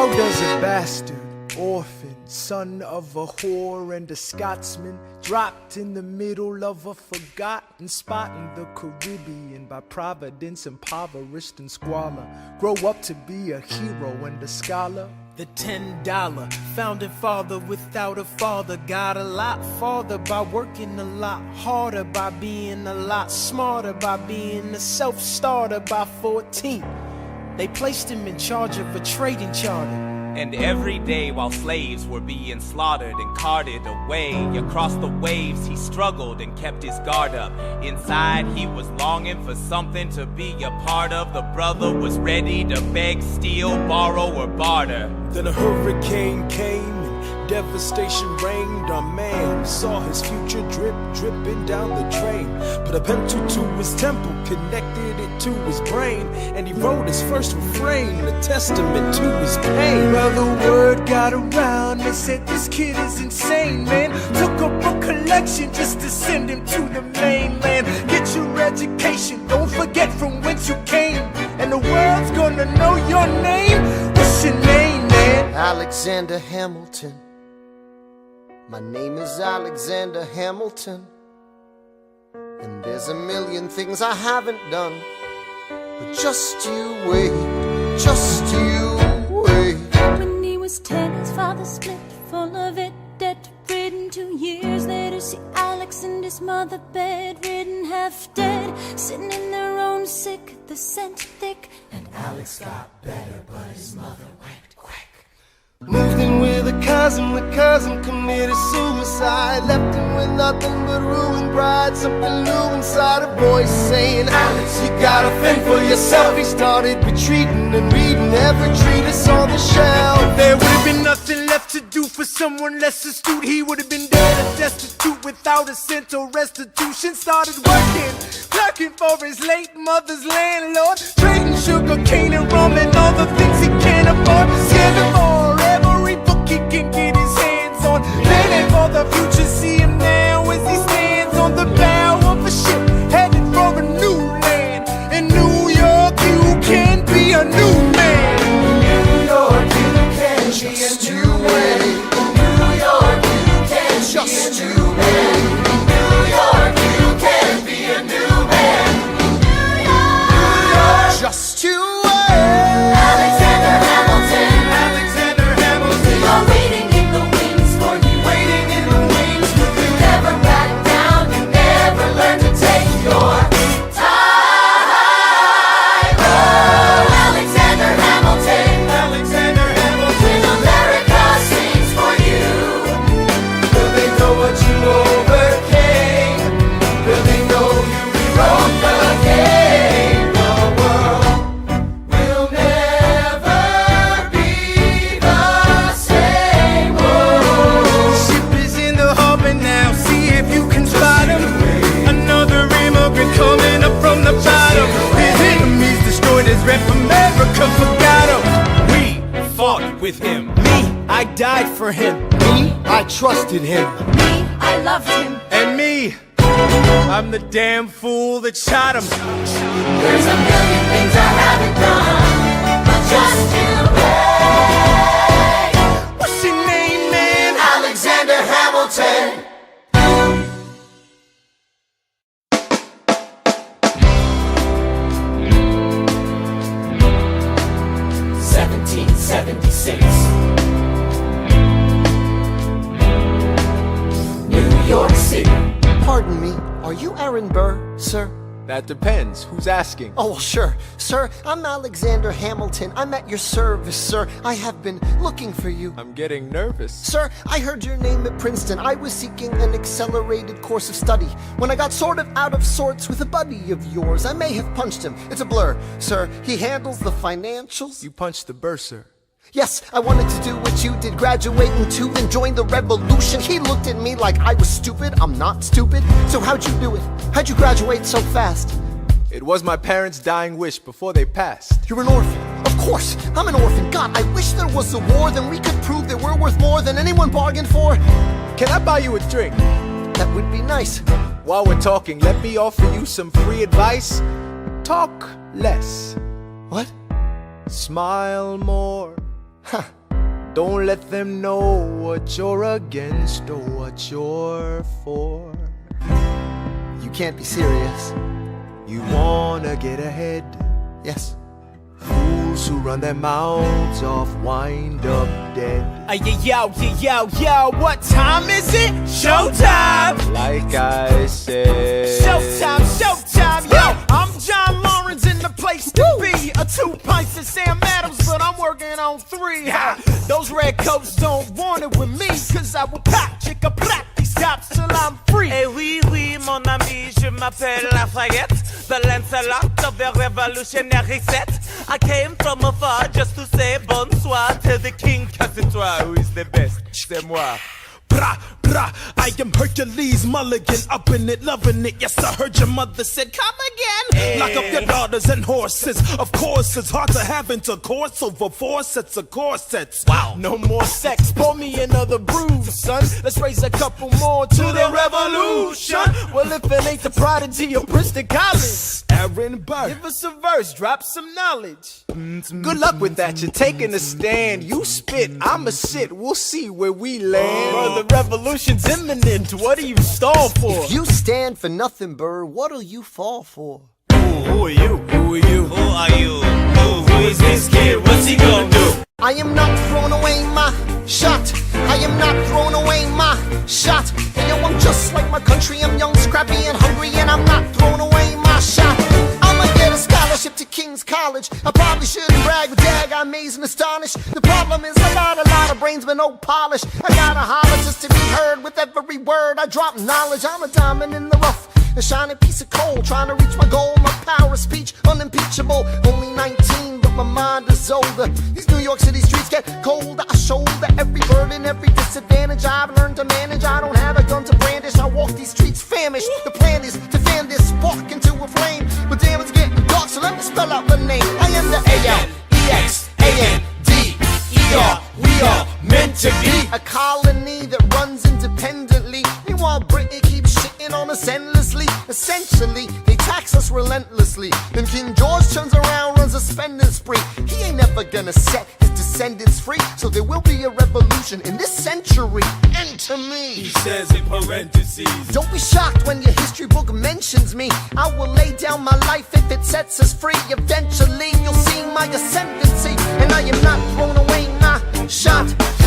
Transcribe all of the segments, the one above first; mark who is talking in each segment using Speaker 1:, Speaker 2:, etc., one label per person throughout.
Speaker 1: How does a bastard, orphan, son of a whore and a Scotsman, dropped in the middle of a forgotten spot in the Caribbean by providence, impoverished and squalor, grow up to be a hero and a scholar? The $10 founding father without a father got a lot farther by working a lot harder, by being a lot smarter, by being a self-starter. By 14, they placed him in charge of a trading charter.
Speaker 2: And every day while slaves were being slaughtered and carted away across the waves, he struggled and kept his guard up. Inside he was longing for something to be a part of. The brother was ready to beg, steal, borrow, or barter.
Speaker 1: Then a hurricane came and devastation reigned. Our man saw his future dripping down the drain. Put a pencil to his temple, connected it to his brain, and he wrote his first refrain, a testament to his pain. Well, the word got around, they said this kid is insane, man. Took up a collection just to send him to the mainland. Get your education, don't forget from whence you came, and the world's gonna know your name. What's your name, man?
Speaker 3: Alexander Hamilton. My name is Alexander Hamilton, and there's a million things I haven't done, but just you wait, just you wait.
Speaker 4: When he was 10, his father split, full of it, debt-ridden. 2 years later, see Alex and his mother bedridden, half dead, sitting in their own sick, the scent thick. And Alex got better, but his mother went quick.
Speaker 3: Moved in with the cousin committed suicide. Left him with nothing but ruined pride. Something new inside a voice saying, Alex, you gotta fend for yourself. He started retreating and reading every treatise on the shelf.
Speaker 1: There would have been nothing left to do for someone less astute. He would have been dead and destitute without a cent or restitution. Started working, clerking for his late mother's landlord, trading sugar cane and rum and all the things he can't afford. Scamming for every book he can get his hands on, planning for the future. See him now as he stands on the bow of a ship, headed for a new land. In New York you can be a new man.
Speaker 3: In New York you can be a new man. In New York you can just be a new man. In New York you can be a new man. New York, just you wait.
Speaker 4: Alexander Hamilton,
Speaker 1: Alexander Hamilton,
Speaker 4: you're waiting in the wings for you.
Speaker 1: waiting in the wings.
Speaker 4: You never back down, you never learn to take your time. Oh, Alexander Hamilton,
Speaker 1: Alexander Hamilton,
Speaker 4: when America sings for you.
Speaker 3: Will they know what you overcame? Will they know you rewrote the game? The world will never be the same. Oh,
Speaker 1: ship is in the harbor now. See if you can spot him. Another immigrant coming up from the bottom. His enemies destroyed his rep. America forgot him. We fought with him. Me, I died for him.
Speaker 3: me, I trusted him.
Speaker 4: Me, I loved him.
Speaker 1: And me, I'm the damn fool that shot him.
Speaker 4: There's a million things I haven't done, but just you wait.
Speaker 1: What's your name, man?
Speaker 3: Alexander Hamilton.
Speaker 4: New York City.
Speaker 3: Pardon me, are you Aaron Burr, sir?
Speaker 1: That depends. Who's asking?
Speaker 3: Oh, well, sure. Sir, I'm Alexander Hamilton. I'm at your service, sir. I have been looking for you.
Speaker 1: I'm getting nervous.
Speaker 3: Sir, I heard your name at Princeton. I was seeking an accelerated course of study. When I got sort of out of sorts with a buddy of yours, I may have punched him. It's a blur. Sir, he handles the financials.
Speaker 1: You punched the bursar.
Speaker 3: Yes, I wanted to do what you did, graduating too, then join the revolution. He looked at me like I was stupid. I'm not stupid. So how'd you do it? How'd you graduate so fast?
Speaker 1: It was my parents' dying wish before they passed.
Speaker 3: You're an orphan. Of course, I'm an orphan. God, I wish there was a war, then we could prove that we're worth more than anyone bargained for.
Speaker 1: Can I buy you a drink?
Speaker 3: That would be nice.
Speaker 1: While we're talking, let me offer you some free advice. Talk less.
Speaker 3: What?
Speaker 1: Smile more.
Speaker 3: Don't let them know what you're against or what you're for. You can't be serious. You wanna get ahead. Yes. Fools who run their mouths off wind up dead.
Speaker 1: Yo, what time is it? Showtime!
Speaker 3: Like I said.
Speaker 1: Showtime, yo! I'm John Lawrence in the place to be. A 2 pints of Sam Adams, but I'm working on 3. Ha! Those redcoats don't want it with me, cause I will pop, chicka plop these cops till I'm free.
Speaker 2: Eh oui, oui, mon ami, je m'appelle Lafayette, the Lancelot of the revolutionary set. I came from afar just to say bonsoir to the king, cause it's who is the best, c'est moi.
Speaker 1: Brah, brah, I am Hercules Mulligan, up in it, loving it. Yes, I heard your mother said, come again. Lock up your daughters and horses. Of course, it's hard to have intercourse over 4 sets of corsets.
Speaker 2: Wow.
Speaker 1: No more sex, pour me another brew, son. Let's raise a couple more to the revolution. Well, if it ain't the prodigy of Princeton College, Aaron Burr, give us a verse, drop some knowledge.
Speaker 3: Good luck with that, you're taking a stand. You spit, I'ma sit, we'll see where we land.
Speaker 1: Bro, the revolution's imminent, what do you stall for?
Speaker 3: If you stand for nothing, Burr, what'll you fall for?
Speaker 1: Who are you? Who are you?
Speaker 2: Who are you? Who is this kid? What's he gonna do?
Speaker 3: I am not throwing away my shot. I am not throwing away my shot. And yo, I'm just like my country. I'm young, scrappy, and hungry, and I'm not throwing away my shot. I'ma get a scholarship to King's College. I probably shouldn't brag, but dag, I'm amazed and astonished. The problem is I got a lot of brains, but no polish. I gotta holler just to be heard with every word. I drop knowledge. I'm a diamond in the rough, a shining piece of coal, trying to reach my goal. My power of speech, unimpeachable. Only 19, but my mind is older. These New York City streets get colder. I shoulder every burden, every disadvantage I've learned to manage. I don't have a gun to brandish. I walk these streets famished. The plan is to fan this spark into a flame. But damn, it's getting dark, so let me spell out the name. I am the A-L-E-X-A-N-D-E-R. We are meant to be a colony that runs independently. Meanwhile, Britain keeps shitting on us endlessly. Essentially, they tax us relentlessly. Then King George turns around, runs a spending spree. He ain't never gonna set his descendants free. So there will be a revolution in this century. Enter me.
Speaker 1: He says in parentheses.
Speaker 3: Don't be shocked when your history book mentions me. I will lay down my life if it sets us free. Eventually, you'll see my ascendancy. And I am not throwing away my shot.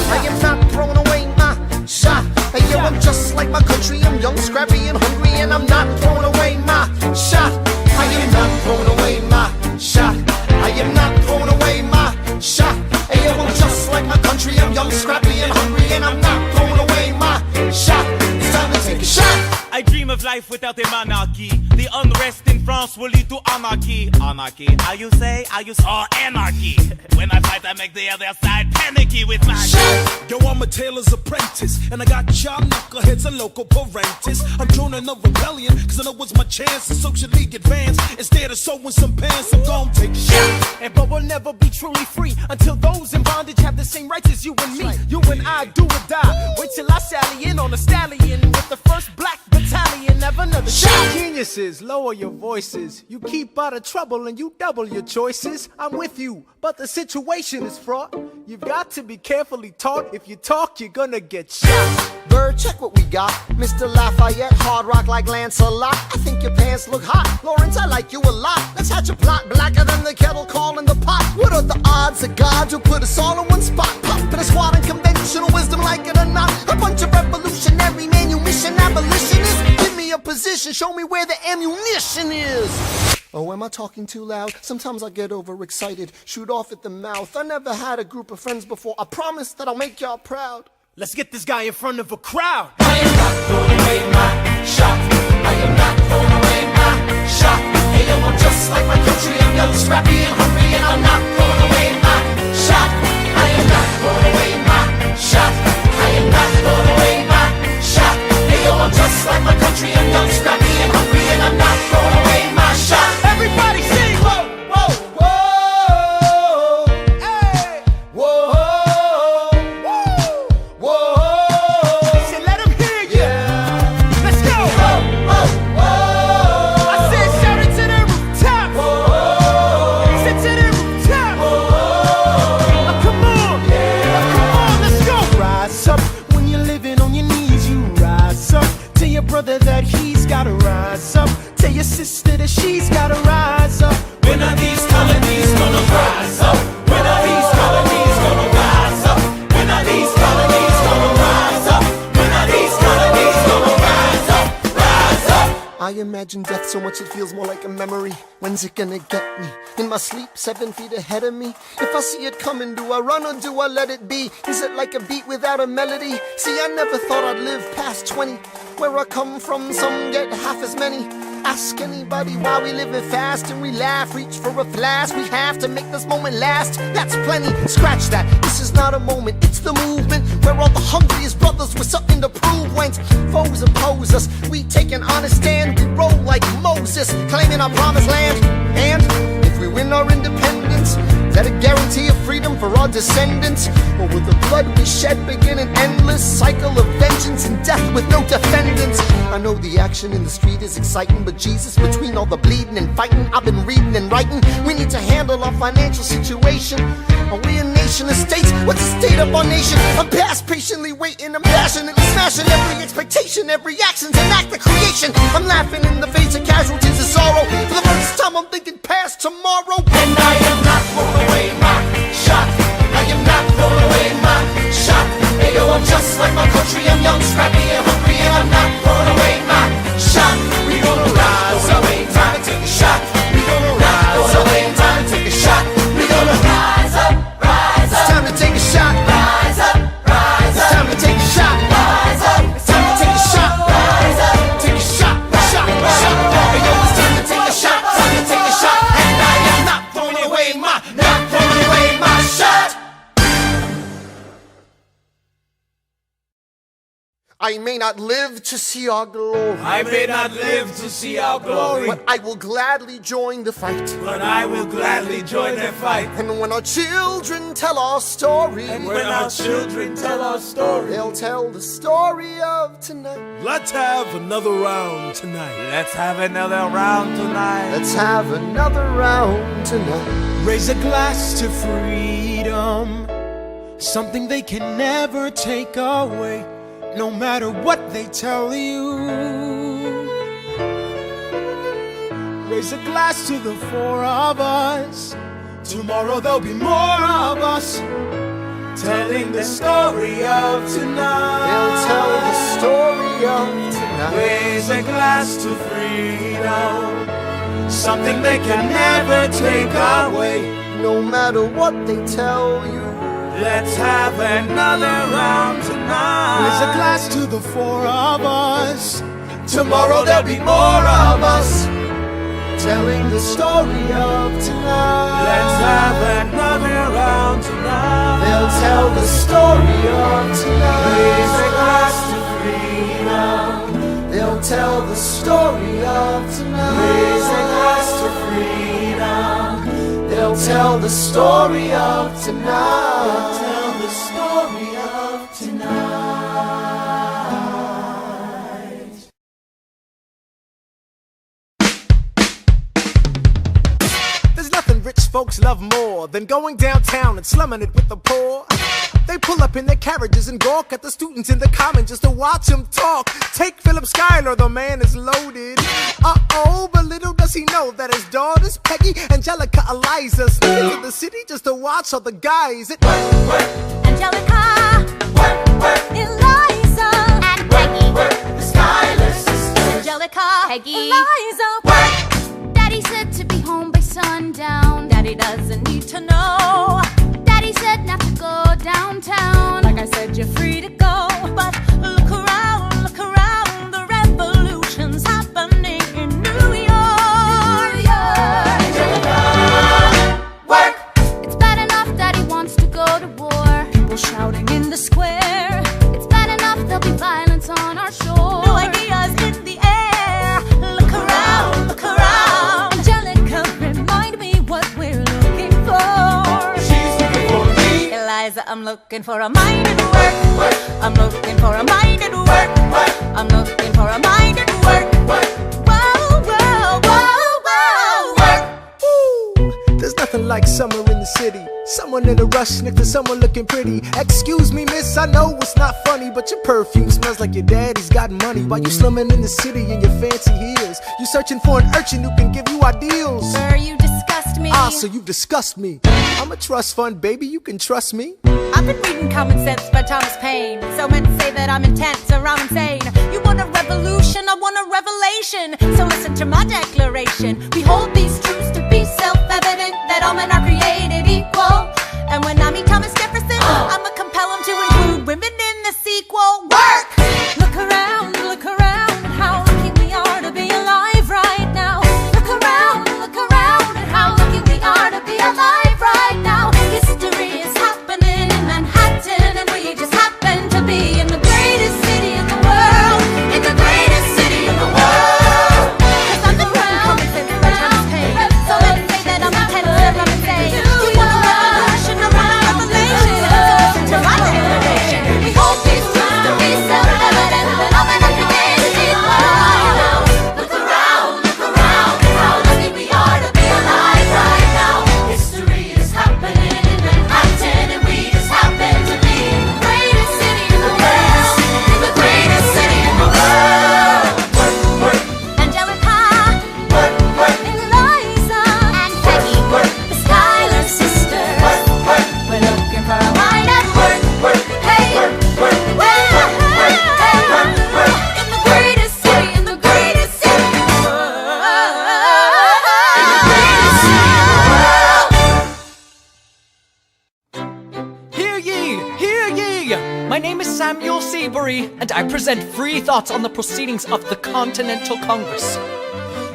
Speaker 3: I am not throwing away my shot. Hey yo, I'm just like my country. I'm young, scrappy, and hungry, and I'm not throwing away my shot. I am not throwing away my shot. I am not throwing away my shot. Hey yo, I'm just like my country. I'm young, scrappy, and hungry, and I'm not throwing away my shot. It's time to take a shot.
Speaker 2: I dream of life without a monarchy. The unrest in France will lead to anarchy. Anarchy, how you say? Anarchy. When I fight, I make the other side panicky with my shot.
Speaker 1: Yo, I'm a tailor's apprentice, and I got y'all knuckleheads and local parentis. I'm joining a rebellion, cause I know it's my chance to socially advance. Instead of sewing some pants, I'm gon' take a shot.
Speaker 5: But we'll never be truly free until those in bondage have the same rights as you and me. You and I do or die. Wait till I sally in on a stallion with the first black battalion. Have another shot.
Speaker 3: Geniuses, lower your voices. You keep out of trouble and you double your choices. I'm with you, but the situation is fraught. You've got to be carefully taught. If you talk, you're gonna get shot. Burr, check what we got. Mr. Lafayette, hard rock like Lancelot. I think your pants look hot. Lawrence, I like you a lot. Let's hatch a plot blacker than the kettle calling the pot. What are the odds of God to put us all in one spot? Pop in a squad in conventional wisdom, like it or not. A bunch of revolutionary manumission abolitionists. Give me a position, show me where the ammunition is. Oh, am I talking too loud? Sometimes I get overexcited, shoot off at the mouth. I never had a group of friends before. I promise that I'll make y'all proud.
Speaker 5: Let's get this guy in front of a crowd.
Speaker 3: I am not throwing away my shot. I am not throwing away my shot. Hey yo, I'm just like my country. I'm young, scrappy, and hungry, and I'm not throwing away my shot. I am not throwing away my shot. I am not throwing away my shot. Hey yo, I'm just like my country. I'm young, scrappy, and hungry, and I'm not throwing away my shot.
Speaker 5: Everybody sing.
Speaker 3: Whoa, whoa, whoa, hey, whoa, whoa, whoa.
Speaker 5: Say, let him hear you.
Speaker 3: Yeah.
Speaker 5: your sister that she's gotta rise up.
Speaker 1: When are these colonies gonna rise up? When are these colonies gonna rise up? When are these colonies gonna rise up? When are these colonies gonna rise up? Rise up.
Speaker 3: I imagine death so much it feels more like a memory. When's it gonna get me? In my sleep, 7 feet ahead of me. If I see it coming, do I run or do I let it be? Is it like a beat without a melody? See, I never thought I'd live past 20. Where I come from, some get half as many. Ask anybody why we living fast and we laugh. Reach for a flask, we have to make this moment last. That's plenty, scratch that. This is not a moment, it's the movement. Where all the hungriest brothers with something to prove. When foes oppose us, we take an honest stand. We roll like Moses, claiming our promised land. And if we win our independence, is that a guarantee of freedom for our descendants? Or will the blood we shed begin an endless cycle of vengeance and death with no defendants? I know the action in the street is exciting, but Jesus, between all the bleeding and fighting I've been reading and writing, we need to handle our financial situation. Are we a nation of states? What's the state of our nation? I'm past patiently waiting, I'm passionately smashing every expectation, every action's an act of creation. I'm laughing in the face of casualties of sorrow. For the first time I'm thinking past tomorrow.
Speaker 1: And I am not throwing away my shot. I am not throwing away my shot. Hey yo, I'm just like my country. I'm young, scrappy, and hungry, and I'm not throwing away my shot. We gonna rise up, time to take a shot. We gonna rise up, time to take a shot. We gonna rise up, rise up.
Speaker 3: It's time to take a shot.
Speaker 1: Rise up, rise
Speaker 3: It's
Speaker 1: up.
Speaker 3: time to take a shot.
Speaker 1: Rise up,
Speaker 3: It's time to take a shot.
Speaker 1: rise up.
Speaker 3: Take a shot, shot, shot.
Speaker 1: Hey yo, it's time to take a shot, time to take a shot. And I am not throwing away my shot.
Speaker 3: I may not live to see our glory,
Speaker 1: I may not live to see our glory,
Speaker 3: but I will gladly join the fight.
Speaker 1: but I will gladly join their fight.
Speaker 3: And when our children tell our story,
Speaker 1: And when our children tell our story,
Speaker 3: they'll tell the story of tonight.
Speaker 1: let's have another round tonight.
Speaker 2: Let's have another round tonight.
Speaker 3: Let's have another round tonight.
Speaker 5: Raise a glass to freedom, something they can never take away, no matter what they tell you. Raise a glass to the four of us. Tomorrow there'll be more of us, telling the story of tonight.
Speaker 3: They'll tell the story of tonight.
Speaker 5: Raise a glass to freedom, something they can never take away.
Speaker 3: No matter what they tell you,
Speaker 5: Let's have another round tonight. Raise a glass to the four of us. Tomorrow there'll be more of us,
Speaker 3: telling the story of tonight.
Speaker 5: let's have another round tonight.
Speaker 3: They'll tell the story of tonight.
Speaker 5: Raise a glass to freedom.
Speaker 3: They'll tell the story of tonight.
Speaker 5: Raise a glass to freedom.
Speaker 3: They'll tell the story of tonight.
Speaker 5: Tell the story of tonight. There's nothing rich folks love more than going downtown and slumming it with the poor. They pull up in their carriages and gawk at the students in the common just to watch them talk. Take Philip Schuyler, the man is loaded. Uh-oh, but little does he know that his daughters, Peggy, Angelica, Eliza, sneak into the city just to watch all the guys at work.
Speaker 4: Angelica, Eliza, and Peggy,
Speaker 1: The Schuyler sisters.
Speaker 4: Angelica, Peggy, Eliza, Daddy said to be home by sundown. Daddy doesn't need to know. Daddy said not to go downtown. Like I said, you're free to go. But look around, the revolution's happening in New York.
Speaker 1: Angelica, work.
Speaker 4: It's bad enough Daddy wants to go to war. People shouting in the square. It's bad enough there'll be violence on our shore. New ideas in the air. Look around, Angelica, remind me what we're looking for.
Speaker 1: She's looking for me.
Speaker 4: Eliza, I'm looking for a mind at work. I'm looking for a mind at work. I'm looking for a mind at work. Whoa, whoa, whoa, whoa.
Speaker 5: Ooh, there's nothing like summer in the city. Someone in a rush next to someone looking pretty. Excuse me, miss, I know it's not funny, but your perfume smells like your daddy's got money. While you slumming in the city in your fancy heels, you searching for an urchin who can give you ideals.
Speaker 4: Burr, you disgust me.
Speaker 5: Ah, so you disgust me. I'm a trust fund, baby, you can trust me.
Speaker 4: I've been reading Common Sense by Thomas Paine. So men say that I'm intense or I'm insane. You want a revolution, I want a revelation. So listen to my declaration. We hold these truths to be self-evident, that all men are created equal. And when I meet Thomas Jefferson, I'ma compel him to include women in the sequel. Work! Look around at how lucky we are to be alive right now. Look around at how lucky we are to be alive right now. History is happening in Manhattan, and we just happen to be in the greatest city in the world. In the greatest city in the world. 'Cause I'm the crown, so let's say that I'm intense or I'm insane. You want a revolution, I want a revelation. So listen to my declaration. We hold these truths to be self-evident, that all men are created equal. Look around at how lucky we are to be alive right now. History is happening in Manhattan, and we just happen to be in the greatest city in the world. In the greatest city in the world. Angelica, Eliza, and Peggy, the Schuyler sisters. We're looking for a mind at work. Hey, in the greatest city, in the greatest city in the world. In the greatest city in the world.
Speaker 6: Hear ye! Hear ye! My name is Samuel Seabury, and I present free thoughts on the proceedings of the Continental Congress.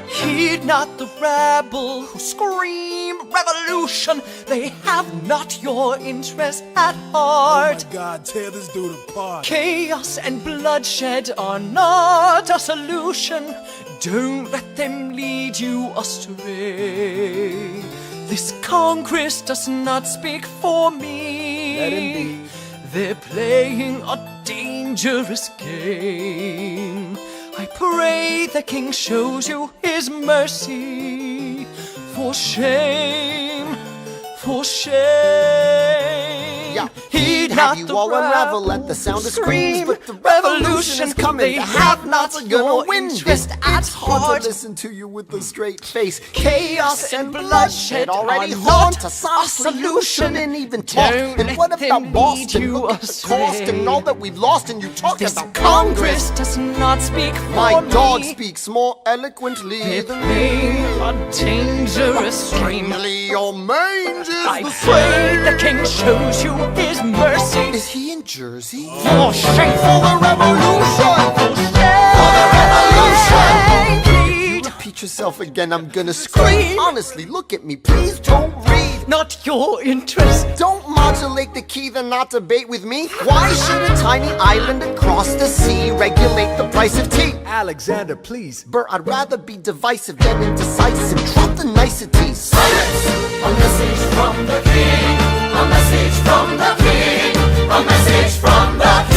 Speaker 6: Heed not the rabble who scream revolution. They have not your interest at heart.
Speaker 1: My God, tear this dude apart.
Speaker 6: Chaos and bloodshed are not a solution. Don't let them lead you astray. This Congress does not speak for me.
Speaker 1: Let him be.
Speaker 6: They're playing a dangerous game. I pray the King shows you his mercy. For shame, for shame.
Speaker 3: Yeah,
Speaker 6: Heed
Speaker 3: have
Speaker 6: not
Speaker 3: you
Speaker 6: the
Speaker 3: all unravel
Speaker 6: rabble
Speaker 3: at the sound of
Speaker 6: scream,
Speaker 3: screams, but the revolution is coming.
Speaker 6: They
Speaker 3: The
Speaker 6: have not
Speaker 3: have-nots are
Speaker 6: your
Speaker 3: gonna win
Speaker 6: interest
Speaker 3: this.
Speaker 6: at
Speaker 3: It's hard
Speaker 6: heart.
Speaker 3: to listen to you with a straight face.
Speaker 6: Chaos and bloodshed
Speaker 3: already
Speaker 6: are
Speaker 3: haunt
Speaker 6: not
Speaker 3: us.
Speaker 6: a
Speaker 3: Honestly, you
Speaker 6: solution.
Speaker 3: shouldn't even talk.
Speaker 6: Don't
Speaker 3: And what
Speaker 6: let
Speaker 3: about
Speaker 6: them
Speaker 3: Boston?
Speaker 6: lead you
Speaker 3: Look at the cost
Speaker 6: astray.
Speaker 3: and all that we've lost, and you talk
Speaker 6: This
Speaker 3: about
Speaker 6: Congress does not speak for
Speaker 3: My
Speaker 6: me.
Speaker 3: dog speaks more eloquently
Speaker 6: They're
Speaker 3: than
Speaker 6: playing a dangerous game.
Speaker 3: Strangely, your mange is
Speaker 6: I
Speaker 3: the
Speaker 6: pray
Speaker 3: same.
Speaker 6: the King shows you his mercy.
Speaker 3: Is he in Jersey?
Speaker 6: For shame,
Speaker 3: For the revolution!
Speaker 6: for shame.
Speaker 3: You repeat yourself again, I'm gonna scream. Honestly, look at me, please don't read.
Speaker 6: Not your interest.
Speaker 3: Don't modulate the key, then not debate with me. Why should a tiny island across the sea regulate the price of tea?
Speaker 5: Alexander, please.
Speaker 3: Burr, I'd rather be divisive than indecisive. Drop the niceties. Silence!
Speaker 7: A message from the king, a message from the king, a message from the king.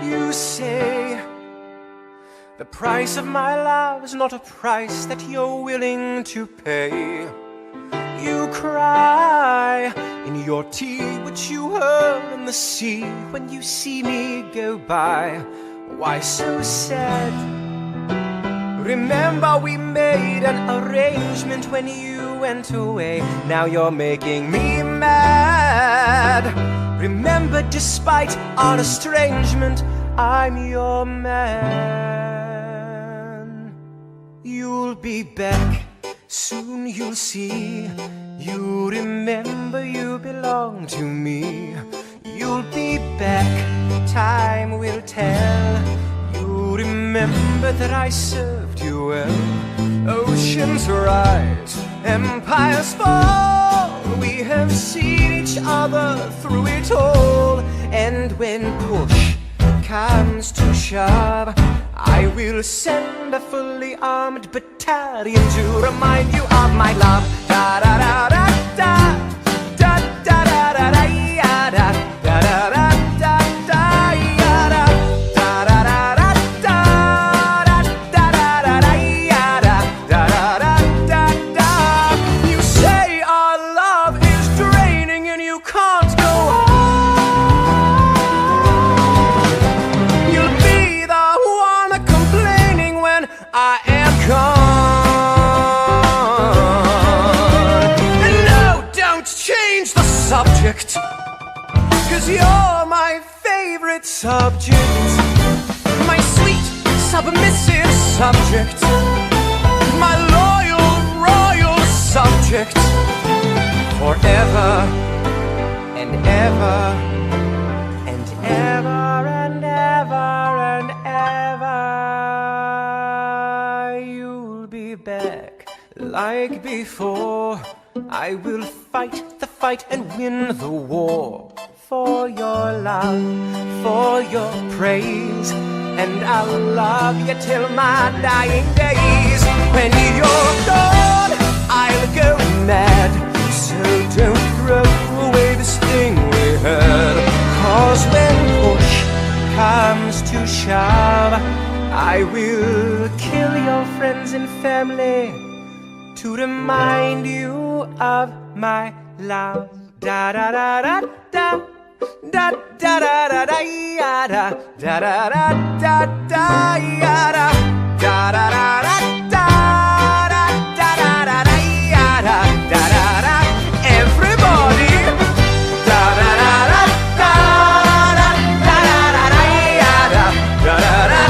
Speaker 1: You say the price of my love is not a price that you're willing to pay. You cry in your tea, which you hurl in the sea when you see me go by. Why so sad? Remember we made an arrangement when you went away. Now you're making me mad. Remember, despite our estrangement, I'm your man. You'll be back, soon you'll see. You remember you belong to me. You'll be back, time will tell. You remember that I served you well. Oceans rise, empires fall. We have seen each other through it all. And when push comes to shove, I will send a fully armed battalion to remind you of my love. Da da da da da da da da da da da da da da da da.
Speaker 3: subject. 'Cause you're my favorite subject, my sweet submissive subject, my loyal royal subject, forever and ever and ever and ever and ever. You'll be back like before. I will fight the fight and win the war, for your love, for your praise, and I'll love you till my dying days. When you're gone, I'll go mad, so don't throw away this thing we had. 'Cause when push comes to shove, I will kill your friends and family to remind you of my love. Da da da da da da da da da da da da da da da da da da da da. Everybody, da da da da da da da da da da da da da.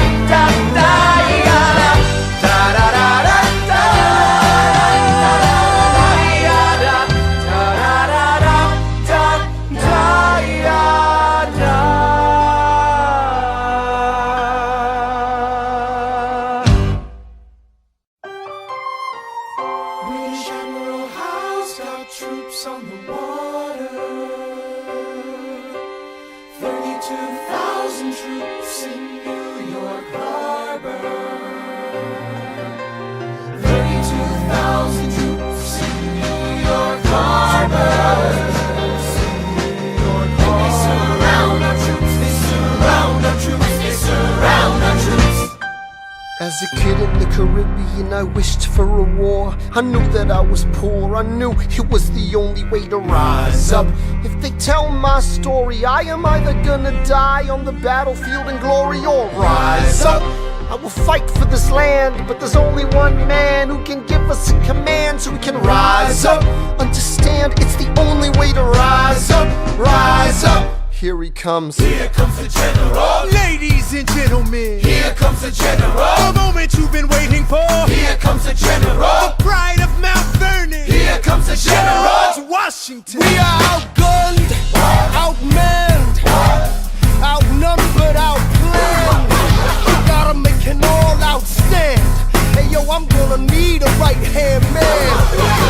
Speaker 8: As a kid in the Caribbean, I wished for a war. I knew that I was poor, I knew it was the only way to rise up. If they tell my story, I am either gonna die on the battlefield in glory or rise up. I will fight for this land, but there's only one man who can give us a command so we can rise up. Understand, it's the only way to rise up, rise up. Here he comes.
Speaker 3: Here comes the general.
Speaker 5: Ladies and gentlemen,
Speaker 3: Here comes the general.
Speaker 5: the moment you've been waiting for.
Speaker 3: Here comes the general.
Speaker 5: The pride of Mount Vernon.
Speaker 3: Here comes the general.
Speaker 5: George Washington.
Speaker 3: We are outgunned, outmanned, outnumbered, outplanned. We gotta make an all-out stand. Hey yo, I'm gonna need a right-hand man.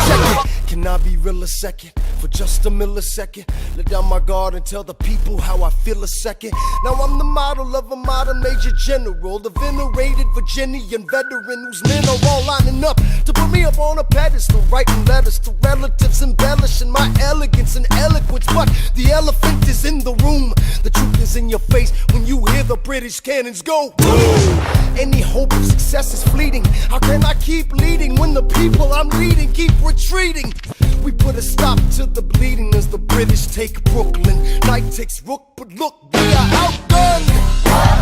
Speaker 3: Check it. Can I be real a second? For just a millisecond, let down my guard and tell the people how I feel a second. Now I'm the model of a modern major general, the venerated Virginian veteran whose men are all lining up to put me up on a pedestal, writing letters to relatives, embellishing my elegance and eloquence. But the elephant is in the room, the truth is in your face when you hear the British cannons go boom. Any hope of success is fleeting. How can I keep leading when the people I'm leading keep retreating? We put a stop to the bleeding as the British take Brooklyn. Night takes Rook, but look, we are outgunned,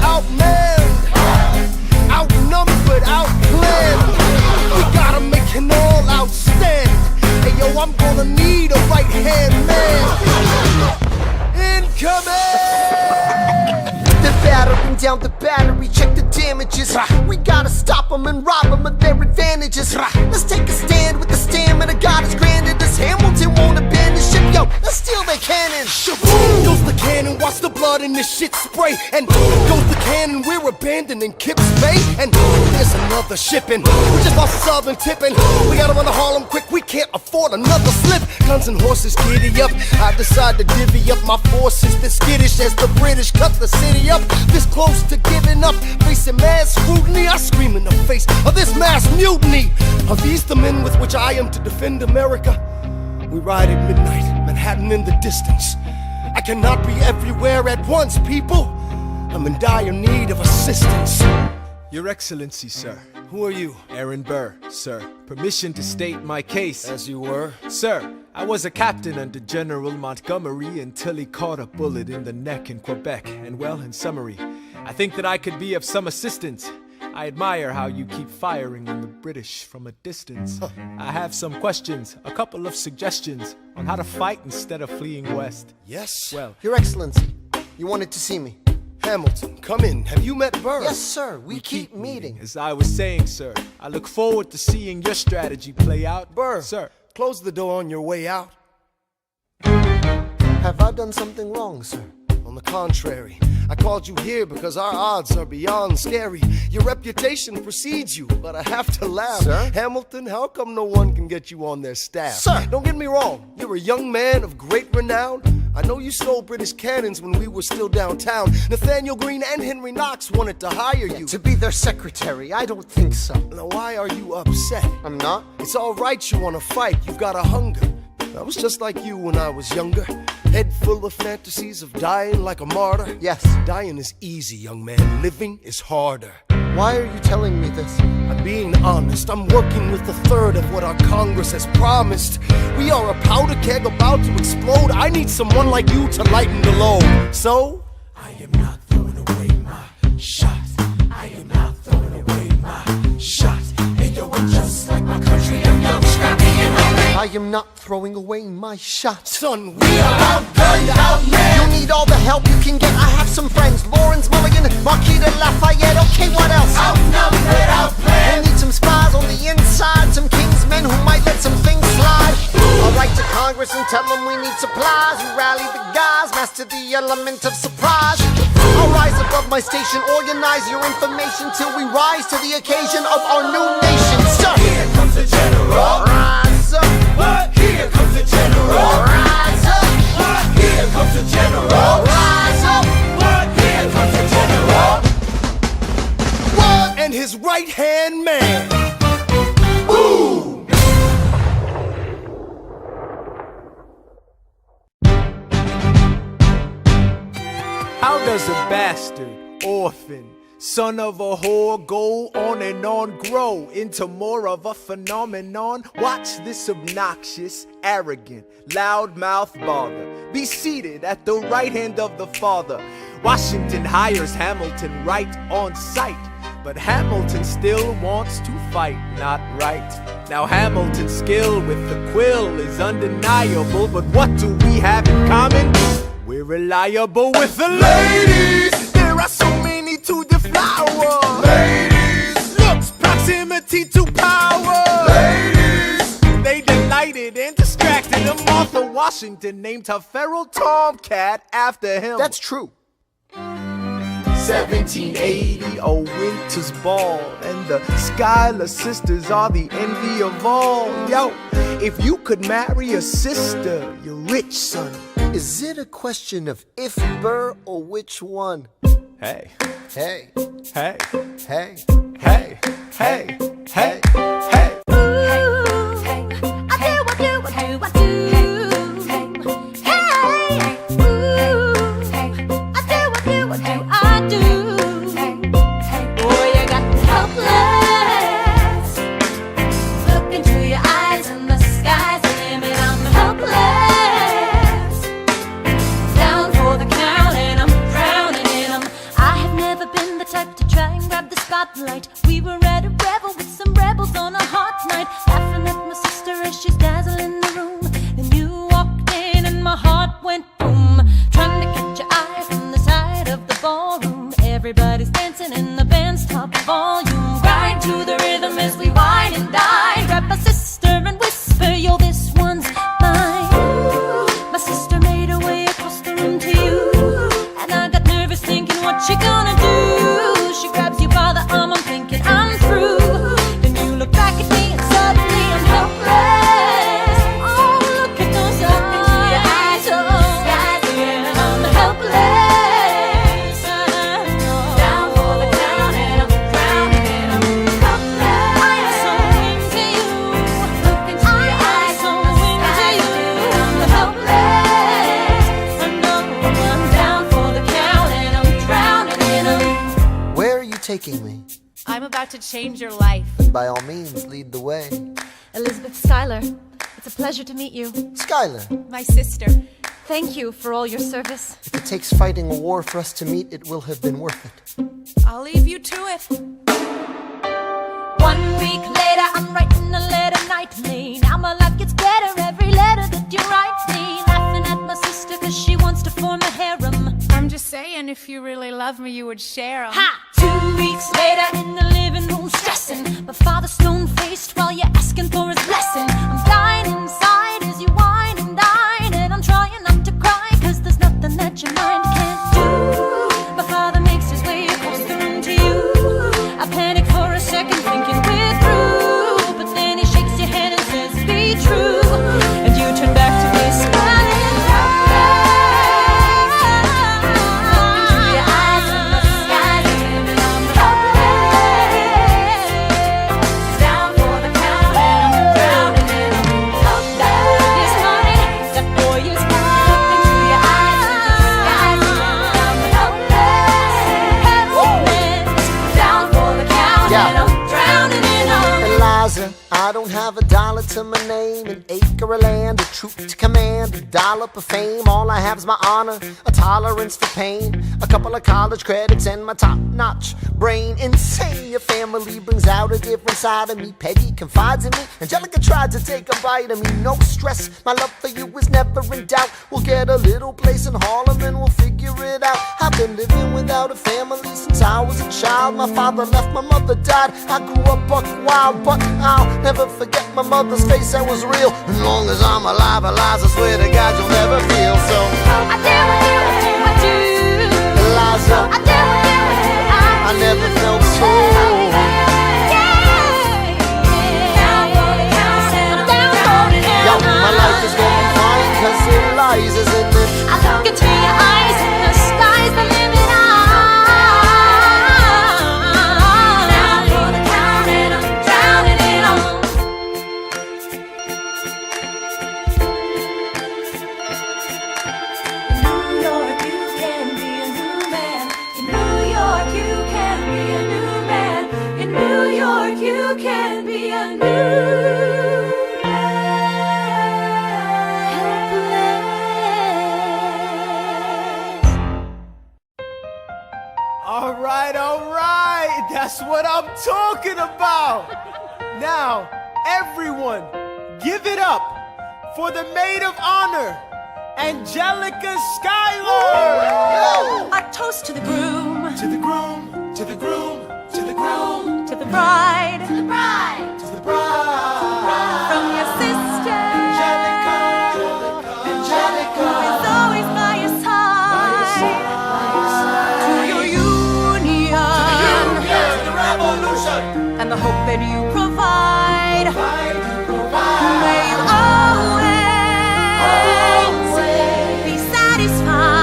Speaker 3: outmanned, outnumbered, outplanned. We gotta make an all-out stand. Hey yo, I'm gonna need a right-hand man. Incoming!
Speaker 8: They're battering down the battery, check the damages. We gotta stop them and rob them of their advantages. Let's take a stand with the stamina God has granted us. Hamilton won't abandon ship, yo, let's steal their cannon.
Speaker 3: Goes the cannon, watch the blood in this shit spray. And goes the cannon, we're abandoning Kips Bay. And there's another shipping, we just lost Southern tipping. We gotta run to Harlem quick, we can't afford another slip. Guns and horses giddy up, I decide to divvy up my forces. This skittish as the British cut the city up. This close to giving up, facing mass scrutiny. I scream in the face of this mass mutiny. Are these the men with which I am to defend America? We ride at midnight, Manhattan in the distance. I cannot be everywhere at once, people. I'm in dire need of assistance.
Speaker 1: Your Excellency, sir.
Speaker 3: Who are you?
Speaker 1: Aaron Burr, sir. Permission to state my case.
Speaker 3: As you were?
Speaker 1: Sir, I was a captain under General Montgomery until he caught a bullet in the neck in Quebec. And well, in summary, I think that I could be of some assistance. I admire how you keep firing when the
Speaker 5: British from a distance. I have some questions, a couple of suggestions on how to fight instead of fleeing west.
Speaker 3: Yes?
Speaker 5: Well,
Speaker 8: Your Excellency, you wanted to see me.
Speaker 3: Hamilton, come in. Have you met Burr?
Speaker 8: Yes, sir. We keep meeting.
Speaker 5: as I was saying, sir, I look forward to seeing your strategy play out.
Speaker 3: Burr,
Speaker 5: Sir.
Speaker 3: close the door on your way out.
Speaker 8: Have I done something wrong, sir?
Speaker 3: On the contrary, I called you here because our odds are beyond scary. Your reputation precedes you, but I have to laugh.
Speaker 8: Sir?
Speaker 3: Hamilton, how come no one can get you on their staff?
Speaker 8: Sir!
Speaker 3: Don't get me wrong, you're a young man of great renown. I know you stole British cannons when we were still downtown. Nathaniel Greene and Henry Knox wanted to hire you.
Speaker 8: To be their secretary, I don't think so.
Speaker 3: Now why are you upset?
Speaker 8: I'm not?
Speaker 3: It's all right you want to fight, you've got a hunger. I was just like you when I was younger. Head full of fantasies of dying like a martyr.
Speaker 8: Yes.
Speaker 3: Dying is easy, young man. Living is harder.
Speaker 8: Why are you telling me this?
Speaker 3: I'm being honest. I'm working with a third of what our Congress has promised. We are a powder keg about to explode. I need someone like you to lighten the load. So,
Speaker 1: I am not throwing away my shot. I am not throwing away my shot. And yo, I'm just like my country. I'm young, scrappy, and hungry.
Speaker 8: I am not throwing away my shot.
Speaker 3: son, we are outgunned, outmanned.
Speaker 8: You need all the help you can get. I have some friends. Lawrence Mulligan, Marquis de Lafayette. Okay, what else?
Speaker 3: Outnumbered, outplanned.
Speaker 8: We need some spies on the inside. Some kingsmen who might let some things slide. I'll write to Congress and tell them we need supplies. We rally the guys, master the element of surprise. I'll rise above my station, organize your information till we rise to the occasion of our new nation. So
Speaker 3: Here comes the general.
Speaker 8: rise up.
Speaker 3: What? Here comes the general.
Speaker 8: Rise up.
Speaker 3: What? Here comes the general.
Speaker 8: Rise up.
Speaker 3: What? Here comes the general. What? And his right-hand man. Boom!
Speaker 5: How does a bastard, orphan, son of a whore go on and on, grow into more of a phenomenon? Watch this obnoxious, arrogant, loudmouth bother be seated at the right hand of the father. Washington hires Hamilton right on sight, but Hamilton still wants to fight, not right. Now Hamilton's skill with the quill is undeniable, but what do we have in common? We're reliable with the ladies. There are so many to deflower. Ladies. Looks, proximity to power. Ladies. They delighted and distracted him. Martha Washington named her feral tomcat after him.
Speaker 8: That's true.
Speaker 5: 1780, a winter's ball, and the Schuyler sisters are the envy of all. Yo, if you could marry a sister, you're rich, son.
Speaker 8: Is it a question of if Burr or which one?
Speaker 5: Hey,
Speaker 8: Hey,
Speaker 5: hey,
Speaker 8: hey.
Speaker 5: hey, hey, hey, hey.
Speaker 4: We were at a revel with some rebels on a hot night, laughing at my sister as she's dazzling the room. Then you walked in and my heart went boom, trying to catch your eye from the side of the ballroom. Everybody's dancing and the band's top volume. Grind to the rhythm as we wine and dine. Grab my sister and whisper, yo, this one's mine. My sister made her way across the room to you, and I got nervous thinking, what you gonna do? She grabs you by the arm, I'm thinking I'm through. Then you look back at me and suddenly I'm helpless. Oh, look at those eyes, oh, yeah, I'm helpless. Down for the count and I'm drowning and I'm helpless. I'm so into you. Look into your eyes, so into you. I'm helpless. I know I'm down for the count and I'm drowning and I'm.
Speaker 8: Where are you taking me?
Speaker 9: I'm about to change your life.
Speaker 8: And by all means, lead the way.
Speaker 9: Elizabeth Schuyler, it's a pleasure to meet you.
Speaker 8: Schuyler,
Speaker 9: My sister. Thank you for all your service.
Speaker 8: if it takes fighting a war for us to meet, it will have been worth it.
Speaker 9: I'll leave you to it.
Speaker 4: 1 week later. later, I'm writing a letter nightly. Now my life gets better every letter that you write me. Laughing at my sister cause she wants to form a harem.
Speaker 9: I'm just saying, if you really love me, you would share 'em.
Speaker 4: Ha! 2 weeks later in the living room stressing. My father stone-faced while you're asking for his blessing. I'm dying inside as you whine and dine. And I'm trying not to cry cause there's nothing that your mind can't do. My father makes his way across the room to you. I panic for a second thinking we're through. But then he shakes your hand and says be true. And you turn back to me smiling.
Speaker 8: Eliza, I don't have a dollar to my name, an acre of land, a troop to command, a dollop of fame. All I have is my honor, a tolerance for pain, a couple of college credits and my top-notch brain. Insane, your family brings out a different side of me. Peggy confides in me, Angelica tried to take a bite of me. No stress, my love for you is never in doubt. We'll get a little place in Harlem and we'll figure it out. I've been living without a family since I was a child. My father left, my mother died. I grew up buck wild, but I'll never forget my mother's face, that was real. As long as I'm alive, Eliza, swear to God you'll never feel. So
Speaker 4: I dare with you, I do.
Speaker 8: Eliza,
Speaker 4: I dare with you,
Speaker 8: I never felt so. Yo, my life is gonna be fine cause Eliza's in it.
Speaker 4: I look into your eyes and the sky's the limit. You can be a new
Speaker 1: All right, that's what I'm talking about. Now, everyone, give it up for the maid of honor, Angelica Schuyler.
Speaker 4: A toast to the groom,
Speaker 1: To the groom, to the groom, to the groom,
Speaker 4: to the bride,
Speaker 1: to the bride, to the bride.
Speaker 4: from your sister,
Speaker 1: Angelica,
Speaker 4: who
Speaker 1: Angelica,
Speaker 4: is always by your side, to your union,
Speaker 1: to the revolution.
Speaker 4: and the hope that you provide.
Speaker 1: Why you provide?
Speaker 4: May you always be satisfied.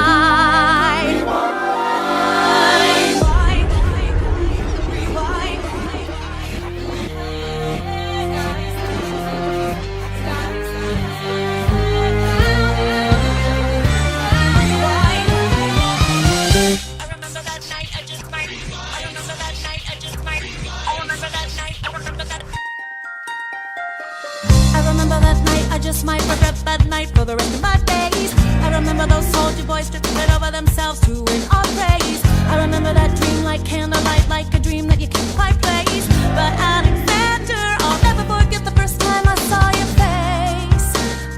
Speaker 4: Just might regret that night for the rest of my days. I remember those soldier boys tripping over themselves to win our praise. I remember that dream like candlelight, like a dream that you can't quite place. But Alexander, I'll never forget the first time I saw your face.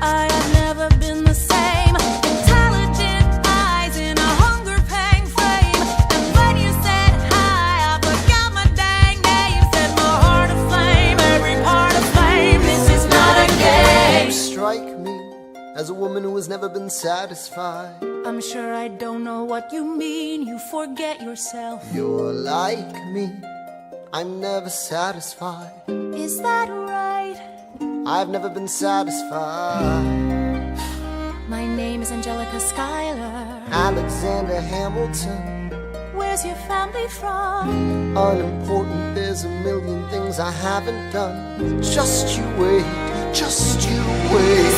Speaker 4: I have never been the same. Intelligent eyes in a hunger-pang frame. And when you said hi, I forgot my dang name. Set my heart aflame, every part aflame. This is not a game.
Speaker 8: Strike me as a woman who has never been satisfied.
Speaker 4: I'm sure I don't know what you mean. You forget yourself.
Speaker 8: You're like me, I'm never satisfied.
Speaker 4: Is that right?
Speaker 8: I've never been satisfied.
Speaker 4: My name is Angelica Schuyler.
Speaker 8: Alexander Hamilton,
Speaker 4: Where's your family from?
Speaker 8: unimportant, there's a million things I haven't done. Just you wait, just you wait.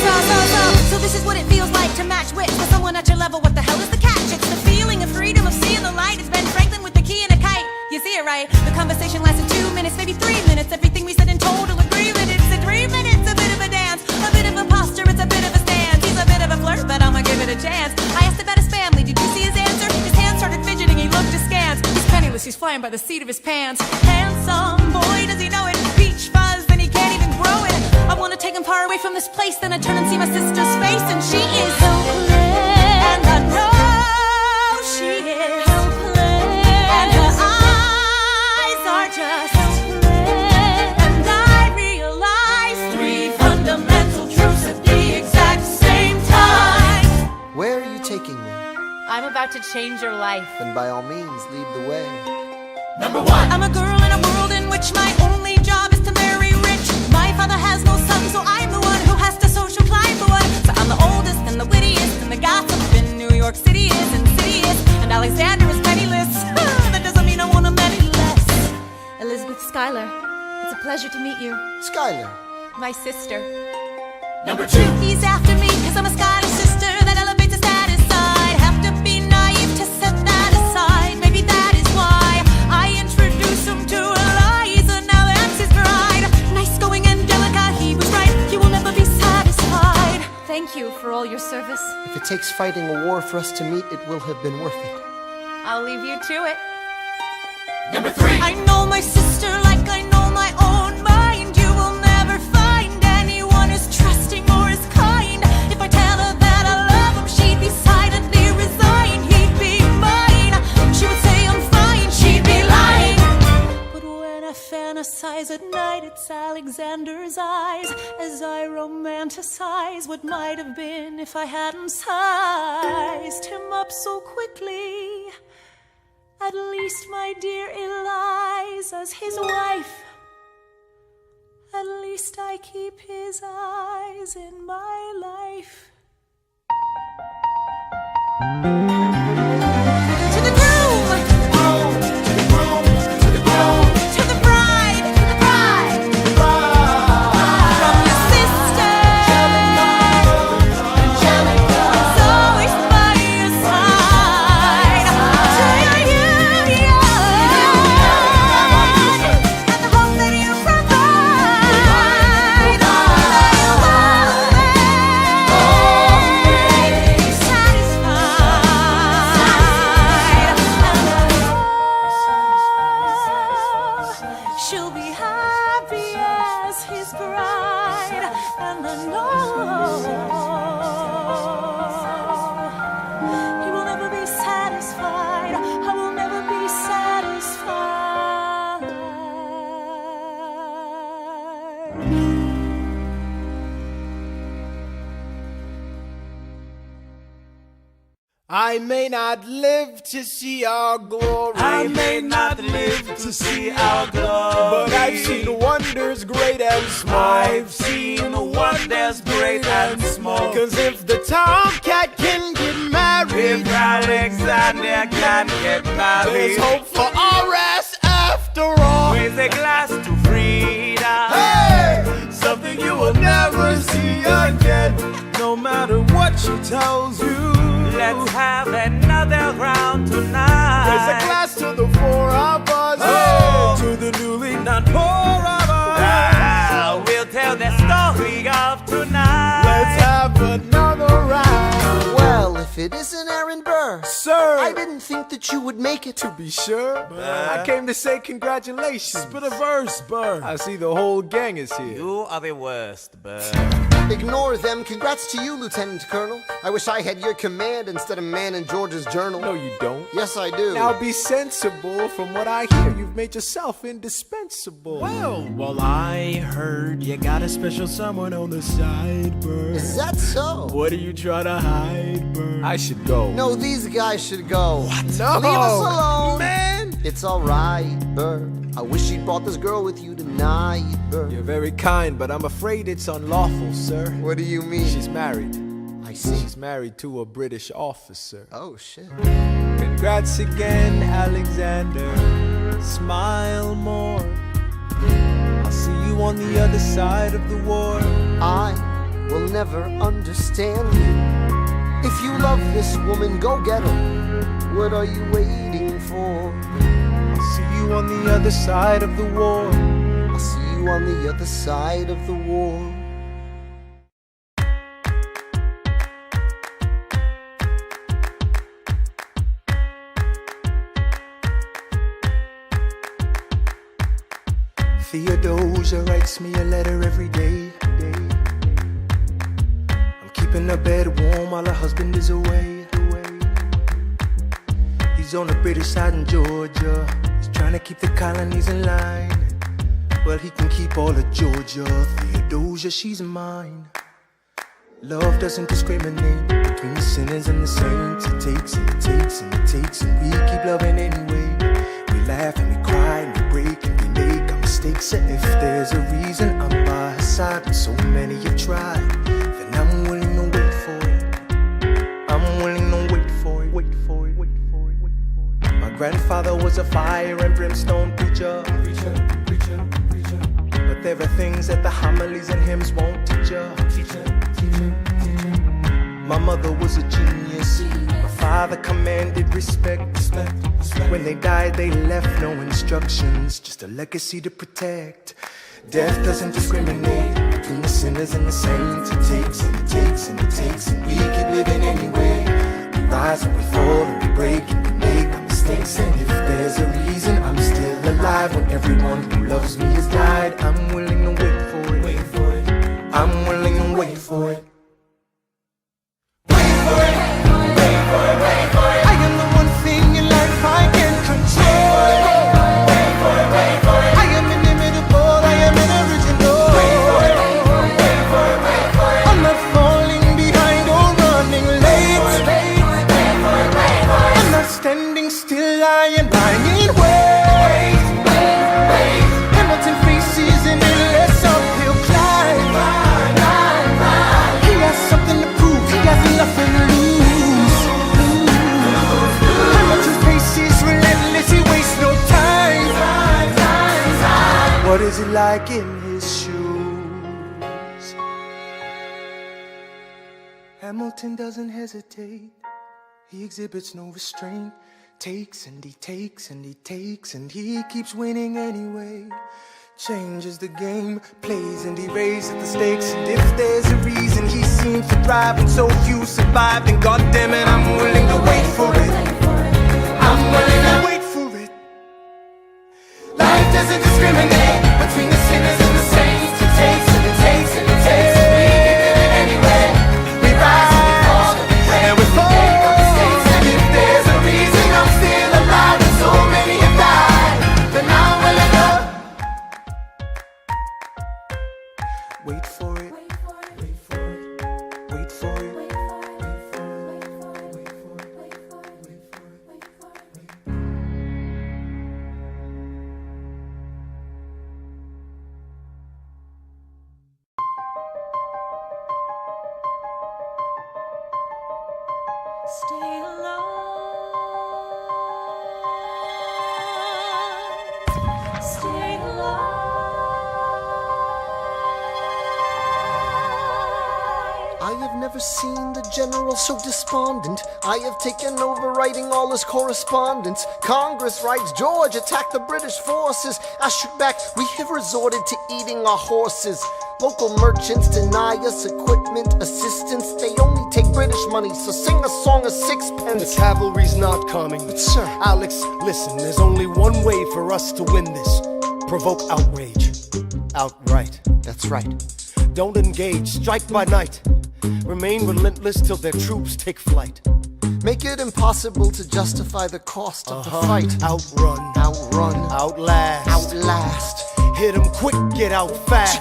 Speaker 4: So this is what it feels like to match wits with someone at your level. What the hell is the catch? It's the feeling of freedom, of seeing the light. It's Ben Franklin with the key and a kite. You see it right? The conversation lasted 2 minutes, maybe 3 minutes. Everything we said in total agreement. It's a 3 minutes, a bit of a dance, a bit of a posture, it's a bit of a stance. He's a bit of a flirt, but I'ma give it a chance. I asked about his family, did you see his answer? His hands started fidgeting, he looked askance. He's penniless, he's flying by the seat of his pants. Handsome boy, does he know it? Peach fuzz.
Speaker 9: away from this place, then I turn and see my sister's face, and she is hopeless. And I know she is hopeless. And her eyes are just hopeless. And I realize 3 fundamental truths at the exact same time.
Speaker 8: Where are you taking me?
Speaker 9: I'm about to change your life.
Speaker 8: Then by all means, lead the way.
Speaker 7: Number 1.
Speaker 9: I'm a girl in a world in which my only job is to marry rich. My father has no son, so I'm the one who has to social climb for one. So I'm the oldest and the wittiest, and the gossip in New York City is insidious. And Alexander is penniless. That doesn't mean I want him any less. Elizabeth Schuyler, it's a pleasure to meet you.
Speaker 8: Schuyler.
Speaker 9: My sister.
Speaker 7: Number 2.
Speaker 9: He's after me, cause I'm a Scottish sister that elevates a status side. Have to be naive to set that aside. Maybe that is why I introduce him to Eliza. Now that's his bride. Nice going, Angelica, he was right. You will never be satisfied. Thank you for all your service.
Speaker 8: If it takes fighting a war for us to meet, it will have been worth it.
Speaker 9: I'll leave you to it.
Speaker 7: Number 3.
Speaker 9: I know my sister like I know my own mind. You will never find anyone as trusting or as kind. If I tell her that I love him, she'd be silently resigned. He'd be mine. She would say I'm fine. She'd be lying. But when I fantasize at night, it's Alexander's eyes as I romanticize what might have been if I hadn't sized him up so quickly. At least, my dear Eliza's his wife. At least I keep his eyes in my life. To the groom,
Speaker 7: To the groom, to the groom,
Speaker 9: to the bride, to the bride. From your sister, Angelica, it's always by your side. To your union, and the hope that you provide. She'll be happy as his bride, and I know he will never be satisfied. I will never be satisfied.
Speaker 1: I may not live to see our glory.
Speaker 2: I may not live to see our glory,
Speaker 1: but I've seen wonders great and small.
Speaker 2: I've seen wonders great and small.
Speaker 1: Cause if the tomcat can get married,
Speaker 2: If Alexander can get
Speaker 1: there's
Speaker 2: married,
Speaker 1: hope for our ass after all.
Speaker 2: raise a glass to freedom.
Speaker 1: Hey, something you will never see again. No matter what she tells you,
Speaker 2: Let's have another round tonight.
Speaker 1: raise a glass to the 4 of us, to the newly not poor of us.
Speaker 2: We'll tell the story of tonight.
Speaker 1: Let's have another round.
Speaker 8: Well, if it isn't Aaron Burr,
Speaker 1: Sir,
Speaker 8: I didn't think that you would make it.
Speaker 1: to be sure, I came to say congratulations. Spit a verse, Burr. I see the whole gang is here.
Speaker 2: You are the worst, Burr.
Speaker 8: Ignore them. Congrats to you, Lieutenant Colonel. I wish I had your command instead of man in George's journal.
Speaker 1: No, you don't.
Speaker 8: Yes, I do.
Speaker 1: Now be sensible. From what I hear, you've made yourself indispensable. Well, I heard you got a special someone on the side, Burr.
Speaker 8: Is that so?
Speaker 1: What are you trying to hide, Burr? I should go.
Speaker 8: No, these guys should go. What?
Speaker 1: No.
Speaker 8: Leave us alone.
Speaker 1: Man.
Speaker 8: It's alright, Burr. I wish you'd brought this girl with you tonight, Burr.
Speaker 1: You're very kind, but I'm afraid it's unlawful, sir.
Speaker 8: What do you mean?
Speaker 1: She's married.
Speaker 8: I see.
Speaker 1: She's married to a British officer.
Speaker 8: Oh, shit.
Speaker 1: Congrats again, Alexander. Smile more. I'll see you on the other side of the war.
Speaker 8: I will never understand you. If you love this woman, go get her. What are you waiting for?
Speaker 1: I'll see you on the other side of the war.
Speaker 8: I'll see you on the other side of the war.
Speaker 1: Theodosia writes me a letter every day. keeping her bed warm while her husband is away. He's on the British side in Georgia. He's trying to keep the colonies in line. Well, he can keep all of Georgia. Theodosia, she's mine. Love doesn't discriminate between the sinners and the saints. It takes and it takes and it takes, and we keep loving anyway. We laugh and we cry and we break and we make our mistakes. And if there's a reason I'm by her side, and so many have tried, then I'm willing to wait for it. I'm willing to wait for it, wait for it, wait for it, wait for it. My grandfather was a fire and brimstone preacher. But there are things that the homilies and hymns won't teach ya. My mother was a genius. My father commanded respect. When they died, they left no instructions, just a legacy to protect. Death doesn't discriminate between the sinners and the saints. It takes and it takes and it takes, and we keep living anyway. We rise and we fall and we break and we make our mistakes. And if there's a reason I'm still alive when everyone who loves me has died, I'm willing to wait for it. Wait for it. I'm willing to wait for it.
Speaker 3: I am the one thing in life I can control. I am inimitable, I am an original. I'm not falling behind or running late. I'm not standing still, I am lying in wait. Hamilton faces an endless uphill climb. He has something to prove, he has nothing to lose.
Speaker 1: What is it like in his shoes? Hamilton doesn't hesitate. He exhibits no restraint. Takes and he takes and he takes, and he keeps winning anyway. Changes the game, plays and he raises the stakes. And if there's a reason he seems to thrive and so few survive, then goddammit, I'm willing to wait for it. I'm willing to wait for it. Life doesn't discriminate between the sinners and the saints. It takes and it takes and it takes, and we keep living anyway. We rise and we fall and we pray and we make our mistakes. And if there's a reason I'm still alive and so many have died, then I'm willing to wait for it. Wait for it. Wait for it. Wait for it. Wait for it. Wait for it. Wait for it.
Speaker 4: Stay alive. Stay alive.
Speaker 8: I have never seen the general so despondent. I have taken over writing all his correspondence. Congress writes, George attacked the British forces. I shoot back, we have resorted to eating our horses. Local merchants deny us equipment, assistance. They only take British money, so sing a song of sixpence.
Speaker 3: The cavalry's not coming.
Speaker 8: But sir,
Speaker 3: Alex, listen, there's only one way for us to win this. Provoke outrage. Outright.
Speaker 8: that's right.
Speaker 3: Don't engage, strike by night. Remain relentless till their troops take flight.
Speaker 8: Make it impossible to justify the cost of the fight.
Speaker 3: Outrun, outlast, hit 'em quick, get out fast.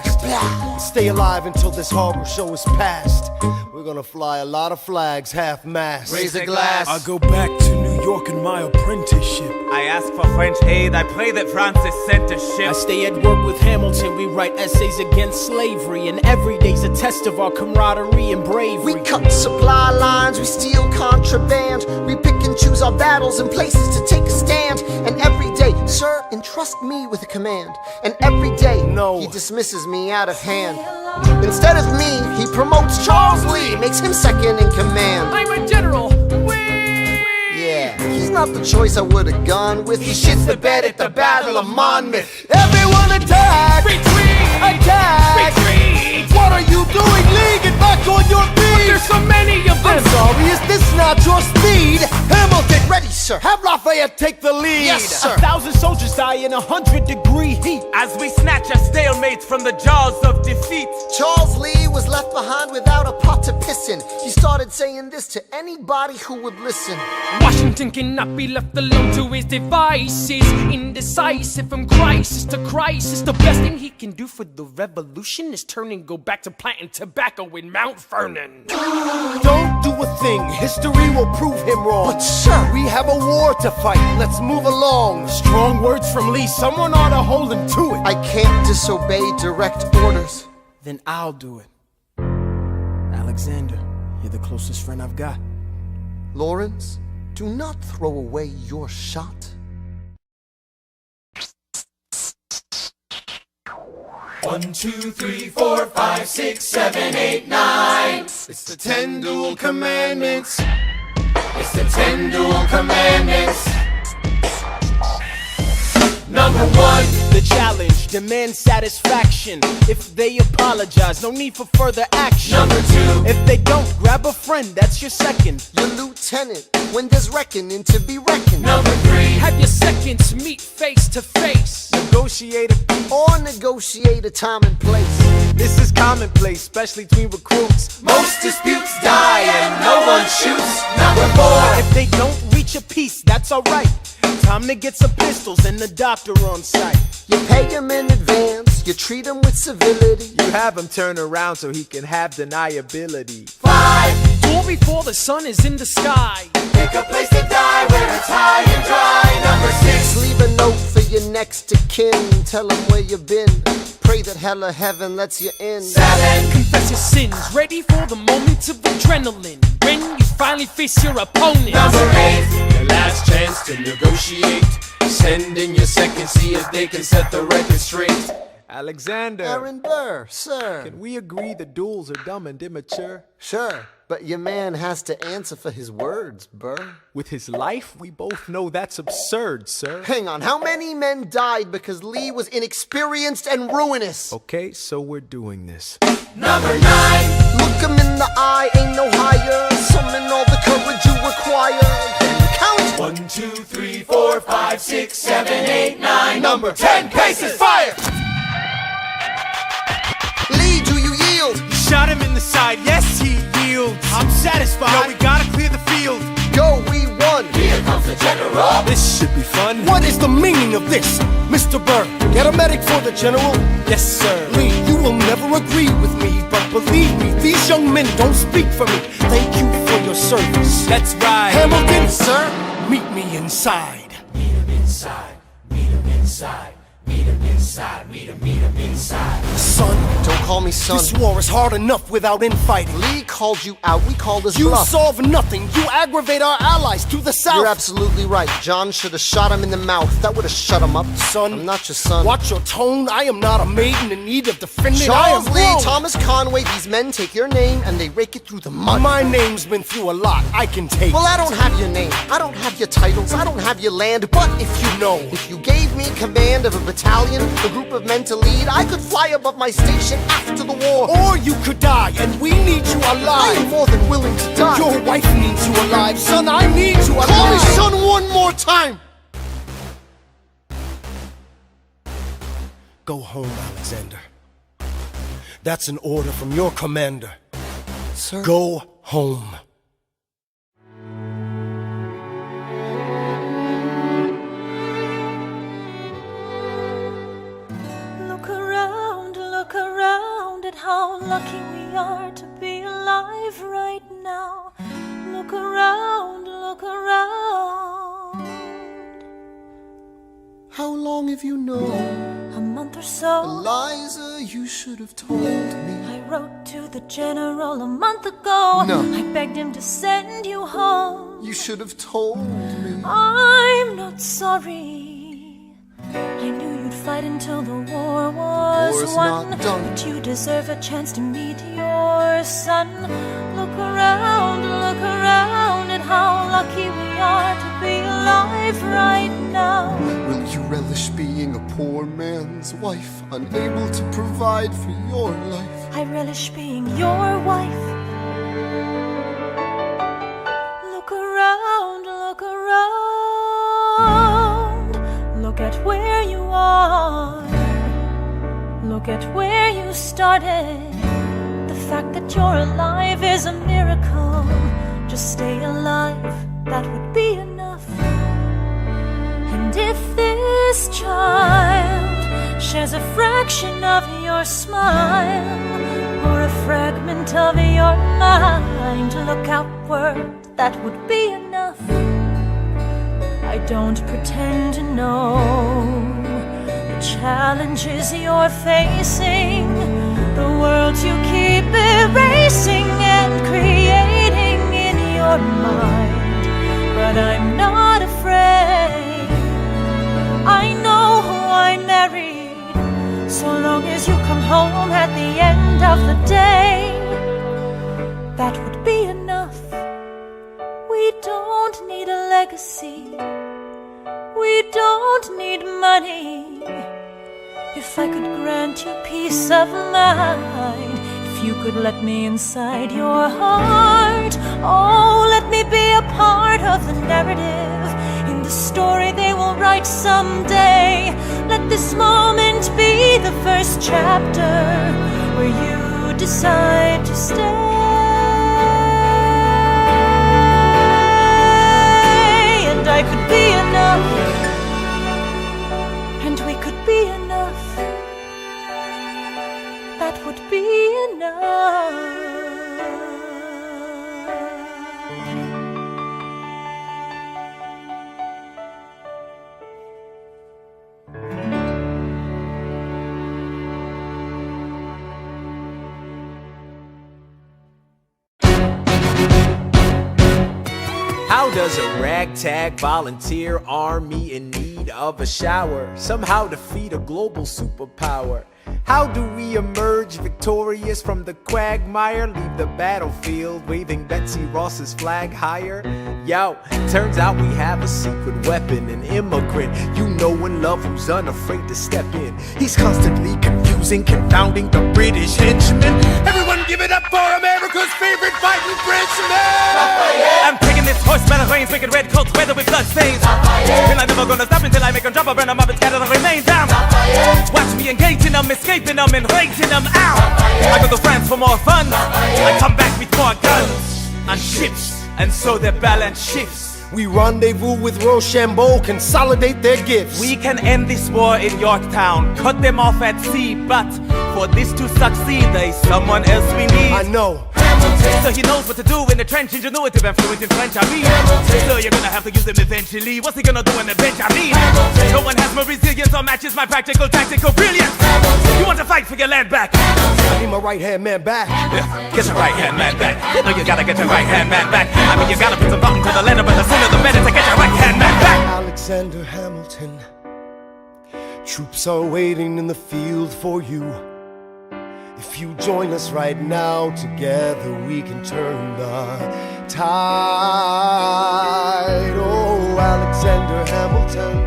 Speaker 3: Stay alive until this horror show is past. We're gonna fly a lot of flags, half-mast.
Speaker 2: Raise a glass.
Speaker 1: I go back to New York in my apprenticeship.
Speaker 2: I ask for French aid, I pray that Francis sent a ship.
Speaker 10: I stay at work with Hamilton, we write essays against slavery, and every day's a test of our camaraderie and bravery.
Speaker 8: We cut supply lines, we steal contraband, we pick and choose our battles and places to take a stand. And every day, sir, entrust me with a command. And every day,
Speaker 3: no,
Speaker 8: he dismisses me out of hand. Instead of me, he promotes Charles Lee, makes him second in command.
Speaker 6: I'm a general.
Speaker 8: Yeah, he's not the choice I would've gone with. He shits the bed at the Battle of Monmouth.
Speaker 3: Everyone attack!
Speaker 6: Retreat!
Speaker 3: Attack!
Speaker 6: Retreat!
Speaker 3: What are you doing, Lee? Get back on your feet!
Speaker 6: There's so many of them!
Speaker 3: I'm sorry, is this not your speed? Hamilton,
Speaker 8: Ready, sir.
Speaker 3: have Lafayette take the lead.
Speaker 8: Yes, sir.
Speaker 10: 1,000 soldiers die in 100-degree heat.
Speaker 2: As we snatch a stalemate from the jaws of defeat.
Speaker 8: Charles Lee was left behind without a pot to piss in. He started saying this to anybody who would listen.
Speaker 6: Washington cannot be left alone to his devices. Indecisive from crisis to crisis. The best thing he can do for the revolution is turn and go back to planting tobacco in Mount Vernon.
Speaker 3: Don't do a thing, history will prove him wrong.
Speaker 8: But sir,
Speaker 3: we have a war to fight, let's move along. Strong words from Lee, someone ought to hold him to it.
Speaker 8: I can't disobey direct orders.
Speaker 3: Then I'll do it. Alexander, you're the closest friend I've got.
Speaker 8: Lawrence, do not throw away your shot.
Speaker 7: 1, 2, 3, 4, 5, 6, 7, 8, 9.
Speaker 3: It's the 10 duel commandments.
Speaker 7: It's the 10 duel commandments. Number 1.
Speaker 10: The challenge, demand satisfaction. If they apologize, no need for further action.
Speaker 7: Number 2.
Speaker 10: If they don't, grab a friend, that's your second.
Speaker 8: Your lieutenant, when there's reckoning to be reckoned.
Speaker 7: Number 3.
Speaker 6: Have your seconds meet face to face.
Speaker 3: Negotiate a peace.
Speaker 8: Or negotiate a time and place.
Speaker 3: This is commonplace, especially between recruits.
Speaker 7: Most disputes die and no one shoots. Number 4.
Speaker 10: If they don't reach a peace, that's alright. Time to get some pistols and the doctor on site.
Speaker 8: You pay him in advance, you treat him with civility.
Speaker 3: You have him turn around so he can have deniability.
Speaker 7: 5.
Speaker 6: Duel before the sun is in the sky.
Speaker 7: Pick a place to die where it's high and dry. Number 6.
Speaker 8: Leave a note for your next of kin, tell him where you've been. Pray that hell or heaven lets you in.
Speaker 7: 7.
Speaker 6: Confess your sins, ready for the moments of adrenaline. When you finally face your opponent.
Speaker 7: Number 8.
Speaker 1: Your last chance to negotiate. Send in your second, see if they can set the record straight. Alexander,
Speaker 8: Aaron Burr, sir.
Speaker 3: can we agree the duels are dumb and immature?
Speaker 8: Sure, but your man has to answer for his words, Burr.
Speaker 3: With his life, we both know that's absurd, sir.
Speaker 8: Hang on, how many men died because Lee was inexperienced and ruinous?
Speaker 3: Okay, so we're doing this.
Speaker 7: Number 9.
Speaker 8: Look him in the eye, ain't no higher. Summon all the courage you require. Then count.
Speaker 7: 1, 2, 3, 4, 5, 6, 7, 8, 9. Number 10. Paces, fire!
Speaker 8: Lee, do you yield?
Speaker 3: Shot him in the side, yes, he yields.
Speaker 10: I'm satisfied.
Speaker 3: Yo, we gotta clear the field.
Speaker 8: Go, we won.
Speaker 7: Here comes the general.
Speaker 3: This should be fun.
Speaker 5: What is the meaning of this, Mr. Burr? Get a medic for the general.
Speaker 3: Yes, sir.
Speaker 5: Lee, you will never agree with me, but believe me, these young men don't speak for me. Thank you for your service.
Speaker 3: That's right.
Speaker 5: Hamilton, sir, meet me inside.
Speaker 7: Meet him inside. Meet him inside. Meet him inside. Meet him inside.
Speaker 8: Son, don't call me son.
Speaker 5: This war is hard enough without infighting.
Speaker 8: Lee called you out, we called his
Speaker 5: You
Speaker 8: bluff.
Speaker 5: solve nothing. You aggravate our allies to the south.
Speaker 8: You're absolutely right. John should have shot him in the mouth. That would have shut him up.
Speaker 5: Son,
Speaker 8: I'm not your son.
Speaker 5: Watch your tone. I am not a maiden in need of defending.
Speaker 8: Charles
Speaker 5: I am
Speaker 8: Lee,
Speaker 5: wrong.
Speaker 8: Thomas Conway, these men take your name and they rake it through the mud.
Speaker 5: My name's been through a lot. I can take.
Speaker 8: Well, I don't have your name. I don't have your titles. I don't have your land. But if you
Speaker 5: know,
Speaker 8: if you gave me command of a battalion, a group of men to lead, I could fly above my station after the war.
Speaker 5: Or you could die, and we need you
Speaker 8: I am
Speaker 5: alive.
Speaker 8: more than willing to die.
Speaker 5: Your wife needs you alive. Son, I need you alive.
Speaker 8: Call me son one more time.
Speaker 5: Go home, Alexander. That's an order from your commander.
Speaker 8: Sir.
Speaker 5: Go home.
Speaker 4: Look around at how lucky we are to be alive right now. Look around, look around.
Speaker 8: How long have you known?
Speaker 4: A month or so.
Speaker 8: Eliza, you should have told me.
Speaker 4: I wrote to the general a month ago.
Speaker 8: No.
Speaker 4: I begged him to send you home.
Speaker 8: You should have told me.
Speaker 4: I'm not sorry. I knew you'd fight until the war was
Speaker 8: War's
Speaker 4: won.
Speaker 8: not done.
Speaker 4: But you deserve a chance to meet your son. Look around at how lucky we are to be alive right now.
Speaker 8: Will you relish being a poor man's wife, unable to provide for your life?
Speaker 4: I relish being your wife. Look around, look around. Look at where you are. Look at where you started. The fact that you're alive is a miracle. Just stay alive, that would be enough. And if this child shares a fraction of your smile, or a fragment of your mind, look outward, that would be enough. I don't pretend to know the challenges you're facing, the world you keep erasing and creating in your mind. But I'm not afraid, I know who I married, so long as you come home at the end of the day, that would be enough. We don't need a legacy, we don't need money. If I could grant you peace of mind, if you could let me inside your heart, oh, let me be a part of the narrative, in the story they will write someday. Let this moment be the first chapter where you decide to stay. And I could be enough, and we could be enough, that would be enough.
Speaker 1: How does a ragtag volunteer army in need of a shower somehow defeat a global superpower? How do we emerge victorious from the quagmire, leave the battlefield waving Betsy Ross's flag higher? Yo, turns out we have a secret weapon, an immigrant you know and love who's unafraid to step in. He's constantly confusing, confounding the British henchmen. Everyone give it up for America's favorite fighting Frenchman!
Speaker 2: I'm taking this horseman of reigns, making red coats weather with blood stains. And I'm never gonna stop until I make them drop, I burn them up and scatter the remains down. Watch me engaging them, escaping them, and raising them out. I go to France for more fun, I come back with more guns and ships, and so their balance shifts.
Speaker 3: We rendezvous with Rochambeau, consolidate their gifts.
Speaker 2: We can end this war in Yorktown, cut them off at sea, but for this to succeed, there's someone else we need.
Speaker 3: I know.
Speaker 2: So he knows what to do in the trench, ingenuitive and fluent in French, I mean. So you're gonna have to use him eventually. What's he gonna do on the bench, I mean? No one has more resilience or matches my practical tactical brilliance. You want to fight for your land back?
Speaker 3: I need my right-hand man back.
Speaker 2: Yeah, get your right-hand man back. You know you gotta get your right-hand man back. I mean, you gotta put some thought into the letter, but the sooner the better to get your right-hand man back.
Speaker 3: Alexander Hamilton, troops are waiting in the field for you. If you join us right now, together we can turn the tide. Oh, Alexander Hamilton,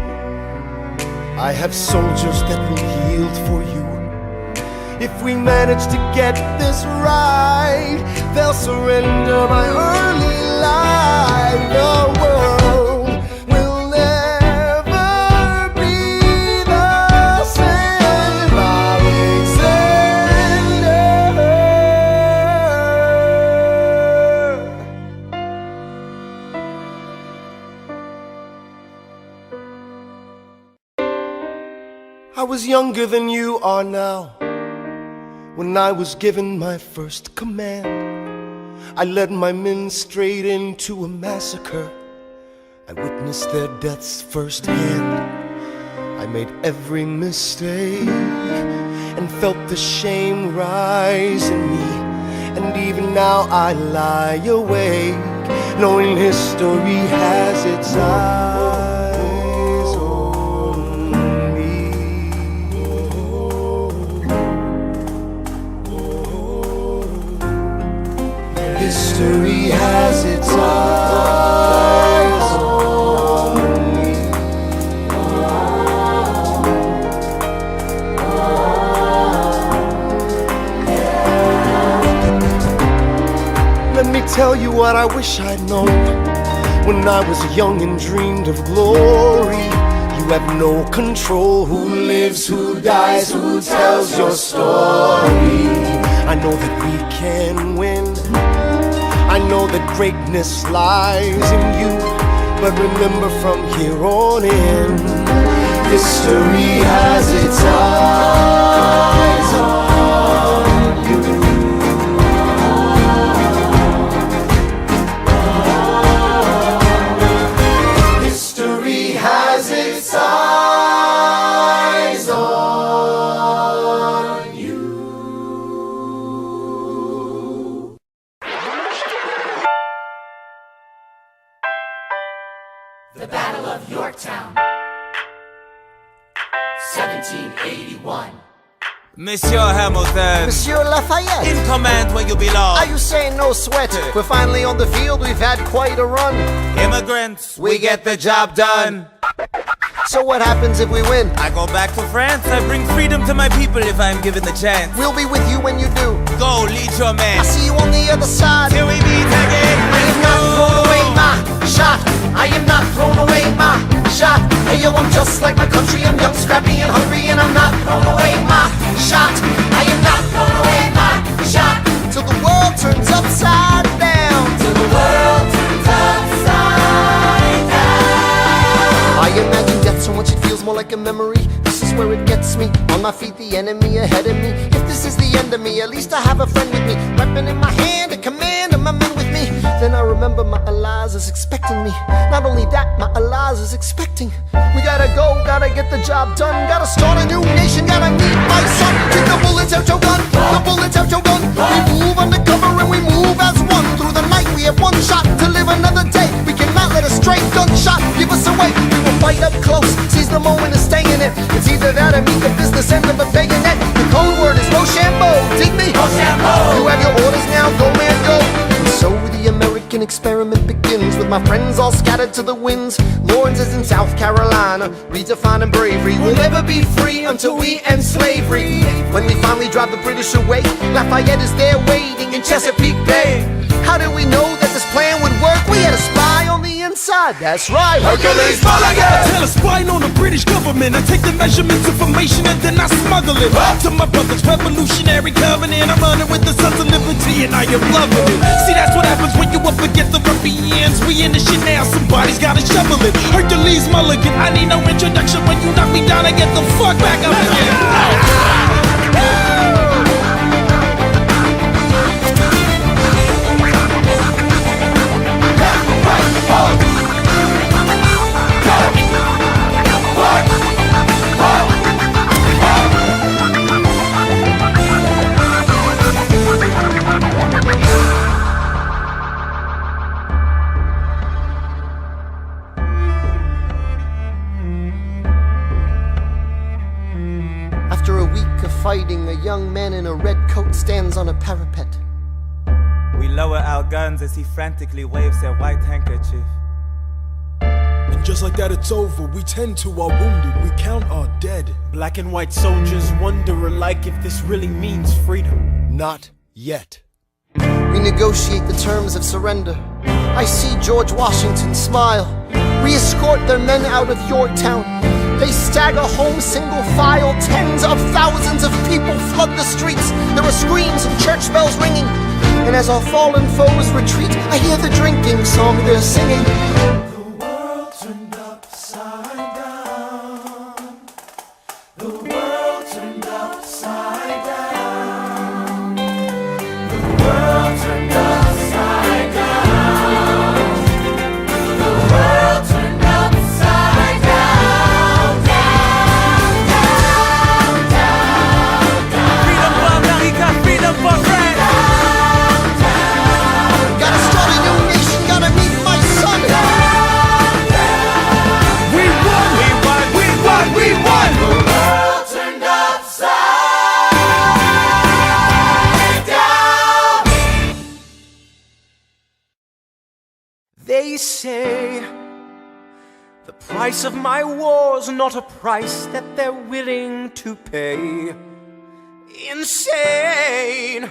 Speaker 3: I have soldiers that will yield for you. If we manage to get this right, they'll surrender my early life. The world will never be the same. I was younger than you are now when I was given my first command. I led my men straight into a massacre. I witnessed their deaths firsthand. I made every mistake and felt the shame rise in me. And even now I lie awake, knowing history has its eyes on me. History has its eyes on me. Let me tell you what I wish I'd known when I was young and dreamed of glory. You have no control who lives, who dies, who tells your story. I know that we can win. I know that greatness lies in you. But remember, from here on in, history has its eyes on you. History has its eyes on you.
Speaker 7: The Battle of Yorktown, 1781.
Speaker 2: Monsieur Hamilton,
Speaker 8: Monsieur Lafayette,
Speaker 2: in command where you belong.
Speaker 8: are you saying no sweat? We're finally on the field, we've had quite a run.
Speaker 2: Immigrants, we get the job done.
Speaker 8: So what happens if we win?
Speaker 2: I go back to France, I bring freedom to my people if I'm given the chance.
Speaker 8: We'll be with you when you do.
Speaker 2: Go, lead your man.
Speaker 8: I see you on the other side.
Speaker 2: Till we meet again.
Speaker 8: I am not thrown away my shot. I am not thrown away my shot. Hey yo, I'm just like my country. I'm young, scrappy, and hungry, and I'm not thrown away my shot. I am not thrown away my shot. Till the world turns upside down.
Speaker 7: Till the world turns upside down.
Speaker 8: I imagine death so much it feels more like a memory. This is where it gets me. On my feet, the enemy ahead of me. If this is the end of me, at least I have a friend with me. Weapon in my hand, a command of my men with me. Then I remember my Eliza's expecting me. Not only that, my Eliza's expecting. We gotta go, gotta get the job done. Gotta start a new nation, gotta meet my son. Take the bullets out your gun, the bullets out your gun. We move undercover and we move as one. Through the night we have one shot to live another day. We cannot let a stray gunshot give us away. We will fight up close, seize the moment and stay in it. It's either that or meet the business end of a bayonet. The code word is Rochambeau, dig me?
Speaker 7: Rochambeau.
Speaker 8: You have your orders now, go man go. And so the American experiment begins with my friends all scattered to the winds. Lawrence is in South Carolina, redefining bravery. We'll never be free until we end slavery. When we finally drive the British away, Lafayette is there waiting in Chesapeake Bay. How did we know that this plan would work? We had a spy on the inside, that's right. Hercules Mulligan!
Speaker 1: Tell a spying on the British government. I take the measurements, information, and then I smuggle it to my brother's revolutionary covenant. I'm running with the Sons of Liberty, and I am loving it. See, that's what happens when you up against the ruffians. We in the shit now, somebody's gotta shovel it. Hercules Mulligan, I need no introduction. When you knock me down, I get the fuck back up again.
Speaker 8: After a week of fighting, a young man in a red coat stands on a parapet.
Speaker 2: We lower our guns as he frantically waves their white handkerchief.
Speaker 1: And just like that, it's over. We tend to our wounded, we count our dead.
Speaker 10: Black and white soldiers wonder alike if this really means freedom.
Speaker 1: Not yet.
Speaker 8: We negotiate the terms of surrender. I see George Washington smile. We escort their men out of Yorktown. They stagger home single file. Tens of thousands of people flood the streets. There are screams and church bells ringing. And as our fallen foes retreat, I hear the drinking song they're singing.
Speaker 7: The world turned upside down. The world turned upside down. The world turned upside down. The world turned upside down. Down, down, down, down.
Speaker 2: Freedom for America, freedom for France.
Speaker 8: Gotta start a new nation, gotta meet my son.
Speaker 2: We won, we won, we won, we won.
Speaker 7: The world turned upside down.
Speaker 10: They say the price of my war's not a price that they're willing to pay. Insane!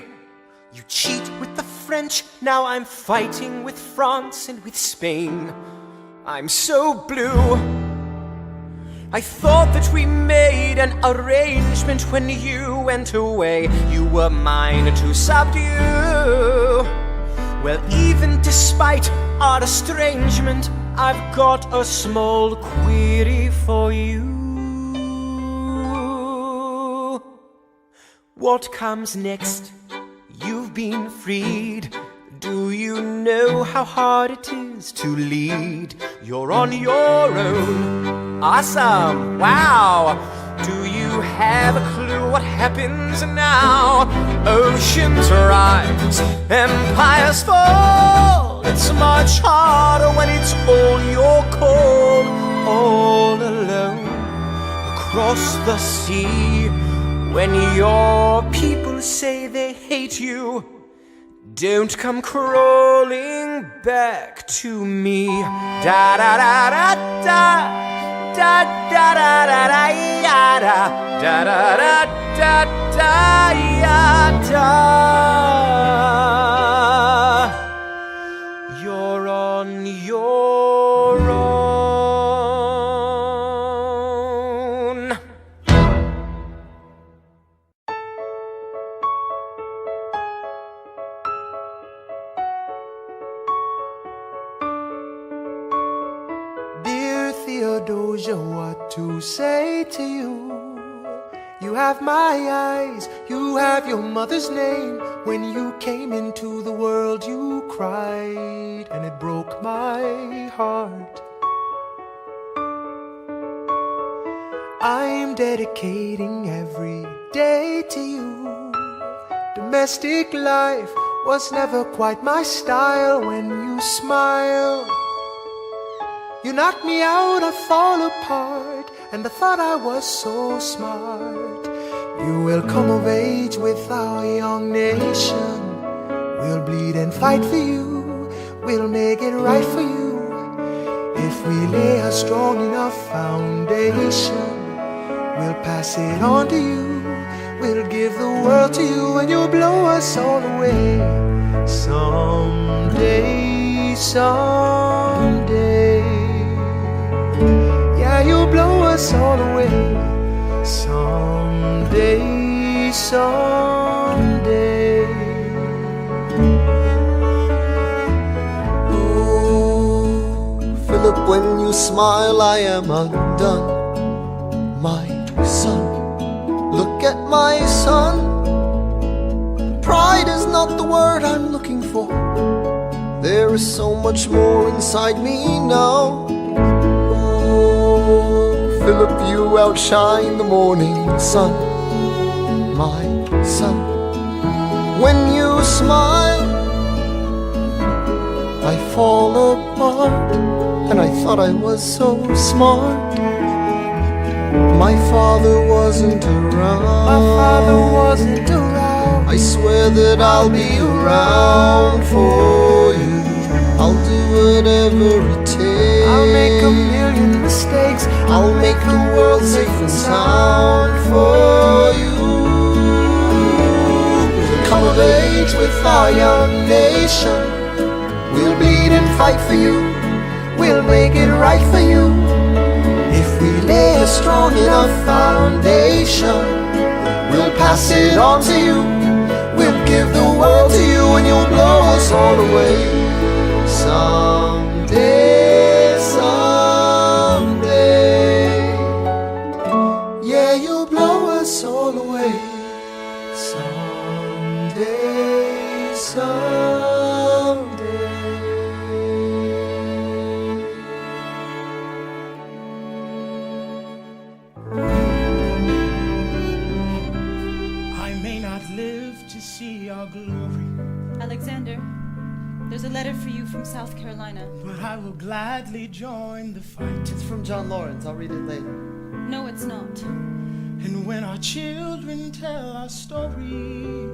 Speaker 10: You cheat with the French, now I'm fighting with France and with Spain. I'm so blue. I thought that we made an arrangement when you went away. You were mine to subdue. Well, even despite our estrangement, I've got a small query for you. What comes next? You've been freed. Do you know how hard it is to lead? You're on your own. Awesome! Wow! Do you have a clue what happens now? Oceans rise, empires fall. It's much harder when it's all your call. All alone across the sea. When your people say they hate you, don't come crawling back to me. Da da da da da da da da da da da da da da da da. You're on your own.
Speaker 5: Theodosia, what to say to you? You have my eyes, you have your mother's name. When you came into the world you cried, and it broke my heart. I'm dedicating every day to you. Domestic life was never quite my style. When you smile, you knock me out, I fall apart, and I thought I was so smart. You will come of age with our young nation. We'll bleed and fight for you. We'll make it right for you. If we lay a strong enough foundation, we'll pass it on to you. We'll give the world to you, and you'll blow us all away. Someday, someday. Yeah, you'll blow us all away. Someday, someday.
Speaker 8: Oh, Philip, when you smile, I am undone. My son, look at my son. Pride is not the word I'm looking for. There is so much more inside me now. Philip, you outshine the morning sun, my son. When you smile, I fall apart, and I thought I was so smart. My father wasn't around.
Speaker 5: My father wasn't around.
Speaker 8: I swear that I'll be around for you. I'll do whatever it takes.
Speaker 5: I'll make a million mistakes.
Speaker 8: I'll make the world safe and sound for you. We'll come of age with our young nation. We'll bleed and fight for you. We'll make it right for you. If we lay a strong enough foundation, we'll pass it on to you. We'll give the world to you, and you'll blow us all away. Someday, someday. Yeah, you'll blow us all away. Someday, someday.
Speaker 1: I may not live to see our glory,
Speaker 4: Alexander, there's a letter for you from South Carolina.
Speaker 1: but I will gladly join the fight.
Speaker 11: It's from John Lawrence. I'll read it later.
Speaker 4: No, it's not.
Speaker 1: And when our children tell our story,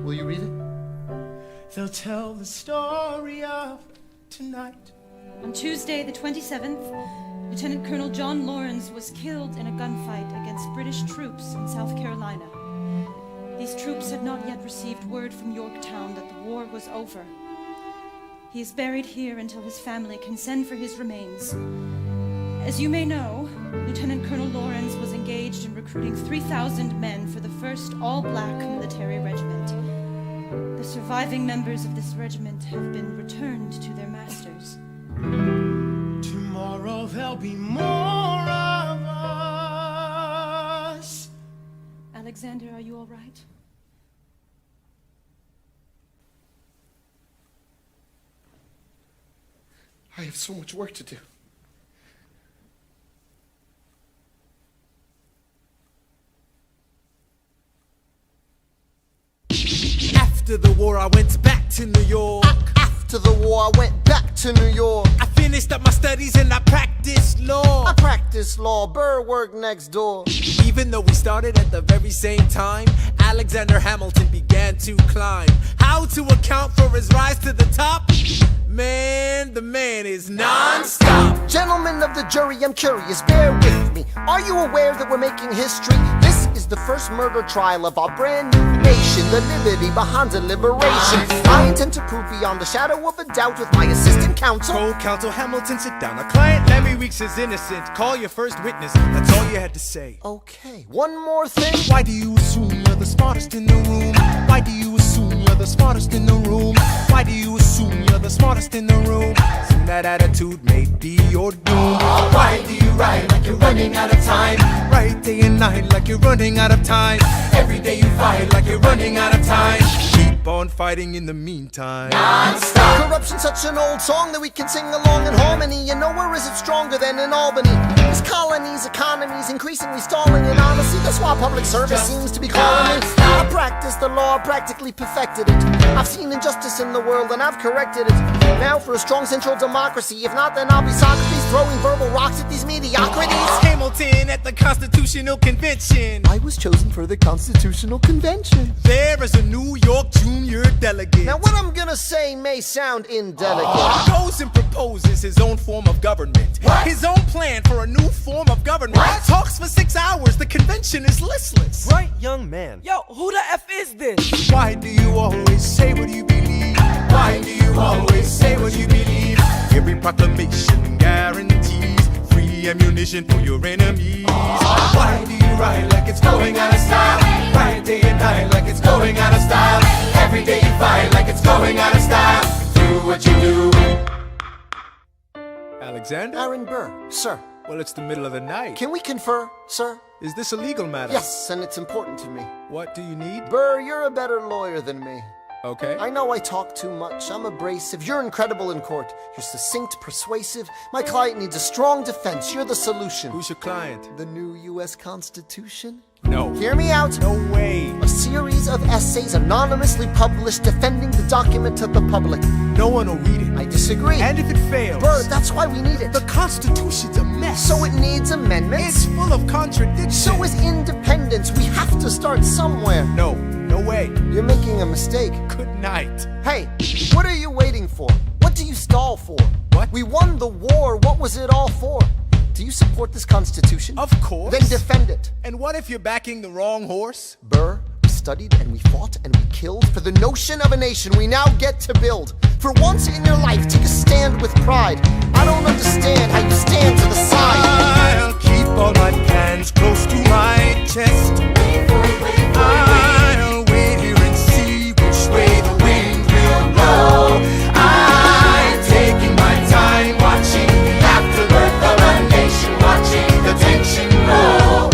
Speaker 11: Will you read it?
Speaker 1: they'll tell the story of tonight.
Speaker 4: On Tuesday, the 27th, Lieutenant Colonel John Lawrence was killed in a gunfight against British troops in South Carolina. These troops had not yet received word from Yorktown that the war was over. He is buried here until his family can send for his remains.
Speaker 12: As you may know, Lieutenant Colonel Lawrence was engaged in recruiting 3,000 men for the first all-black military regiment. The surviving members of this regiment have been returned to their masters.
Speaker 3: Tomorrow there'll be more of us.
Speaker 12: Alexander, are you all right?
Speaker 8: I have so much work to do.
Speaker 5: After the war, I went back to New York.
Speaker 8: After the war, I went back to New York.
Speaker 5: I finished up my studies and I practiced law.
Speaker 8: I practiced law. Burr worked next door.
Speaker 5: Even though we started at the very same time, Alexander Hamilton began to climb. How to account for his rise to the top? Man, the man is non-stop.
Speaker 8: Gentlemen of the jury, I'm curious, bear with me. Are you aware that we're making history? This is the first murder trial of our brand new nation, the liberty behind the liberation. I intend to prove beyond the shadow of a doubt with my assistant counsel.
Speaker 5: Co-counsel Hamilton, sit down. Our client Lemmy Weeks is innocent. Call your first witness. That's all you had to say.
Speaker 8: Okay, one more thing.
Speaker 5: Why do you assume you're the smartest in the room? Why do you assume you're the smartest in the room? Why do you assume you're the smartest in the room? Soon that attitude may be your doom.
Speaker 7: Why do you ride like you're running out of time?
Speaker 5: Right day and night like you're running out of time.
Speaker 7: Every day you fight like you're running out of time.
Speaker 5: Keep on fighting in the meantime.
Speaker 7: Non-stop.
Speaker 8: Corruption's such an old song that we can sing along in harmony. And nowhere is it stronger than in Albany. This colony's economy's increasingly stalling. And honestly, that's why public service seems to be calling me. I practiced the law, practically perfected it. I've seen injustice in the world and I've corrected it. Now for a strong central democracy. If not, then I'll be Socrates throwing verbal rocks at these mediocrities.
Speaker 5: Hamilton at the Constitutional Convention.
Speaker 8: I was chosen for the Constitutional Convention.
Speaker 5: There is a New York junior delegate.
Speaker 8: Now what I'm gonna say may sound indelicate.
Speaker 5: Goes and proposes his own form of government. His own plan for a new form of government. Talks for 6 hours, the convention is listless.
Speaker 10: Right, young man.
Speaker 6: Yo, who the F is this?
Speaker 5: Why do you always say what you believe? Why do you always say what you believe? Every proclamation guarantees free ammunition for your enemies. Why do you ride like it's going out of style? Ride day and night like it's going out of style.
Speaker 7: Every day you fight like it's going out of style. Do what you do.
Speaker 5: Alexander?
Speaker 8: Aaron Burr, sir.
Speaker 5: Well, it's the middle of the night.
Speaker 8: Can we confer, sir?
Speaker 5: Is this a legal matter?
Speaker 8: Yes, and it's important to me.
Speaker 5: What do you need?
Speaker 8: Burr, you're a better lawyer than me.
Speaker 5: Okay.
Speaker 8: I know I talk too much. I'm abrasive. You're incredible in court. You're succinct, persuasive. My client needs a strong defense. You're the solution.
Speaker 5: Who's your client?
Speaker 8: The new U.S. Constitution?
Speaker 5: No.
Speaker 8: Hear me out.
Speaker 5: No way.
Speaker 8: A series of essays anonymously published defending the document to the public.
Speaker 5: No one will read it.
Speaker 8: I disagree.
Speaker 5: And if it fails?
Speaker 8: Burr, that's why we need it.
Speaker 5: The Constitution's a mess.
Speaker 8: So it needs amendments.
Speaker 5: It's full of contradictions.
Speaker 8: So is independence. We have to start somewhere.
Speaker 5: No. No way.
Speaker 8: You're making a mistake.
Speaker 5: Good night.
Speaker 8: Hey, what are you waiting for? What do you stall for?
Speaker 5: What?
Speaker 8: We won the war. What was it all for? Do you support this Constitution?
Speaker 5: Of course.
Speaker 8: Then defend it.
Speaker 5: And what if you're backing the wrong horse?
Speaker 8: Burr, we studied and we fought and we killed for the notion of a nation we now get to build. For once in your life, take a stand with pride. I don't understand how you stand to the side.
Speaker 5: I'll keep all my plans close to my chest. I'll wait here and see which way the wind will blow. I'm taking my time watching the afterbirth of a nation, watching the tension grow.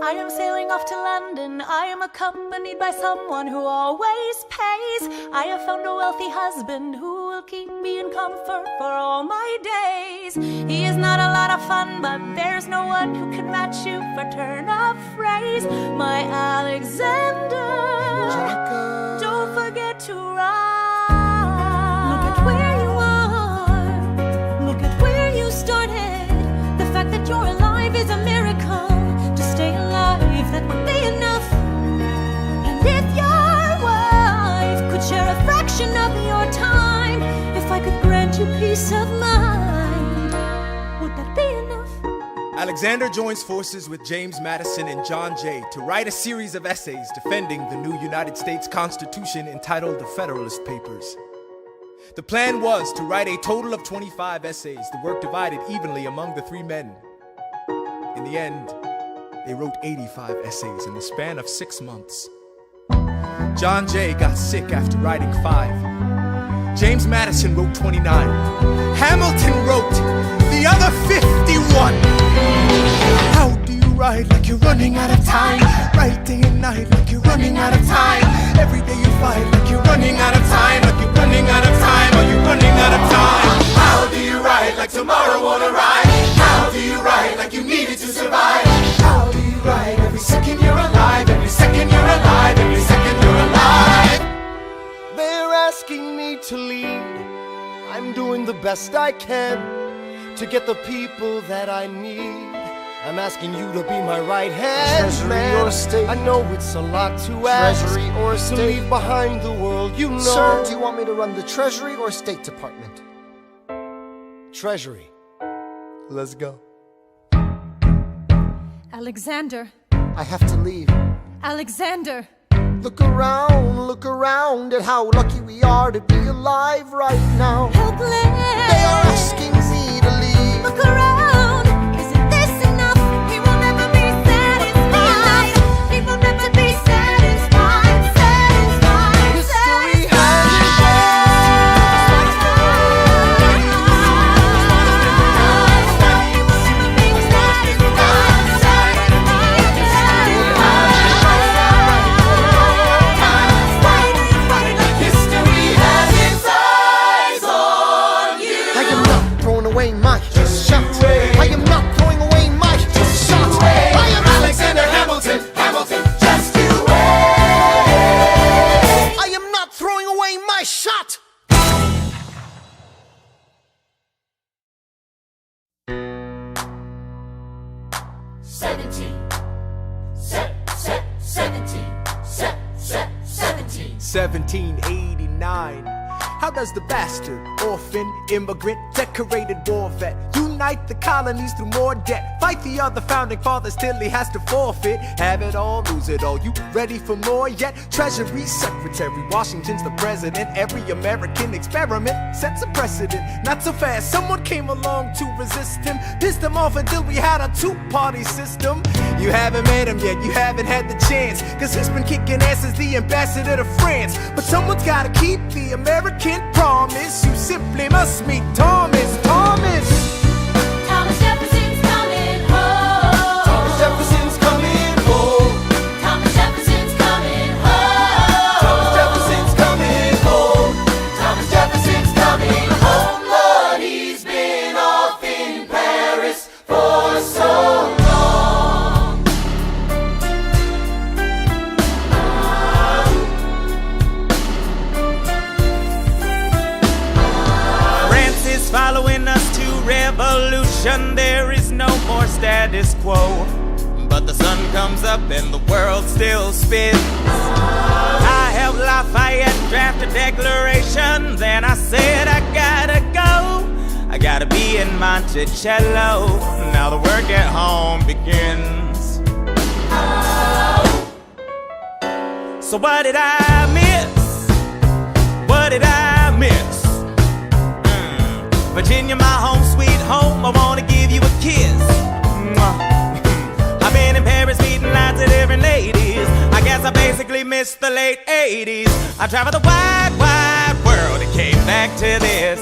Speaker 9: I am sailing off to London. I am accompanied by someone who always pays. I have found a wealthy husband who will keep me in comfort for all my days. He is not a lot of fun, but there's no one who can match you for turn of phrase. My Alexander,
Speaker 8: Angelica.
Speaker 9: Don't forget to ride. Look at where you are. Look at where you started. The fact that you're alive is a miracle. To stay alive, that would be enough. And if your wife could share a fraction of your time, if I could grant you peace of mind, would that be enough?
Speaker 5: Alexander joins forces with James Madison and John Jay to write a series of essays defending the new United States Constitution entitled The Federalist Papers. The plan was to write a total of 25 essays, the work divided evenly among the 3 men. In the end, they wrote 85 essays in the span of 6 months. John Jay got sick after writing 5. James Madison wrote 29. Hamilton wrote the other 51. How do you write like you're running out of time? Write day and night like you're running out of time. Every day you fight like you're running out of time. Like you're running out of time. Are you running out of time?
Speaker 7: How do you write like tomorrow won't arrive? How do you write like you needed to survive? How do you write every second you're alive? Every second you're alive. Every second you're alive.
Speaker 3: They're asking me to lead. I'm doing the best I can to get the people that I need. I'm asking you to be my right hand,
Speaker 8: Treasury
Speaker 3: man.
Speaker 8: or state?
Speaker 3: I know it's a lot to ask.
Speaker 8: Treasury or
Speaker 3: to
Speaker 8: state?
Speaker 3: leave behind the world, you know.
Speaker 8: Sir, do you want me to run the Treasury or State Department?
Speaker 3: Treasury. Let's go.
Speaker 4: Alexander,
Speaker 8: I have to leave.
Speaker 4: Alexander.
Speaker 8: Look around at how lucky we are to be alive right now.
Speaker 4: Helpless.
Speaker 8: They are asking me to leave.
Speaker 4: Look around. Isn't this enough? He will never be satisfied. He will never be satisfied. Satisfied.
Speaker 3: History
Speaker 8: shot!
Speaker 7: $17.
Speaker 5: 1789. How does the bastard, orphan, immigrant, decorated war vet unite the colonies through more debt? Fight the other founding fathers till he has to forfeit. Have it all, lose it all. You ready for more yet? Treasury Secretary, Washington's the president. Every American experiment sets a precedent. Not so fast, someone came along to resist him. Pissed him off until we had a two-party system. You haven't met him yet, you haven't had the chance, cause he's been kicking ass as the ambassador to France. But someone's gotta keep the American promise. You simply must meet Thomas.
Speaker 4: Thomas Jefferson's coming home.
Speaker 3: Thomas Jefferson's coming home.
Speaker 4: Thomas Jefferson's coming home.
Speaker 3: Thomas Jefferson's coming home.
Speaker 7: Thomas Jefferson's coming home. Lord, he's been off in Paris for so long.
Speaker 2: France is following us to revolution. There is no more status quo. But the sun comes up and the world still spins. I helped Lafayette draft a declaration. Then I said I gotta go. I gotta be in Monticello. Now the work at home begins. So what did I miss? What did I miss? Virginia, my home sweet home, I wanna give you a kiss. I've been in Paris meeting lots of different ladies. I guess I basically missed the late 80s. I traveled the wide, wide world and came back to this.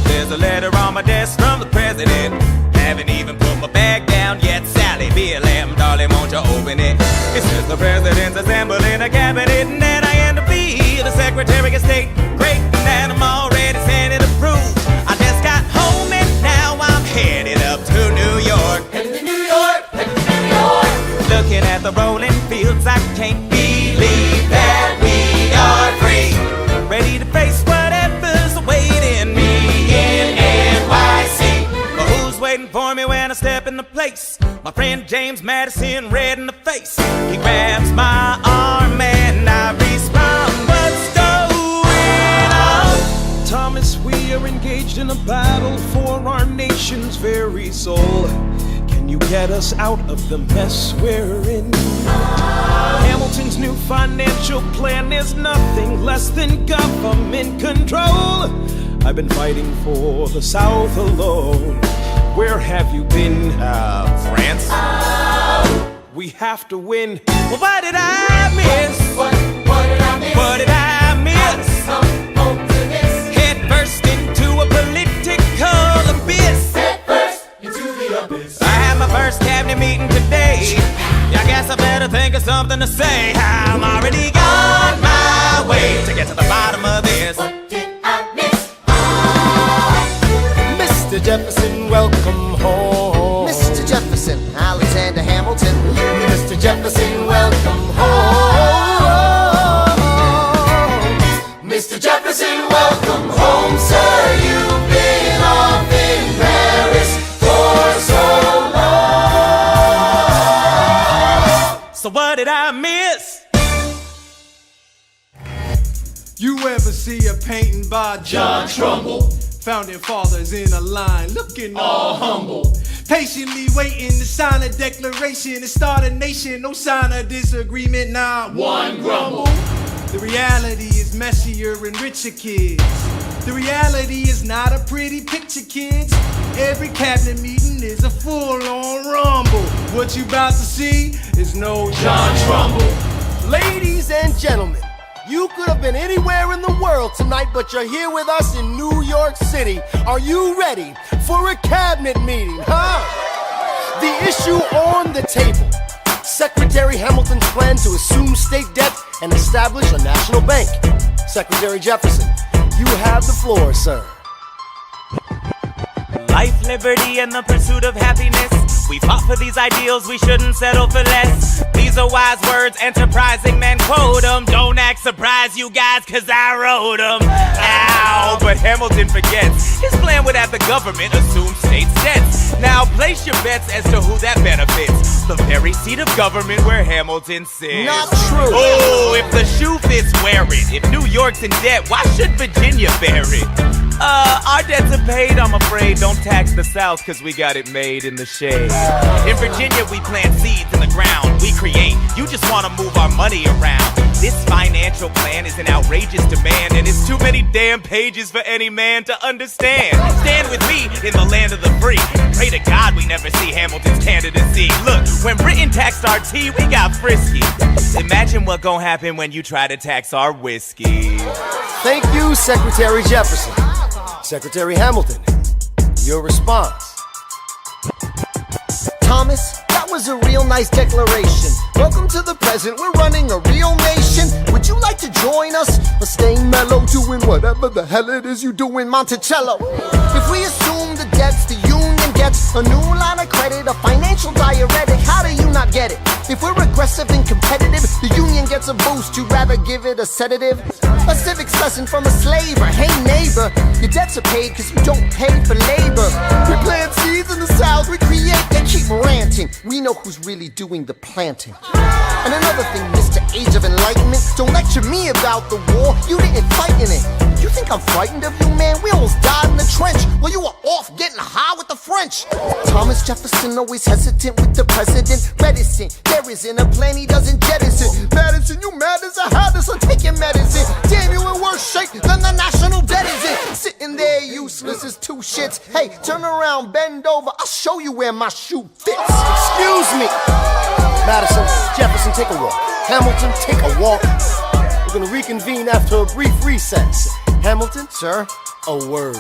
Speaker 2: There's a letter on my desk from the president. Haven't even put my bag down yet. Sally, BLM, darling, won't you open it? It says the president's assembling a cabinet and that I am to be the Secretary of State. Great, and I'm already Senate approved. I just got home and now I'm headed up to New York.
Speaker 7: Headed to New York, headed to New York.
Speaker 2: Looking at the rolling fields, I can't believe that we are free. Ready to face whatever's awaiting me in NYC. But who's waiting for me when I step in the place? My friend James Madison, red in the face. He grabs my arm and I respond, what's going on?
Speaker 1: Thomas, we are engaged in a battle for our nation's very soul. Can you get us out of the mess we're in? Hamilton's new financial plan is nothing less than government control. I've been fighting for the South alone. Where have you been?
Speaker 2: France?
Speaker 1: We have to win. Well, what did I miss?
Speaker 7: What did I miss?
Speaker 1: What did I miss?
Speaker 7: Come home to this.
Speaker 1: Head first into a political abyss.
Speaker 7: Head first into the abyss.
Speaker 2: I had my first cabinet meeting today. I guess I better think of something to say. I'm already on my way to get to the bottom of this.
Speaker 7: What did I miss?
Speaker 3: Mr. Jefferson, welcome home. Mr. Jefferson, Alexander Hamilton. Mr. Jefferson, welcome home.
Speaker 7: Mr. Jefferson, welcome home, sir. You've been off in Paris for so long.
Speaker 2: So what did I miss?
Speaker 5: You ever see a painting by
Speaker 7: John Trumbull,
Speaker 5: Founding fathers in a line, looking all humble. Patiently waiting to sign a declaration and start a nation. No sign of disagreement, not
Speaker 7: one grumble.
Speaker 5: The reality is messier and richer, kids. The reality is not a pretty picture, kids. Every cabinet meeting is a full-on rumble. What you about to see is no
Speaker 7: John Trumbull.
Speaker 3: Ladies and gentlemen, you could have been anywhere in the world tonight, but you're here with us in New York City. Are you ready for a cabinet meeting, huh? The issue on the table: Secretary Hamilton's plan to assume state debt and establish a national bank. Secretary Jefferson, you have the floor, sir.
Speaker 2: Life, liberty, and the pursuit of happiness. We fought for these ideals, we shouldn't settle for less. These are wise words, enterprising men quote them. Don't act surprised, you guys, cause I wrote them. Ow, but Hamilton forgets his plan would have the government assume state debts. Now place your bets as to who that benefits. The very seat of government where Hamilton sits.
Speaker 3: Not true.
Speaker 2: Oh, if the shoe fits, wear it. If New York's in debt, why should Virginia bear it? Our debts are paid, I'm afraid. Don't tax the South, cause we got it made in the shade. In Virginia, we plant seeds in the ground. We create, you just wanna move our money around. This financial plan is an outrageous demand, and it's too many damn pages for any man to understand. Stand with me in the land of the free. Pray to God we never see Hamilton's candidacy. Look, when Britain taxed our tea, we got frisky. Imagine what gon' happen when you try to tax our whiskey.
Speaker 3: Thank you, Secretary Jefferson. Secretary Hamilton, your response. Thomas, that was a real nice declaration. Welcome to the present, we're running a real nation. Would you like to join us? Or stay mellow, doing whatever the hell it is you do in Monticello? If we assume the debts the union gets, a new line of credit, a financial diuretic, how do you not get it? If we're aggressive and competitive, the union gets a boost, you'd rather give it a sedative? A civics lesson from a slaver. Hey neighbor, your debts are paid cause you don't pay for labor. We plant seeds in the South, we create, they keep ranting. We know who's really doing the planting. And another thing, Mr. Age of Enlightenment, don't lecture me about the war, you didn't fight in it. You think I'm frightened of you, man? We almost died in the trench while you were off getting high with the French. Thomas Jefferson always hesitant with the president, reticent. There isn't a plan he doesn't jettison. Madison, you mad as a hat, so take your medicine. Damn, you in worse shape than the national debt is in. Sitting there useless as two shits. Hey, turn around, bend over, I'll show you where my shoe fits. Excuse me. Madison, Jefferson, take a walk. Hamilton, take a walk. We're gonna reconvene after a brief recess. Hamilton, sir, a word.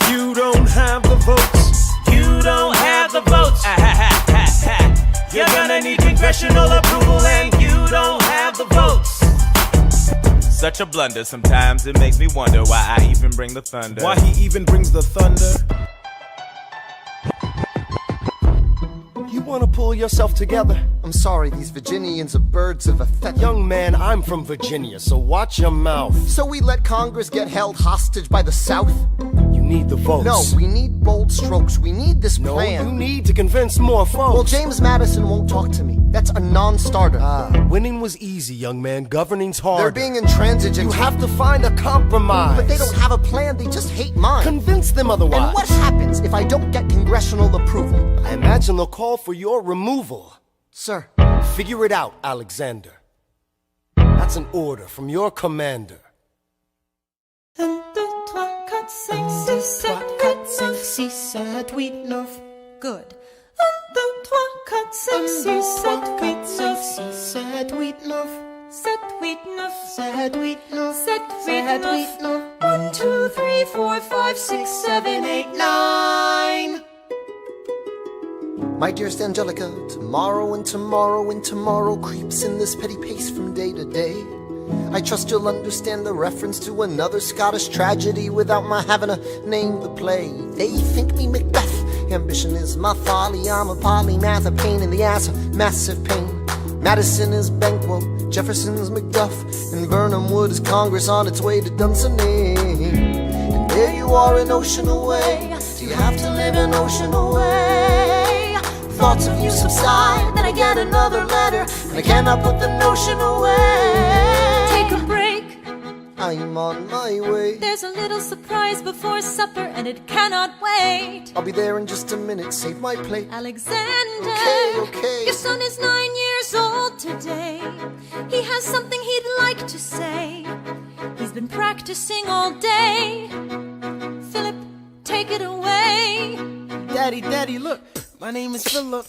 Speaker 1: You don't have the votes.
Speaker 2: You don't have the votes. You're gonna need congressional approval, and you don't have the votes. Such a blunder, sometimes it makes me wonder why I even bring the thunder.
Speaker 1: Why he even brings the thunder?
Speaker 3: You wanna pull yourself together? I'm sorry, these Virginians are birds of a feather. Young man, I'm from Virginia, so watch your mouth. So we let Congress get held hostage by the South?
Speaker 1: You need the votes.
Speaker 3: No, we need bold strokes. We need this plan.
Speaker 1: No, you need to convince more folks.
Speaker 3: Well, James Madison won't talk to me. That's a non-starter.
Speaker 1: Winning was easy, young man. Governing's hard.
Speaker 3: They're being intransigent.
Speaker 1: You have to find a compromise.
Speaker 3: But they don't have a plan. They just hate mine.
Speaker 1: Convince them otherwise.
Speaker 3: And what happens if I don't get congressional approval?
Speaker 1: I imagine they'll call for your removal.
Speaker 3: Sir.
Speaker 1: Figure it out, Alexander.
Speaker 3: That's an order from your commander.
Speaker 12: 1, 2, 3, 4, 5, 6, 7, 8, 9.
Speaker 8: 6, 7, 8, 9.
Speaker 12: Good. 1, 2, 3, 4, 5, 6, 7, 8, 9.
Speaker 8: 6, 7, 8, 9.
Speaker 12: 7, 8, 9.
Speaker 8: 7, 8, 9.
Speaker 12: 7, 8, 9. 1, 2, 3, 4, 5, 6, 7, 8, 9.
Speaker 8: My dearest Angelica, tomorrow and tomorrow and tomorrow creeps in this petty pace from day to day. I trust you'll understand the reference to another Scottish tragedy without my having to name the play. They think me Macbeth, ambition is my folly. I'm a polymath, a pain in the ass, a massive pain. Madison is Banquo, Jefferson's Macduff, and Burnham Wood is Congress on its way to Dunsinane. And there you are an ocean away. Do you have to live an ocean away? Thoughts of you subside, then I get another letter, and I cannot put the notion away.
Speaker 12: Take a break.
Speaker 8: I'm on my way.
Speaker 12: There's a little surprise before supper, and it cannot wait.
Speaker 8: I'll be there in just a minute, save my plate.
Speaker 12: Alexander,
Speaker 8: Okay.
Speaker 12: your son is 9 years old today. He has something he'd like to say. He's been practicing all day. Philip, take it away.
Speaker 13: Daddy, look, my name is Philip.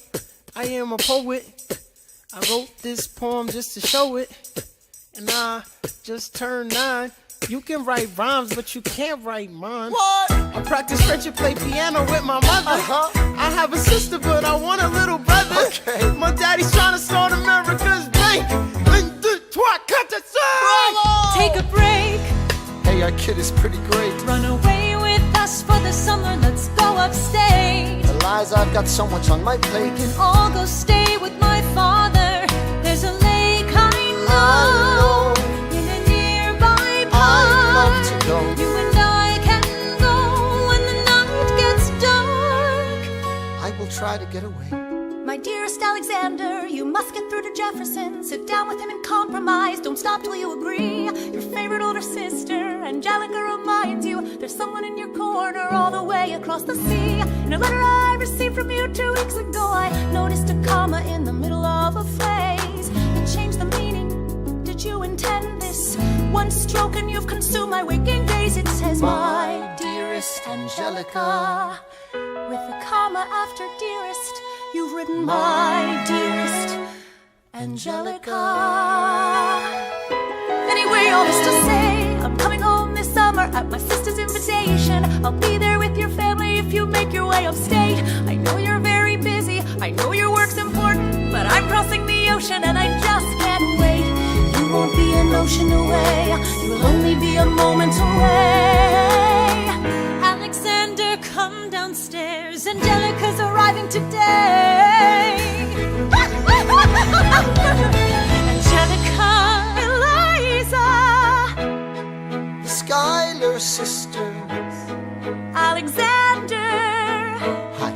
Speaker 13: I am a poet. I wrote this poem just to show it. And I just turned 9. You can write rhymes, but you can't write mine.
Speaker 8: What?
Speaker 13: I practice French and play piano with my mother. I have a sister, but I want a little brother.
Speaker 8: Okay.
Speaker 13: My daddy's trying to start America's bank. 1, 2, 3, 4.
Speaker 12: Take a break.
Speaker 8: Hey, our kid is pretty great.
Speaker 12: Run away with us for the summer. Let's go upstate.
Speaker 8: Eliza, I've got so much on my plate.
Speaker 12: We can all go stay with my father. There's a lake I know in a nearby park.
Speaker 8: I'd love to go.
Speaker 12: You and I can go when the night gets dark.
Speaker 8: I will try to get away.
Speaker 9: My dearest Alexander, you must get through to Jefferson. Sit down with him and compromise. Don't stop till you agree. Your favorite older sister, Angelica, reminds you there's someone in your corner all the way across the sea. In a letter I received from you 2 weeks ago, I noticed a comma in the middle of a phrase that changed the meaning. Did you intend this? One stroke and you've consumed my waking days. It says, my dearest Angelica, with a comma after dearest. You've written my dearest Angelica. Anyway, all this to say, I'm coming home this summer at my sister's invitation. I'll be there with your family if you make your way upstate. I know you're very busy, I know your work's important, but I'm crossing the ocean and I just can't wait. You won't be an ocean away, you will only be a moment away.
Speaker 12: Alexander, come downstairs. Angelica's arriving today. Angelica, Eliza,
Speaker 8: The Schuyler sisters.
Speaker 12: Alexander.
Speaker 8: Hi.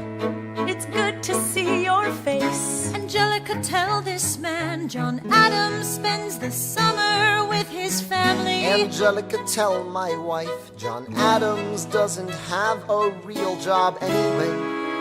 Speaker 12: It's good to see your face. Angelica, tell this man John Adams spends the summer with his family.
Speaker 8: Angelica, tell my wife John Adams doesn't have a real job anyway.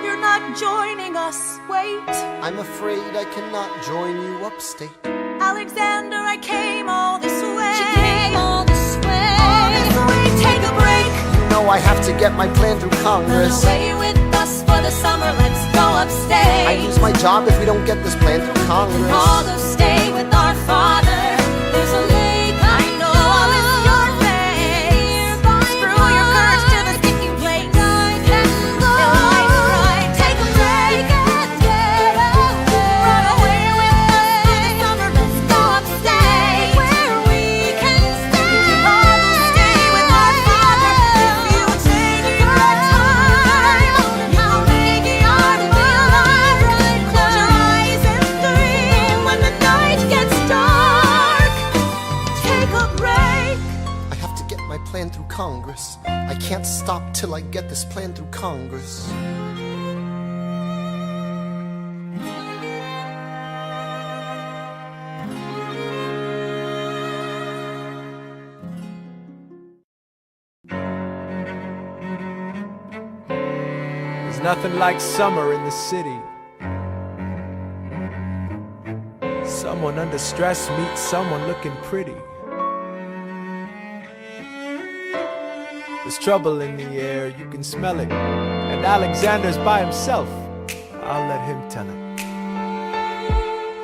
Speaker 9: You're not joining us, wait.
Speaker 8: I'm afraid I cannot join you upstate.
Speaker 9: Alexander, I came all this way.
Speaker 12: She came all this way.
Speaker 9: All this way, take a break.
Speaker 8: You know I have to get my plan through
Speaker 9: Run
Speaker 8: Congress.
Speaker 9: away with us for the summer, let's go upstate.
Speaker 8: I lose my job if we don't get this plan through Congress.
Speaker 9: All go stay with our father. There's a lake I know. It's your face. Screw your courage to the sticking place. I can go. Eliza, right, take a break and get away. Run away with us for the summer, let's go upstate. Where we can stay. We can all go stay with our father. If you take your time, how big you are to be alive. Close your eyes and dream when the night gets dark. Take a break.
Speaker 8: I have to get my plan through Congress. I can't stop till I get this plan through Congress.
Speaker 1: There's nothing like summer in the city. Someone under stress meets someone looking pretty. There's trouble in the air, you can smell it. And Alexander's by himself. I'll let him tell it.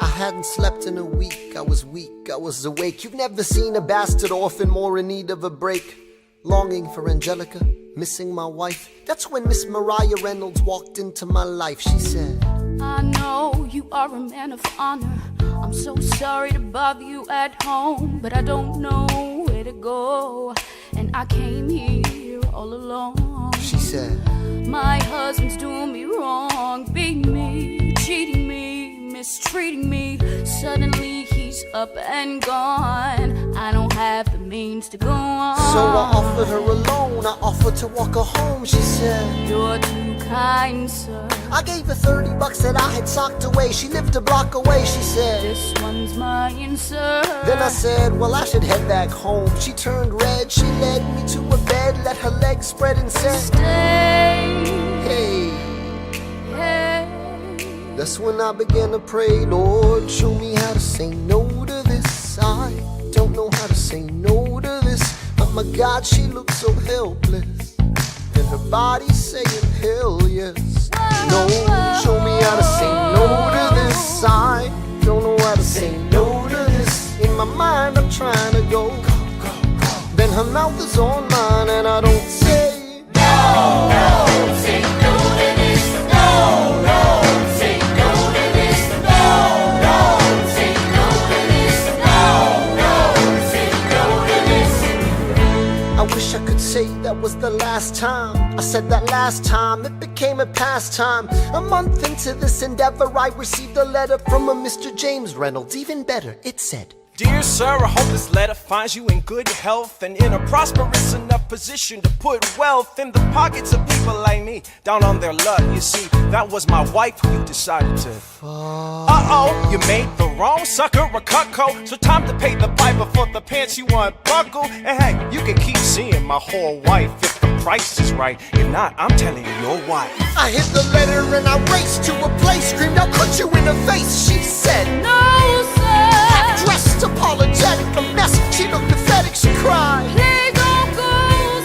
Speaker 8: I hadn't slept in a week, I was weak, I was awake. You've never seen a bastard orphan more in need of a break. Longing for Angelica, missing my wife. That's when Miss Mariah Reynolds walked into my life. She said,
Speaker 14: I know you are a man of honor. I'm so sorry to bother you at home, but I don't know where to go, and I came here all alone.
Speaker 8: She said,
Speaker 14: my husband's doing me wrong, beating me, cheating me, mistreating me. Suddenly he's up and gone. I don't have the means to go on.
Speaker 8: So I offered her a loan, I offered to walk her home. She said,
Speaker 14: you're too kind, sir.
Speaker 8: I gave her $30 that I had socked away. She lived a block away. She said,
Speaker 14: this one's mine, sir.
Speaker 8: Then I said, well, I should head back home. She turned red, she led me to a bed, let her legs spread and said,
Speaker 14: stay.
Speaker 8: Hey.
Speaker 14: Hey.
Speaker 8: That's when I began to pray, Lord, show me how to say no to this. I don't know how to say no to this. But my God, she looks so helpless, and her body saying hell yes. No, show me how to say no to this. I don't know how to say no to this. In my mind I'm trying to go. Then her mouth is on mine and I don't say no, no, say no to this. No, no, say no to this. No, no, say no to this. No, no, say no to this. I wish I could say that was the last time I said that last time. It became a pastime. A month into this endeavor, I received a letter from a Mr. James Reynolds. Even better, it said,
Speaker 1: Dear sir, I hope this letter finds you in good health and in a prosperous enough position to put wealth in the pockets of people like me, down on their luck. You see, that was my wife who you decided to. Uh-oh, you made the wrong sucker a cuckold. So time to pay the piper for the pants you unbuckle. And hey, you can keep seeing my whole wife if the price is right. If not, I'm telling you, your wife.
Speaker 8: I hit the letter and I raced to a place, screamed, I'll cut you in the face. She said,
Speaker 14: no, sir.
Speaker 8: Dressed apologetic, a mess. She looked pathetic, she cried,
Speaker 14: please don't go,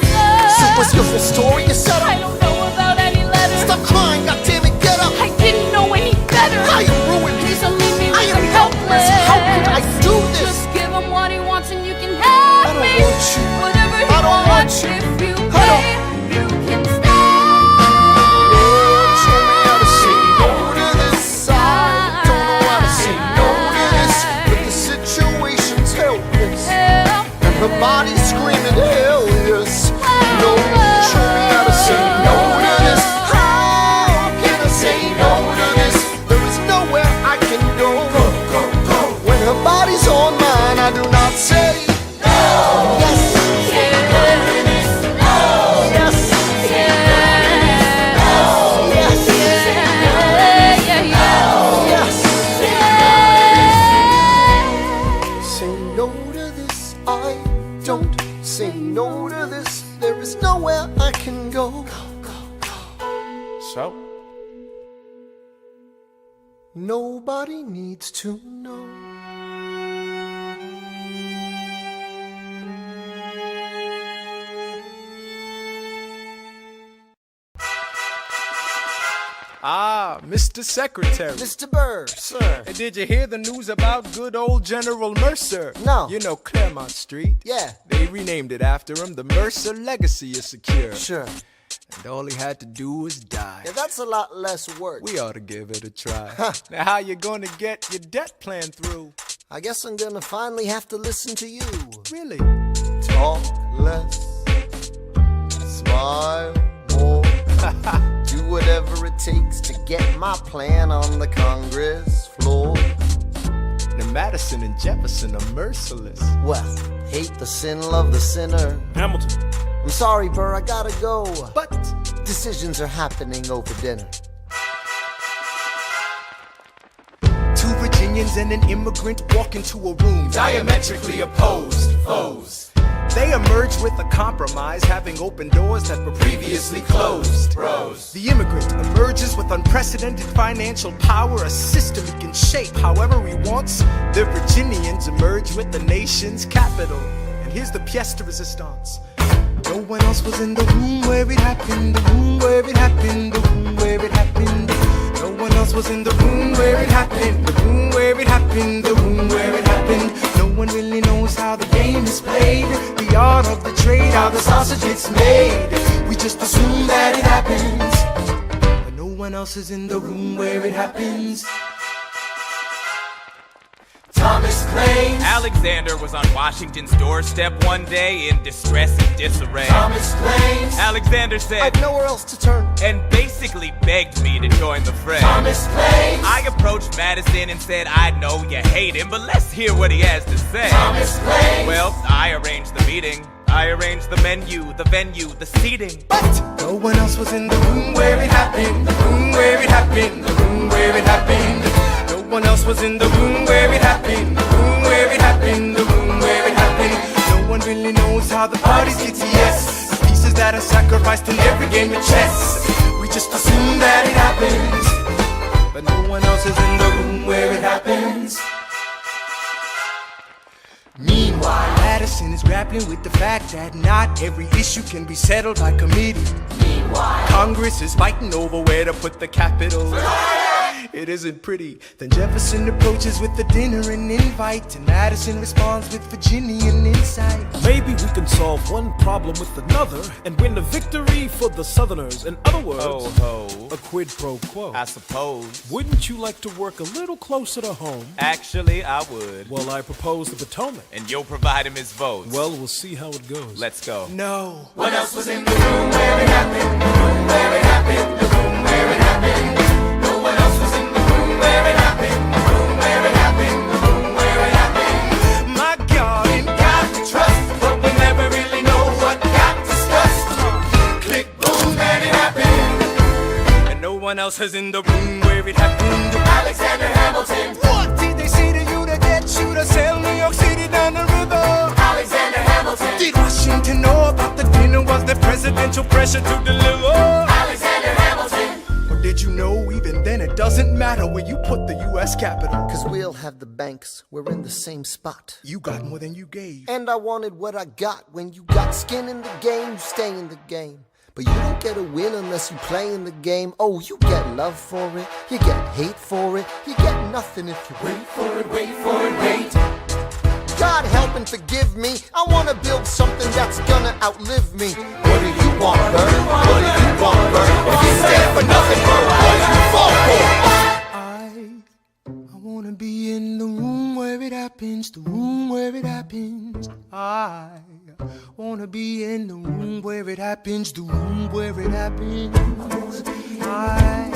Speaker 14: sir.
Speaker 8: So what's your full story? You said,
Speaker 14: I don't know about any letters.
Speaker 8: Stop crying, goddammit, get up.
Speaker 14: I didn't know any better.
Speaker 8: I am ruined.
Speaker 14: Please don't leave me.
Speaker 8: I am helpless. How could I do this?
Speaker 14: Just give him what he wants and you can have
Speaker 8: I don't
Speaker 14: me.
Speaker 8: want you.
Speaker 14: Whatever he
Speaker 8: I don't want
Speaker 14: wants.
Speaker 8: you.
Speaker 14: If you
Speaker 8: I don't.
Speaker 14: pay, you can stay.
Speaker 8: Lord, show me how to say no to this. I don't know how to say no to this, but the situation's helpless, and her body's screaming hell yes. No, show me how to say no to this. How can I say no to this? There is nowhere I can go. When her body's on mine, I do not say no. Yes. Say no to this, there is nowhere I can go.
Speaker 1: So?
Speaker 8: Nobody needs to know.
Speaker 1: Ah, Mr. Secretary.
Speaker 8: Mr. Burr, sir.
Speaker 1: Hey, did you hear the news about good old General Mercer?
Speaker 8: No.
Speaker 1: You know Claremont Street?
Speaker 8: Yeah.
Speaker 1: They renamed it after him. The Mercer legacy is secure.
Speaker 8: Sure.
Speaker 1: And all he had to do was die.
Speaker 8: Yeah, that's a lot less work.
Speaker 1: We ought to give it a try. Now, how you gonna get your debt plan through?
Speaker 8: I guess I'm gonna finally have to listen to you.
Speaker 1: Really?
Speaker 8: Talk less, smile more. Do whatever it takes to get my plan on the Congress floor.
Speaker 1: Now Madison and Jefferson are merciless.
Speaker 8: Well, hate the sin, love the sinner.
Speaker 1: Hamilton.
Speaker 8: I'm sorry, Burr, I gotta go.
Speaker 1: But
Speaker 8: decisions are happening over dinner.
Speaker 1: Two Virginians and an immigrant walk into a room,
Speaker 7: diametrically opposed foes.
Speaker 5: They emerged with a compromise, having opened doors that were previously closed. The immigrant emerges with unprecedented financial power, a system he can shape however he wants. The Virginians emerge with the nation's capital. And here's the pièce de résistance. No one else was in the room where it happened, the room where it happened, the room where it happened. No one else was in the room where it happened, the room where it happened, the room where it happened. No one really knows how the game is played, the art of the trade, how the sausage gets made. We just assume that it happens, but no one else is in the room where it happens.
Speaker 2: Thomas claims Alexander was on Washington's doorstep one day in distress and disarray.
Speaker 3: Thomas claims
Speaker 2: Alexander said,
Speaker 8: I've nowhere else to turn,
Speaker 2: and basically begged me to join the fray.
Speaker 3: Thomas claims
Speaker 2: I approached Madison and said, I know you hate him, but let's hear what he has to say.
Speaker 3: Thomas claims
Speaker 2: Well, I arranged the meeting, I arranged the menu, the venue, the seating.
Speaker 5: But no one else was in the room where it happened, the room where it happened, the room where it happened. No one else was in the room where it happened, the room where it happened, the room where it happened. No one really knows how the parties get to yes, the pieces that are sacrificed in every game of chess. We just assume that it happens, but no one else is in the room where it happens. Meanwhile, Madison is grappling with the fact that not every issue can be settled by committee.
Speaker 3: Meanwhile,
Speaker 5: Congress is fighting over where to put the capital. It isn't pretty. Then Jefferson approaches with the dinner and invite, and Madison responds with Virginian insight.
Speaker 1: Maybe we can solve one problem with another and win a victory for the Southerners. In other words,
Speaker 2: Ho,
Speaker 1: a quid pro quo.
Speaker 2: I suppose.
Speaker 1: Wouldn't you like to work a little closer to home?
Speaker 2: Actually, I would.
Speaker 1: Well, I propose the Potomac.
Speaker 2: And you'll provide him his votes.
Speaker 1: Well, we'll see how it goes.
Speaker 2: Let's go.
Speaker 5: No.
Speaker 3: what else was in the room where it happened, the room where it happened, the room where it happened. No one else was in the room where it happened, the room where it happened, the room where it happened.
Speaker 5: My God,
Speaker 3: In God we trust, but we never really know what got discussed. Click, boom, and it happened.
Speaker 5: and no one else is in the room where it happened.
Speaker 3: Alexander Hamilton,
Speaker 5: What did they say to you to get you to sail New York City down the river?
Speaker 3: Alexander Hamilton,
Speaker 5: Did Washington know about the dinner? Was there presidential pressure to deliver?
Speaker 3: Alexander Hamilton.
Speaker 5: Or did you know even then it doesn't matter where you put the U.S. Capitol?
Speaker 8: cause we'll have the banks, we're in the same spot.
Speaker 5: You got more than you gave.
Speaker 8: And I wanted what I got. When you got skin in the game, you stay in the game. But you don't get a win unless you play in the game. Oh, you get love for it, you get hate for it, you get nothing if you wait for it, wait for it, wait. God help and forgive me, I wanna build something that's gonna outlive me. What do you want, Burr? What do you want, Burr? If you stand for nothing, Burr, what do you fall for?
Speaker 5: I wanna be in the room where it happens, the room where it happens. I wanna be in the room where it happens, the room where it happens. I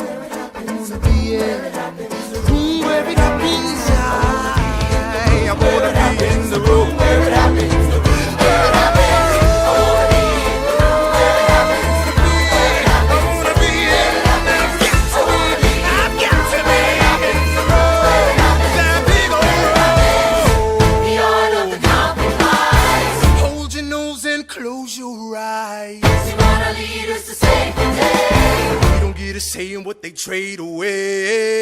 Speaker 5: wanna be in the room where it happens. I wanna be in the room where it happens, the room where it happens. I wanna be in the room where it happens, the room where it happens. I wanna be in the room where it happens. I've got to be in the room where it happens. That big old room.
Speaker 3: The art of the compromise.
Speaker 5: Hold your nose and close your eyes.
Speaker 3: You wanna lead us to save the day.
Speaker 5: We don't get a say in what they trade away.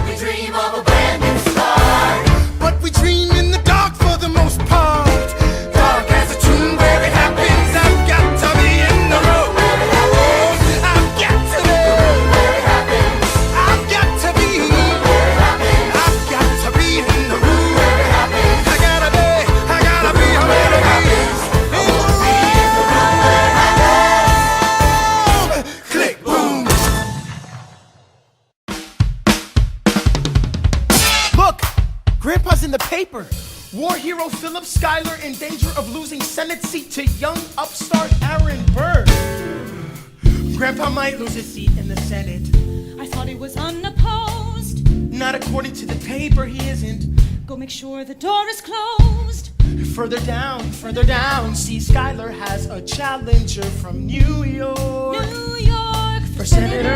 Speaker 3: We dream of a brand new start.
Speaker 5: But we dream in the dark for the most part. Dark as a tomb where it happens. I've got to be in the room where it happens. I've got to be
Speaker 3: Where it happens,
Speaker 5: I've got to be
Speaker 3: where it happens,
Speaker 5: I've got to be in the room
Speaker 3: where it happens.
Speaker 5: I gotta be I'm gonna be in the room. Click, boom.
Speaker 13: Look! Grandpa's in the paper. War hero Philip Schuyler in danger of losing Senate seat to young upstart Aaron Burr. Grandpa might lose his seat in the Senate.
Speaker 12: I thought he was unopposed.
Speaker 13: Not according to the paper, he isn't.
Speaker 12: Go make sure the door is closed.
Speaker 13: Further down, see Schuyler has a challenger from New York.
Speaker 12: New York
Speaker 13: For Senator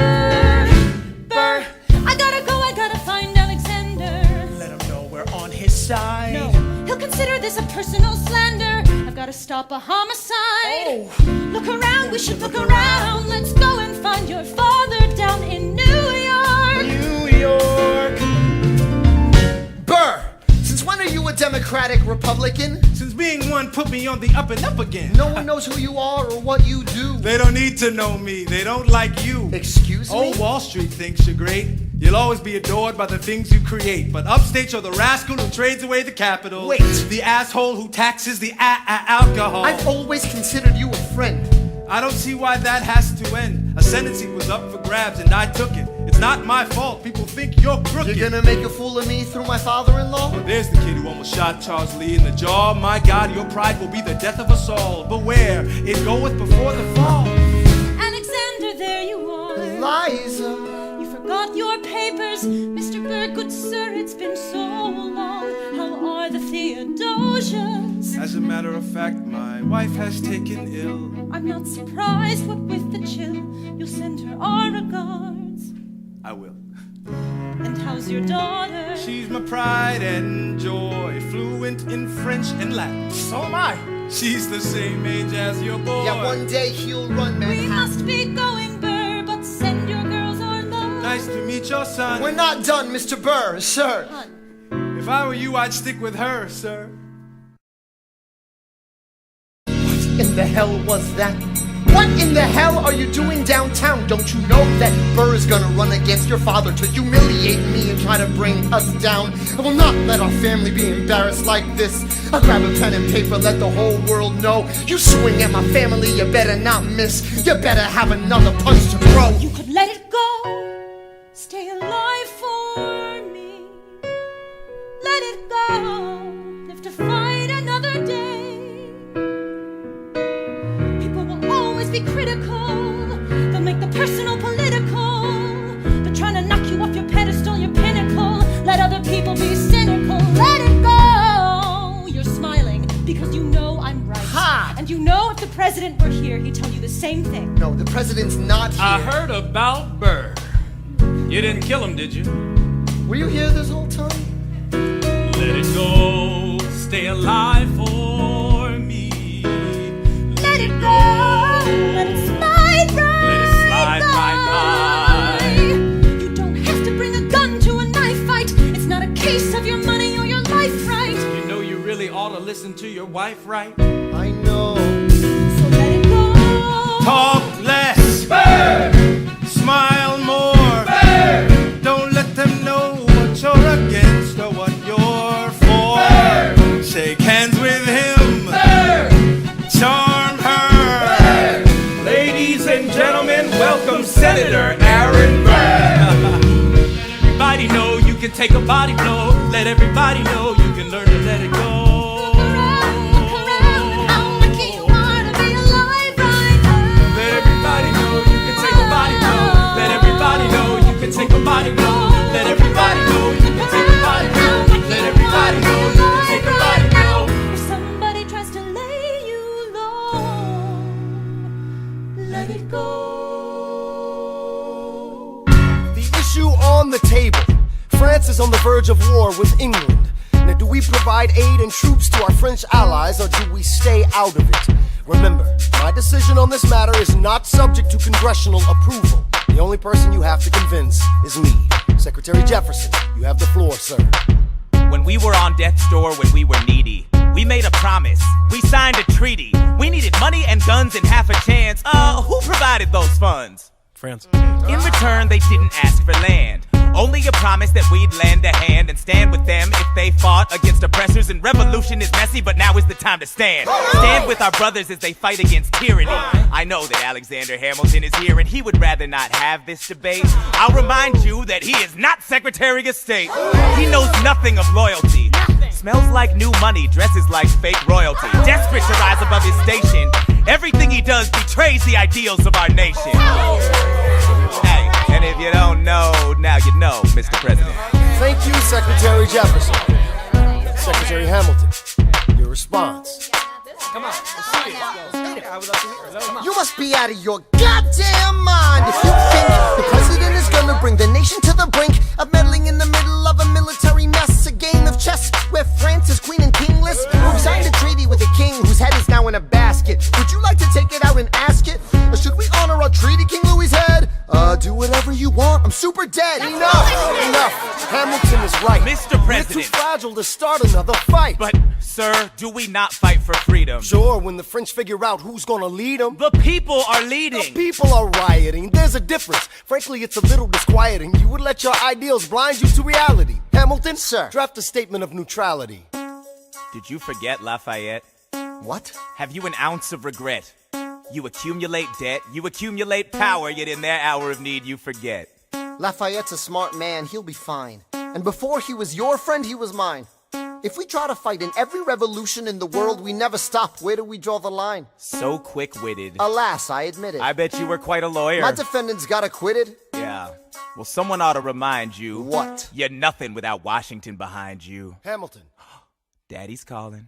Speaker 13: Burr.
Speaker 12: I gotta go, I gotta find Alexander.
Speaker 13: Let him know we're on his side.
Speaker 12: No, he'll consider this a personal slander. I've got to stop a homicide. Look around, we should look around. Let's go and find your father down in New York.
Speaker 8: New York. Burr, since when are you a Democratic Republican?
Speaker 5: Since being one put me on the up and up again.
Speaker 8: No one knows who you are or what you do.
Speaker 5: They don't need to know me. They don't like you.
Speaker 8: Excuse me?
Speaker 5: Old Wall Street thinks you're great. You'll always be adored by the things you create. But upstate, you're the rascal who trades away the capital.
Speaker 8: Wait.
Speaker 5: The asshole who taxes the alcohol.
Speaker 8: I've always considered you a friend.
Speaker 5: I don't see why that has to end. A Senate seat was up for grabs and I took it. It's not my fault. People think you're crooked.
Speaker 8: You're gonna make a fool of me through my father-in-law?
Speaker 5: Well, there's the kid who almost shot Charles Lee in the jaw. My God, your pride will be the death of us all. Beware, it goeth before the fall.
Speaker 12: Alexander, there you are.
Speaker 8: Eliza.
Speaker 12: You forgot your papers. Mr. Burr, good sir, it's been so long. How are the Theodosians?
Speaker 5: As a matter of fact, my wife has taken ill.
Speaker 12: I'm not surprised, what with the chill. You'll send her our regards.
Speaker 5: I will.
Speaker 12: And how's your daughter?
Speaker 5: She's my pride and joy, fluent in French and Latin.
Speaker 8: So am I.
Speaker 5: She's the same age as your boy.
Speaker 8: Yeah, one day he'll run Manhattan.
Speaker 12: We must be going, Burr, but send your girls our love.
Speaker 5: Nice to meet your son.
Speaker 8: We're not done, Mr. Burr, sir.
Speaker 5: If I were you, I'd stick with her, sir.
Speaker 8: What in the hell was that? What in the hell are you doing downtown? Don't you know that Burr is gonna run against your father to humiliate me and try to bring us down? I will not let our family be embarrassed like this. I'll grab a pen and paper, let the whole world know. You swing at my family, you better not miss. You better have another punch to throw.
Speaker 12: You could let it go. Stay alive for me. Let it go. Live to fight another day. Be critical, they'll make the personal political. They're trying to knock you off your pedestal, your pinnacle. Let other people be cynical. Let it go. You're smiling because you know I'm right.
Speaker 8: Ha!
Speaker 12: And you know if the president were here, he'd tell you the same thing.
Speaker 8: No, the president's not here.
Speaker 2: I heard about Burr. You didn't kill him, did you?
Speaker 8: Were you here this whole time?
Speaker 2: Let it go. Stay alive for me.
Speaker 12: Let it go. Let it slide right.
Speaker 2: Let it slide right by.
Speaker 12: You don't have to bring a gun to a knife fight. It's not a case of your money or your life, right?
Speaker 2: You know you really ought to listen to your wife, right?
Speaker 8: I know.
Speaker 12: So let it go.
Speaker 5: Talk less.
Speaker 7: Burr!
Speaker 5: Smile more.
Speaker 7: Burr!
Speaker 5: Don't let them know what you're against or what you're for.
Speaker 7: Burr!
Speaker 5: Shake hands with him.
Speaker 7: Burr!
Speaker 5: Charm her.
Speaker 2: Ladies and gentlemen, welcome Senator Aaron Burr. Everybody know you can take a body blow. Let everybody know you can learn to let it go.
Speaker 12: Look around, how lucky you are to be alive right now.
Speaker 2: Let everybody know you can take a body blow. Let everybody know you can take a body blow. Let everybody know you can take a body blow. Let everybody know you can take a body blow.
Speaker 12: If somebody tries to lay you low, let it go.
Speaker 3: The issue on the table. France is on the verge of war with England. Now, do we provide aid and troops to our French allies, or do we stay out of it? Remember, my decision on this matter is not subject to congressional approval. The only person you have to convince is me. Secretary Jefferson, you have the floor, sir.
Speaker 2: When we were on death's door, when we were needy, we made a promise. We signed a treaty. We needed money and guns and half a chance. Who provided those funds?
Speaker 5: France.
Speaker 2: In return, they didn't ask for land. Only a promise that we'd lend a hand and stand with them if they fought against oppressors. And revolution is messy, but now is the time to stand. Stand with our brothers as they fight against tyranny. I know that Alexander Hamilton is here and he would rather not have this debate. I'll remind you that he is not Secretary of State. He knows nothing of loyalty. Smells like new money, dresses like fake royalty. Desperate to rise above his station. Everything he does betrays the ideals of our nation. Hey, and if you don't know, now you know, Mr. President.
Speaker 3: Thank you, Secretary Jefferson. Secretary Hamilton, your response.
Speaker 6: Come on, let's see it. I would love to hear it.
Speaker 8: You must be out of your goddamn mind if you think the president is gonna bring the nation to the brink of meddling in the middle of a military mess. A game of chess where France is queen and kingless, king whose head is now in a basket. Would you like to take it out and ask it? Or should we honor our treaty, King Louis's head? Do whatever you want, I'm super dead. Enough. Hamilton is right.
Speaker 2: Mr. President.
Speaker 8: We're too fragile to start another fight.
Speaker 2: But, sir, do we not fight for freedom?
Speaker 8: Sure, when the French figure out who's gonna lead them.
Speaker 2: The people are leading.
Speaker 8: The people are rioting. There's a difference. Frankly, it's a little disquieting. You would let your ideals blind you to reality. Hamilton,
Speaker 10: sir,
Speaker 8: draft a statement of neutrality.
Speaker 2: Did you forget Lafayette?
Speaker 8: What?
Speaker 2: Have you an ounce of regret? You accumulate debt, you accumulate power, yet in their hour of need you forget.
Speaker 10: Lafayette's a smart man, he'll be fine. And before he was your friend, he was mine. If we try to fight in every revolution in the world, we never stop. Where do we draw the line?
Speaker 2: So quick-witted.
Speaker 10: Alas, I admit it.
Speaker 2: I bet you were quite a lawyer.
Speaker 10: My defendants got acquitted.
Speaker 2: Yeah. Well, someone ought to remind you.
Speaker 10: What?
Speaker 2: You're nothing without Washington behind you.
Speaker 8: Hamilton.
Speaker 2: Daddy's calling.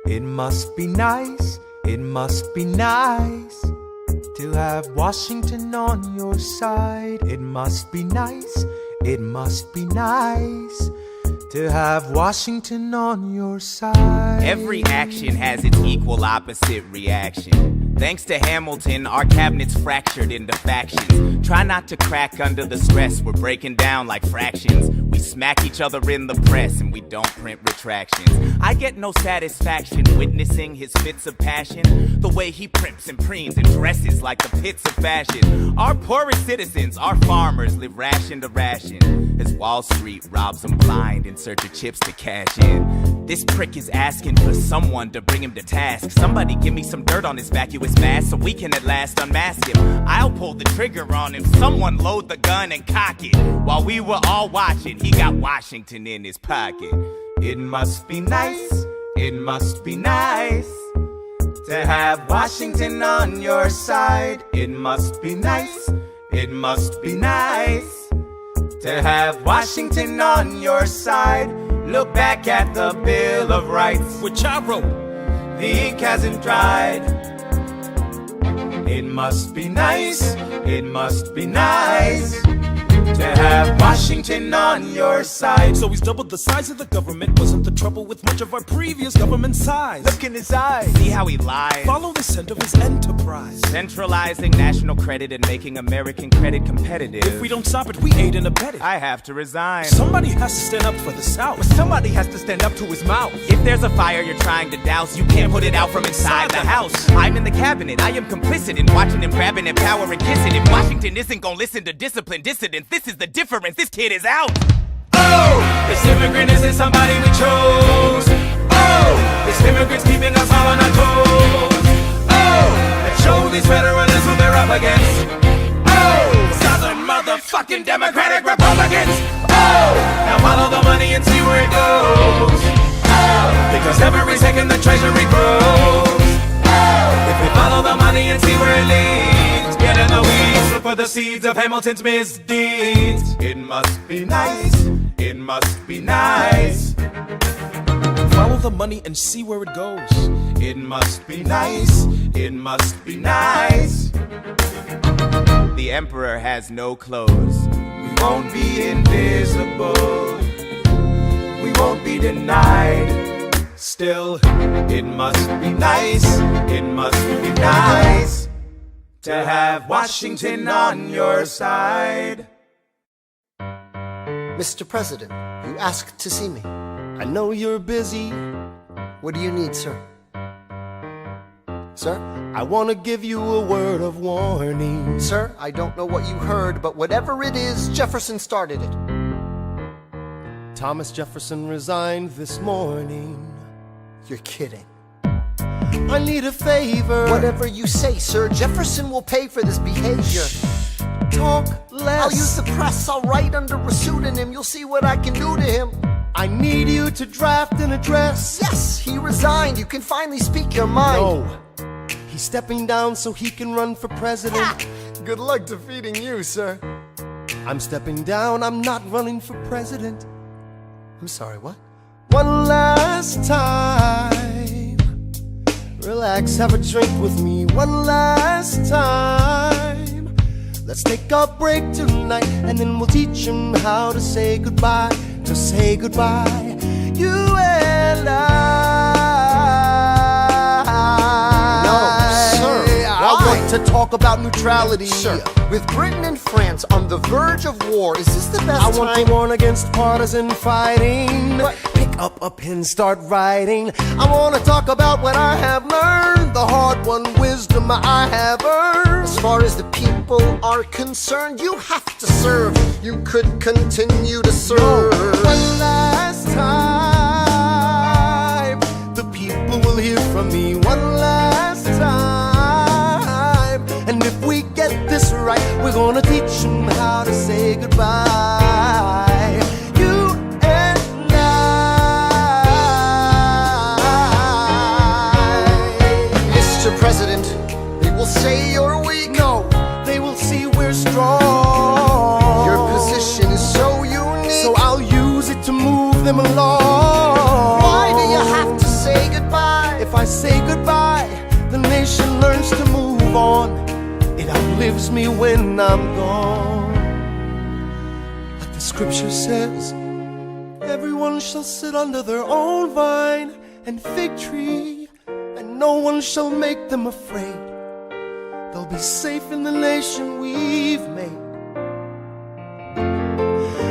Speaker 1: It must be nice, it must be nice to have Washington on your side. It must be nice, it must be nice to have Washington on your side.
Speaker 2: Every action has its equal opposite reaction. Thanks to Hamilton, our cabinet's fractured into factions. Try not to crack under the stress, we're breaking down like fractions. We smack each other in the press and we don't print retractions. I get no satisfaction witnessing his fits of passion. The way he primps and preens and dresses like the pits of fashion. Our poorest citizens, our farmers, live ration to ration as Wall Street robs them blind in search of chips to cash in. This prick is asking for someone to bring him to task. Somebody give me some dirt on his vacuous mask so we can at last unmask him. I'll pull the trigger on him. Someone load the gun and cock it. While we were all watching, he got Washington in his pocket.
Speaker 1: It must be nice, it must be nice to have Washington on your side. It must be nice, it must be nice to have Washington on your side. Look back at the Bill of Rights,
Speaker 2: which I wrote.
Speaker 1: The ink hasn't dried. It must be nice, it must be nice to have Washington on your side.
Speaker 15: So he's doubled the size of the government. Wasn't the trouble with much of our previous government size?
Speaker 2: Look in his eyes. See how he lies.
Speaker 15: Follow the scent of his enterprise.
Speaker 2: Centralizing national credit and making American credit competitive.
Speaker 15: If we don't stop it, we aid and abet it.
Speaker 2: I have to resign.
Speaker 15: Somebody has to stand up for the South.
Speaker 2: But somebody has to stand up to his mouth. If there's a fire you're trying to douse, you can't put it out from inside the house. I'm in the cabinet. I am complicit in watching him grabbing at power and kissing. If Washington isn't gonna listen to disciplined dissidents, this is the difference. This kid is out.
Speaker 1: Oh, this immigrant isn't somebody we chose. Oh, this immigrant's keeping us all on our toes. Oh, let's show these federalists who they're up against. Oh, Southern motherfucking Democratic Republicans. Oh, now follow the money and see where it goes. Oh, because every second the Treasury grows. Oh, if we follow the money and see where it leads, get in the weeds, look for the seeds of Hamilton's misdeeds. It must be nice, it must be nice.
Speaker 15: Follow the money and see where it goes.
Speaker 1: It must be nice, it must be nice.
Speaker 2: The emperor has no clothes.
Speaker 1: We won't be invisible, we won't be denied. Still, it must be nice, it must be nice to have Washington on your side.
Speaker 10: Mr. President, you asked to see me.
Speaker 8: I know you're busy.
Speaker 10: What do you need, sir? Sir?
Speaker 8: I want to give you a word of warning.
Speaker 10: Sir, I don't know what you heard, but whatever it is, Jefferson started it.
Speaker 8: Thomas Jefferson resigned this morning.
Speaker 10: You're kidding.
Speaker 8: I need a favor.
Speaker 10: Whatever you say, sir, Jefferson will pay for this behavior.
Speaker 8: Talk less.
Speaker 10: I'll use the press, I'll write under a pseudonym. You'll see what I can do to him.
Speaker 8: I need you to draft an address.
Speaker 10: Yes, he resigned. You can finally speak your mind.
Speaker 8: No, he's stepping down so he can run for president.
Speaker 10: Good luck defeating you, sir.
Speaker 8: I'm stepping down, I'm not running for president.
Speaker 10: I'm sorry, what?
Speaker 8: One last time. Relax, have a drink with me. One last time.
Speaker 3: Let's take a break tonight, and then we'll teach them how to say goodbye. To say goodbye, you and I.
Speaker 8: No, sir.
Speaker 3: I want to talk about neutrality.
Speaker 8: Sir, with Britain and France on the verge of war, is this the best time?
Speaker 3: I want to warn against partisan fighting. Pick up a pen, start writing. I want to talk about what I have learned, the hard-won wisdom I have earned.
Speaker 8: As far as the people are concerned, you have to serve. You could continue to serve.
Speaker 3: One last time, the people will hear from me. One last time, and if we get this right, we're gonna teach them how to say goodbye. You and I.
Speaker 8: Mr. President, they will say you're weak.
Speaker 3: No, they will see we're strong.
Speaker 8: Your position is so unique,
Speaker 3: so I'll use it to move them along.
Speaker 8: Why do you have to say goodbye?
Speaker 3: If I say goodbye, the nation learns to move on. It outlives me when I'm gone. Like the scripture says, everyone shall sit under their own vine and fig tree, and no one shall make them afraid. They'll be safe in the nation we've made.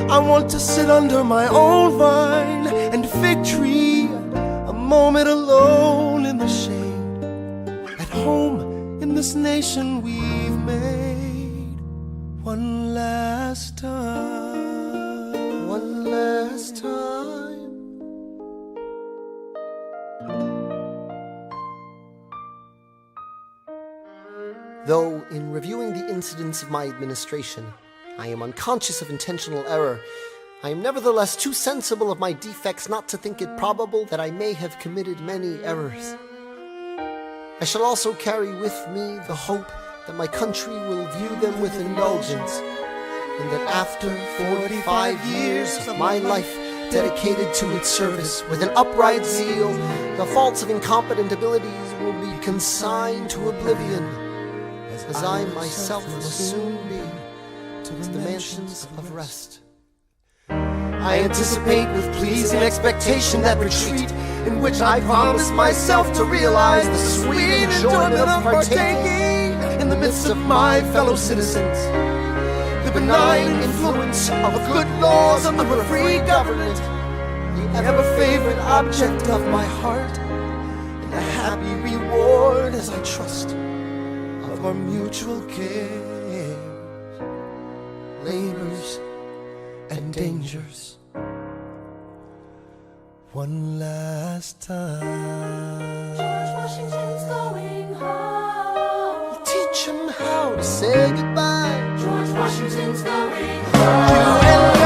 Speaker 3: I want to sit under my own vine and fig tree, a moment alone in the shade, at home in this nation we've made. One last time,
Speaker 8: one last time. Though, in reviewing the incidents of my administration, I am unconscious of intentional error, I am nevertheless too sensible of my defects not to think it probable that I may have committed many errors. I shall also carry with me the hope that my country will view them with indulgence, and that after 45 years of my life dedicated to its service with an upright zeal, the faults of incompetent abilities will be consigned to oblivion, as I myself must soon be to the mansions of rest.
Speaker 3: I anticipate with pleasing expectation that retreat in which I promise myself to realize the sweet enjoyment of partaking in the midst of my fellow citizens, the benign influence of good laws under a free government, the ever-favorite object of my heart, and a happy reward as I trust of our mutual cares, labors, and dangers. One last time.
Speaker 9: George Washington's going home.
Speaker 3: We'll teach him how to say goodbye.
Speaker 9: George Washington's going home.
Speaker 3: You and I.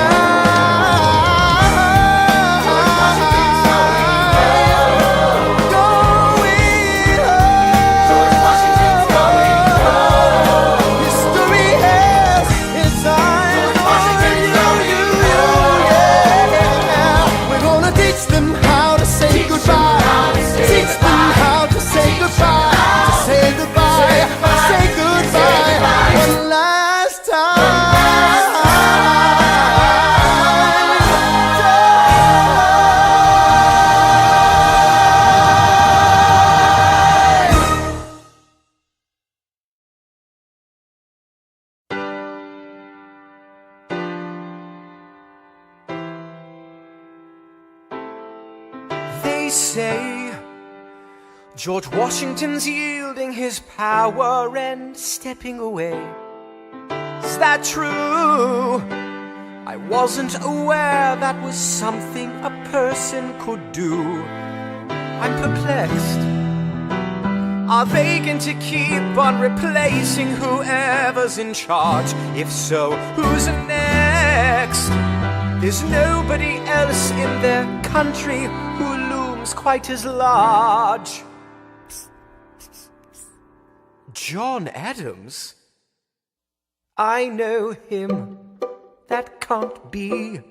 Speaker 10: They say George Washington's yielding his power and stepping away. Is that true? I wasn't aware that was something a person could do. I'm perplexed. Are they going to keep on replacing whoever's in charge? If so, who's next? There's nobody else in their country who looms quite as large. John Adams? I know him. That can't be.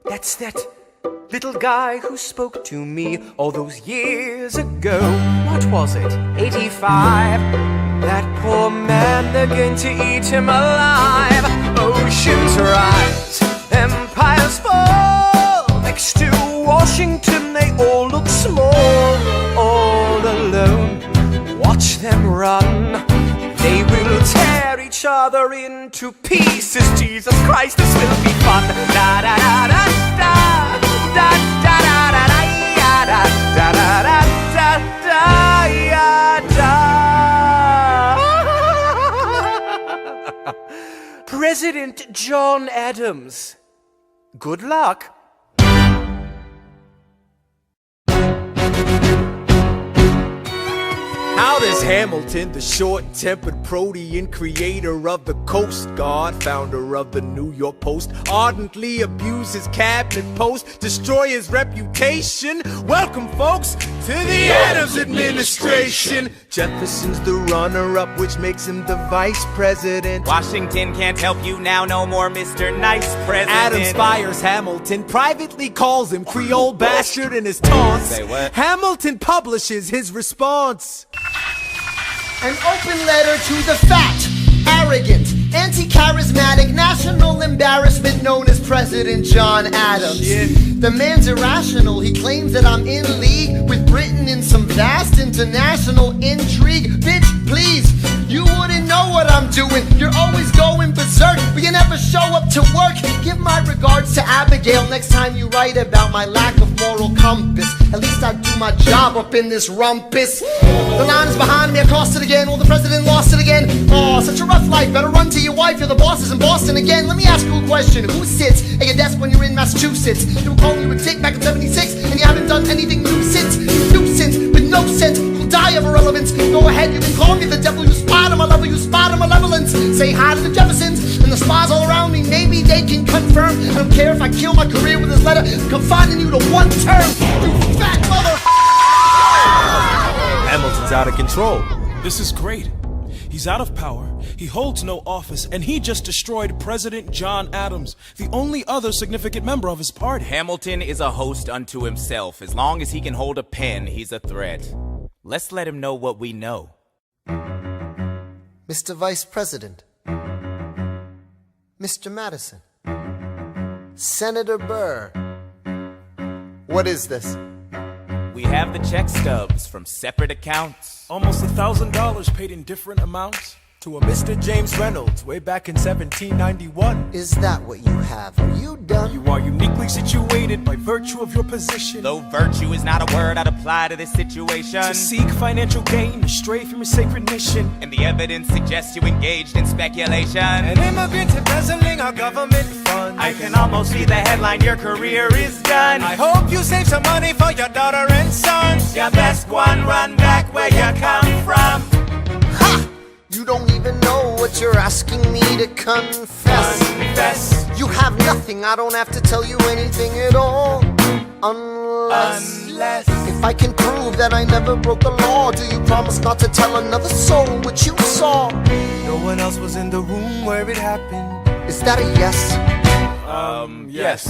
Speaker 10: That's that little guy who spoke to me all those years ago. What was it? 85? That poor man, they're going to eat him alive. Oceans rise, empires fall. Next to Washington, they all look small. All alone, watch them run. They will tear each other into pieces. Jesus Christ, this will be fun. Da da da da da da da da da da da da da da. President John Adams. Good luck.
Speaker 5: How does Hamilton, the short-tempered protean creator of the Coast Guard, founder of the New York Post, ardently abuse his cabinet post, destroy his reputation? Welcome, folks, to the Adams administration. Jefferson's the runner-up, which makes him the vice president.
Speaker 2: Washington can't help you now, no more Mr. Nice President.
Speaker 5: Adams fires Hamilton, privately calls him Creole bastard in his taunts.
Speaker 2: Say what?
Speaker 5: Hamilton publishes his response.
Speaker 8: An open letter to the fat, arrogant, anti-charismatic, national embarrassment known as President John Adams.
Speaker 5: Shit.
Speaker 8: The man's irrational. He claims that I'm in league with Britain in some vast international intrigue. Bitch, please, you wouldn't know what I'm doing. You're always going berserk, but you never show up to work. Give my regards to Abigail next time you write about my lack of moral compass. At least I do my job up in this rumpus. The line is behind me, I crossed it again. Well, the president lost it again. Oh, such a rough life. Better run to your wife, you're the bosses in Boston again. Let me ask you a question. Who sits at your desk when you're in Massachusetts? You were calling you a dick back in 76, and you haven't done anything new since. Nuisance with no sense, you'll die of irrelevance. Go ahead, you can call me the devil. You spot him, I love you, spot him, malevolence. Say hi to the Jeffersons and the spies all around me. Maybe they can confirm. I don't care if I kill my career with this letter, confining you to one term. You fat mother.
Speaker 5: Hamilton's out of control.
Speaker 15: This is great. He's out of power, he holds no office, and he just destroyed President John Adams, the only other significant member of his party.
Speaker 2: Hamilton is a host unto himself. As long as he can hold a pen, he's a threat. Let's let him know what we know.
Speaker 8: Mr. Vice President, Mr. Madison, Senator Burr, what is this?
Speaker 2: We have the check stubs from separate accounts.
Speaker 15: Almost $1,000 paid in different amounts.
Speaker 5: To a Mr. James Reynolds way back in 1791.
Speaker 8: Is that what you have? Are you done?
Speaker 15: You are uniquely situated by virtue of your position.
Speaker 2: Though virtue is not a word I'd apply to this situation.
Speaker 15: To seek financial gain, to stray from your sacred mission.
Speaker 2: And the evidence suggests you engaged in speculation.
Speaker 5: An immigrant embezzling our government funds.
Speaker 2: I can almost see the headline, your career is done.
Speaker 5: I hope you save some money for your daughter and sons.
Speaker 2: Your best one, run back where you come from.
Speaker 8: Ha! You don't even know what you're asking me to confess. You have nothing, I don't have to tell you anything at all. Unless if I can prove that I never broke the law, do you promise not to tell another soul what you saw?
Speaker 5: No one else was in the room where it happened.
Speaker 8: Is that a yes?
Speaker 5: Yes.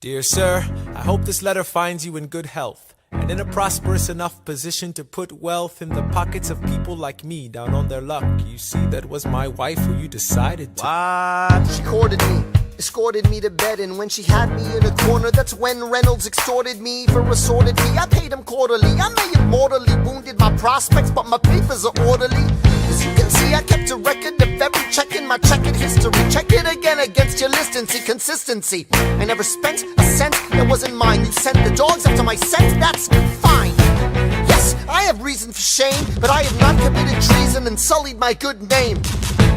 Speaker 5: Dear sir, I hope this letter finds you in good health and in a prosperous enough position to put wealth in the pockets of people like me down on their luck. You see, that was my wife who you decided to.
Speaker 8: What? She courted me, escorted me to bed, and when she had me in a corner, that's when Reynolds extorted me for assorted fee. I paid him quarterly. I may have mortally wounded my prospects, but my papers are orderly. As you can see, I kept a record of every check in my checkered history. Check it again against your list and see consistency. I never spent a cent that wasn't mine. You sent the dogs after my scent, that's fine. Yes, I have reason for shame, but I have not committed treason and sullied my good name.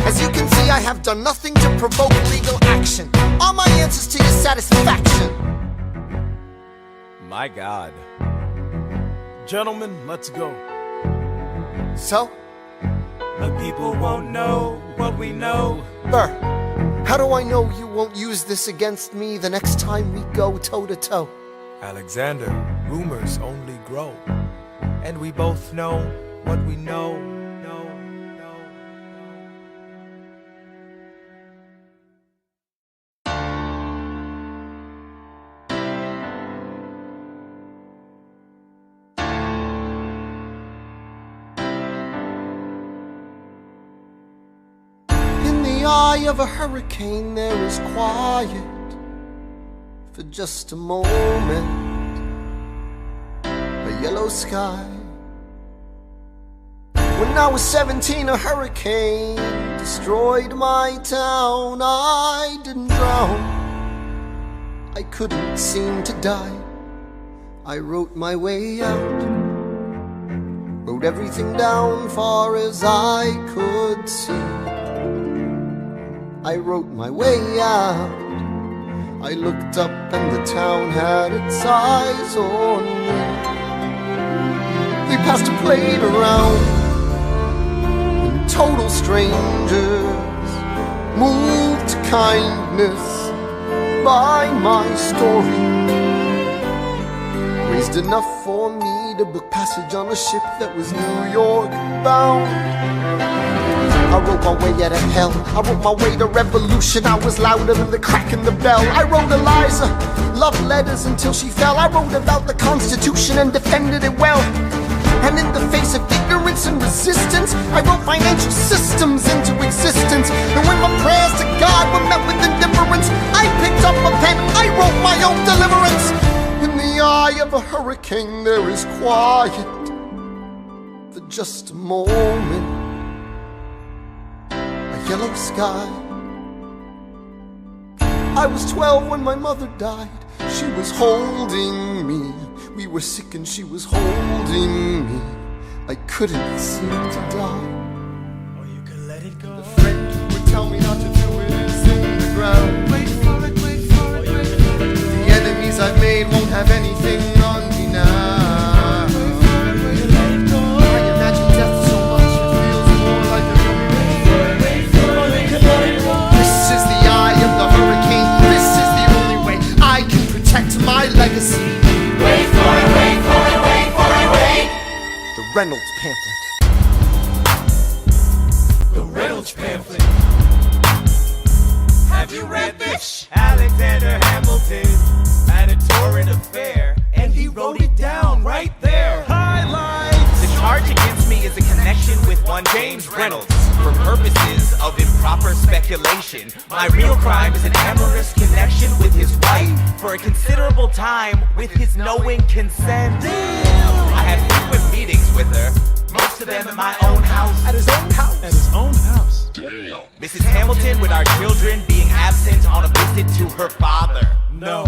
Speaker 8: As you can see, I have done nothing to provoke legal action. All my answers to your satisfaction.
Speaker 2: My God.
Speaker 15: Gentlemen, let's go.
Speaker 8: So?
Speaker 2: The people won't know what we know.
Speaker 8: Burr, how do I know you won't use this against me the next time we go toe-to-toe?
Speaker 5: Alexander, rumors only grow. And we both know what we know.
Speaker 8: the eye of a hurricane there is quiet for just a moment. A yellow sky. When I was 17, a hurricane destroyed my town. I didn't drown, I couldn't seem to die. I wrote my way out, wrote everything down far as I could see. I wrote my way out. I looked up and the town had its eyes on me. They passed a plate around, and total strangers moved to kindness by my story. Raised enough for me to book passage on a ship that was New York bound. I wrote my way out of hell, I wrote my way to revolution. I was louder than the crack in the bell. I wrote Eliza love letters until she fell. I wrote about the Constitution and defended it well. And in the face of ignorance and resistance, I wrote financial systems into existence. And when my prayers to God were met with indifference, I picked up a pen, I wrote my own deliverance. In the eye of a hurricane there is quiet for just a moment. A yellow sky. I was 12 when my mother died. She was holding me. We were sick and she was holding me. I couldn't seem to die.
Speaker 1: Or you could let it go.
Speaker 8: The friend who would tell me not to do it is in the ground.
Speaker 1: Wait for it, wait for it, wait for it.
Speaker 8: The enemies I've made won't have anything on me now. I imagine death so much it feels more like a This is the eye of the hurricane. This is the only way I can protect my legacy.
Speaker 7: Wait for it, wait for it, wait for it, wait.
Speaker 8: The Reynolds Pamphlet.
Speaker 7: The Reynolds Pamphlet.
Speaker 2: Have you read this? Alexander Hamilton had a torrent affair, and he wrote it down right there. Highlights! The charge against me is a connection with one James Reynolds. For purposes of improper speculation, my real crime is an amorous connection with his wife for a considerable time with his knowing consent. I had frequent meetings with her, most of them at my own house.
Speaker 1: At his own house? At his own house.
Speaker 2: Mrs. Hamilton, with our children being absent on a visit to her father.
Speaker 1: No.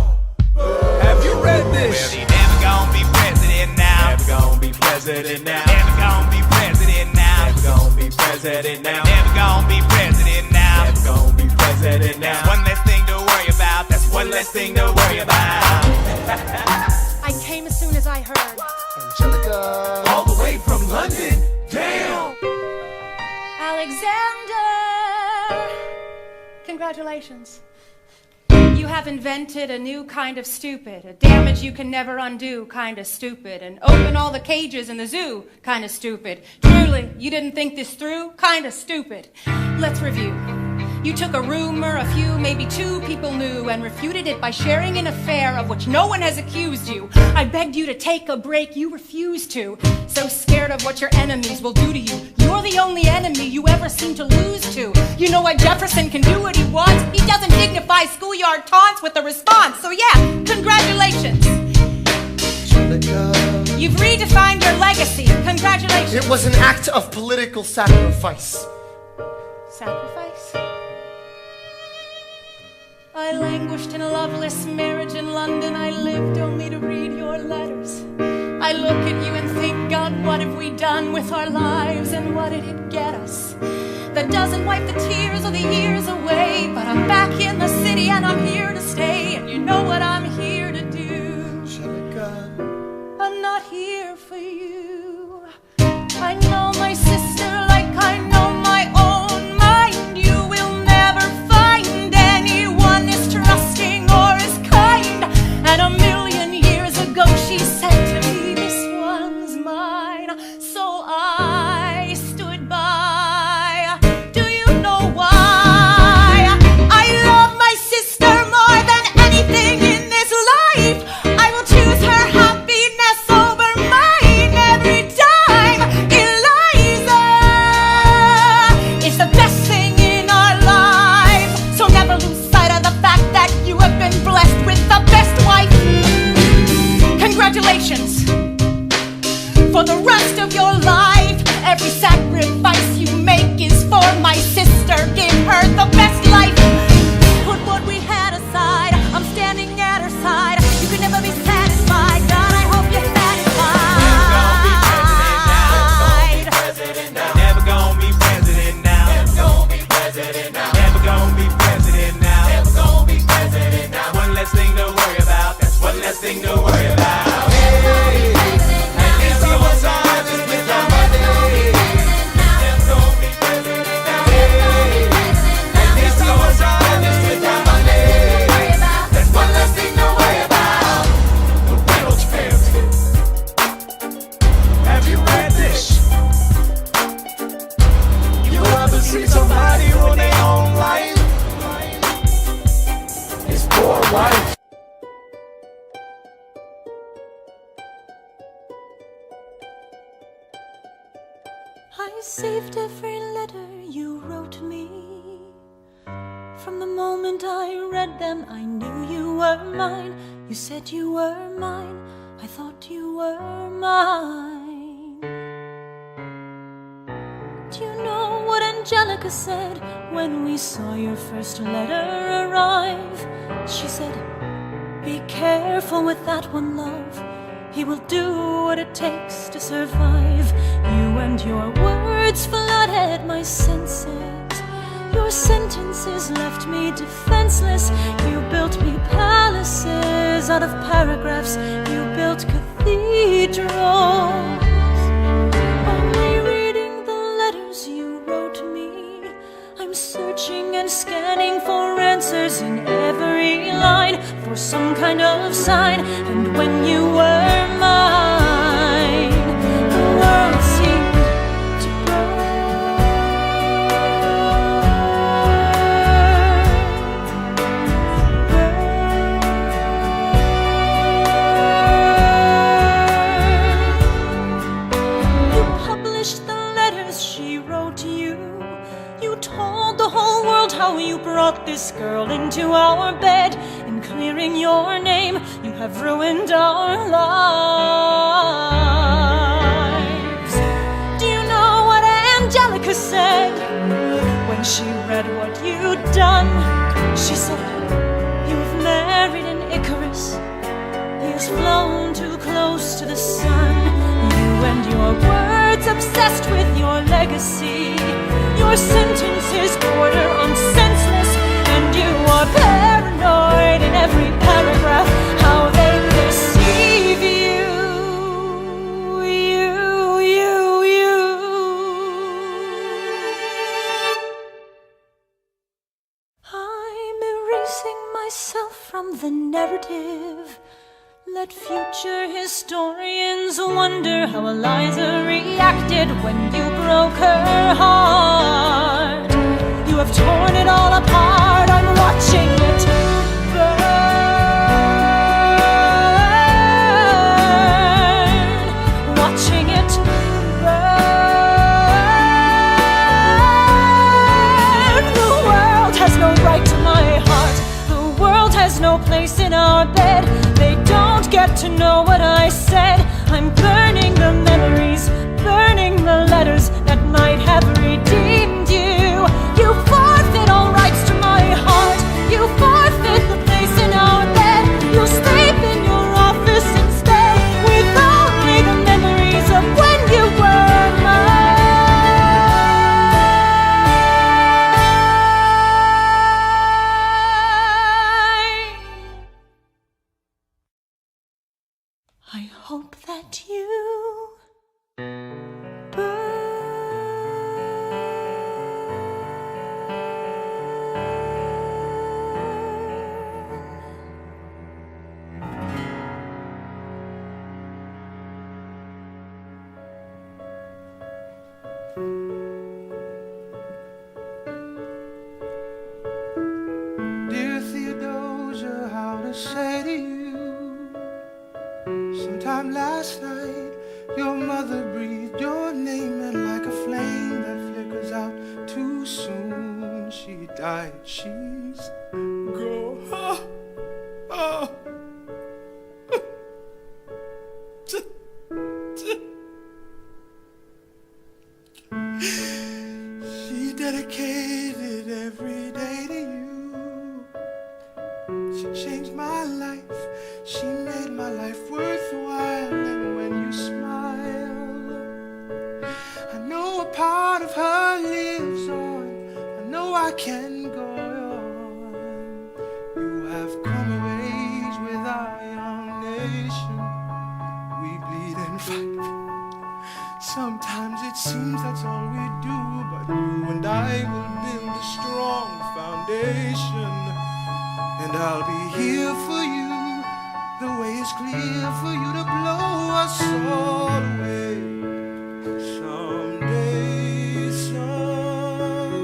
Speaker 1: Have you read this?
Speaker 2: Well, he never gonna be president now.
Speaker 1: Never gonna be president now.
Speaker 2: Never gonna be president now.
Speaker 1: Never gonna be president now.
Speaker 2: Never gonna be president now.
Speaker 1: Never gonna be president now.
Speaker 2: That's one less thing to worry about. That's one less thing to worry about.
Speaker 16: I came as soon as I heard.
Speaker 8: Angelica.
Speaker 7: All the way from London. Damn.
Speaker 16: Alexander! Congratulations. You have invented a new kind of stupid, a damage you can never undo kind of stupid, and open all the cages in the zoo kind of stupid. Truly, you didn't think this through kind of stupid. Let's review. You took a rumor a few, maybe two people knew, and refuted it by sharing an affair of which no one has accused you. I begged you to take a break, you refused to. So scared of what your enemies will do to you. You're the only enemy you ever seem to lose to. You know why Jefferson can do what he wants? He doesn't dignify schoolyard taunts with a response. So yeah, congratulations.
Speaker 8: Angelica.
Speaker 16: You've redefined your legacy. Congratulations.
Speaker 8: It was an act of political sacrifice.
Speaker 16: Sacrifice? I languished in a loveless marriage in London. I lived only to read your letters. I look at you and think, God, what have we done with our lives, and what did it get us? That doesn't wipe the tears or the years away, but I'm back in the city and I'm here to stay, and you know what I'm here to do.
Speaker 8: Angelica.
Speaker 16: I'm not here for you. I know my sister like I know my own mind. You will never find anyone as trusting or as kind. And a million years ago she said to me, this one's mine. So I stood by. Do you know why? I love my sister more than anything in this life. I will choose her happiness over mine every
Speaker 7: treat somebody with their own life. His poor wife.
Speaker 4: I saved every letter you wrote me. From the moment I read them, I knew you were mine. You said you were mine. I thought you were mine. Do you know what Angelica said when we saw your first letter arrive? She said, be careful with that one, love. He will do what it takes to survive. You and your words flooded my senses. Your sentences left me defenseless. You built me palaces out of paragraphs. You built cathedrals. Only reading the letters you wrote me, I'm searching and scanning for answers in every line, for some kind of sign. And when you were mine, the world seemed to burn. You published the letters she wrote you. You told the whole world how you brought this girl into our bed. In clearing your name, you have ruined our lives. Do you know what Angelica said when she read what you'd done? She said, you've married an Icarus. He has flown too close to the sun. You and your words obsessed with your legacy. Your sentences border on senseless, and you are paranoid in every paragraph. How they perceive you, you. I'm erasing myself from the narrative. Let future historians wonder how Eliza reacted when you broke her heart. You have torn it all apart. I'm watching it burn. Watching it burn. The world has no right to my heart. The world has no place in our bed. They don't get to know what I said. I'm burning the memories, burning the letters that might have redeemed you. You forfeit all rights to my heart. You forfeit the place in our bed. You'll sleep in your office instead, with only the memories of when you were mine. I hope that you
Speaker 17: Dear Theodosia, how to say to you? Sometime last night, your mother breathed your name, and like a flame that flickers out too soon, she died. She's gone. She dedicated every day to you. She changed my life. She made my life worthwhile. And when you smile, I know a part of her lives on. I know I can go on. You have come of age with our young nation. We bleed and fight. Sometimes it seems that's all we do, but you and I will build a strong foundation. And I'll be here for you. The way is clear for you to blow us all away. Someday, someday.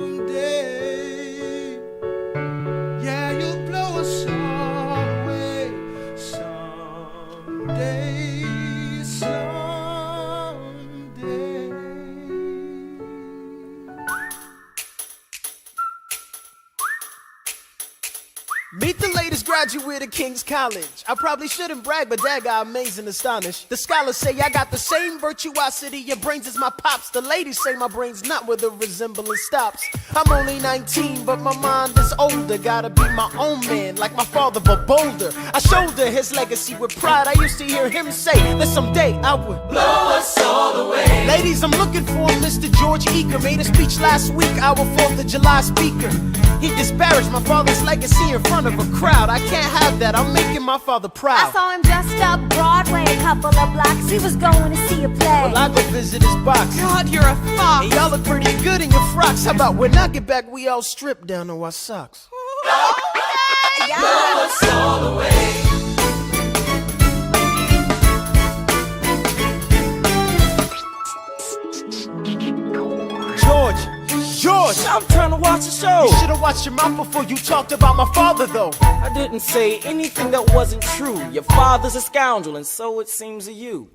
Speaker 5: Meet the latest graduate of King's College. I probably shouldn't brag, but dad got amazed and astonished. The scholars say I got the same virtuosity and brains as my pops. The ladies say my brain's not where the resemblance stops. I'm only 19, but my mind is older. Gotta be my own man, like my father, but bolder. I shoulder his legacy with pride. I used to hear him say that someday I would blow us all away. Ladies, I'm looking for Mr. George Eaker. Made a speech last week, our 4th of July speaker. He disparaged my father's legacy in front of a crowd. I can't have that, I'm making my father proud.
Speaker 18: I saw him just up Broadway a couple of blocks. He was going to see a play.
Speaker 5: Well, I go visit his box.
Speaker 18: God, you're a fox.
Speaker 5: And y'all look pretty good in your frocks. How about when I get back, we all strip down to our socks?
Speaker 7: Blow us all away.
Speaker 5: George!
Speaker 10: I'm trying to watch the show.
Speaker 5: You should've watched your mouth before you talked about my father, though.
Speaker 10: I didn't say anything that wasn't true. Your father's a scoundrel, and so it seems to you.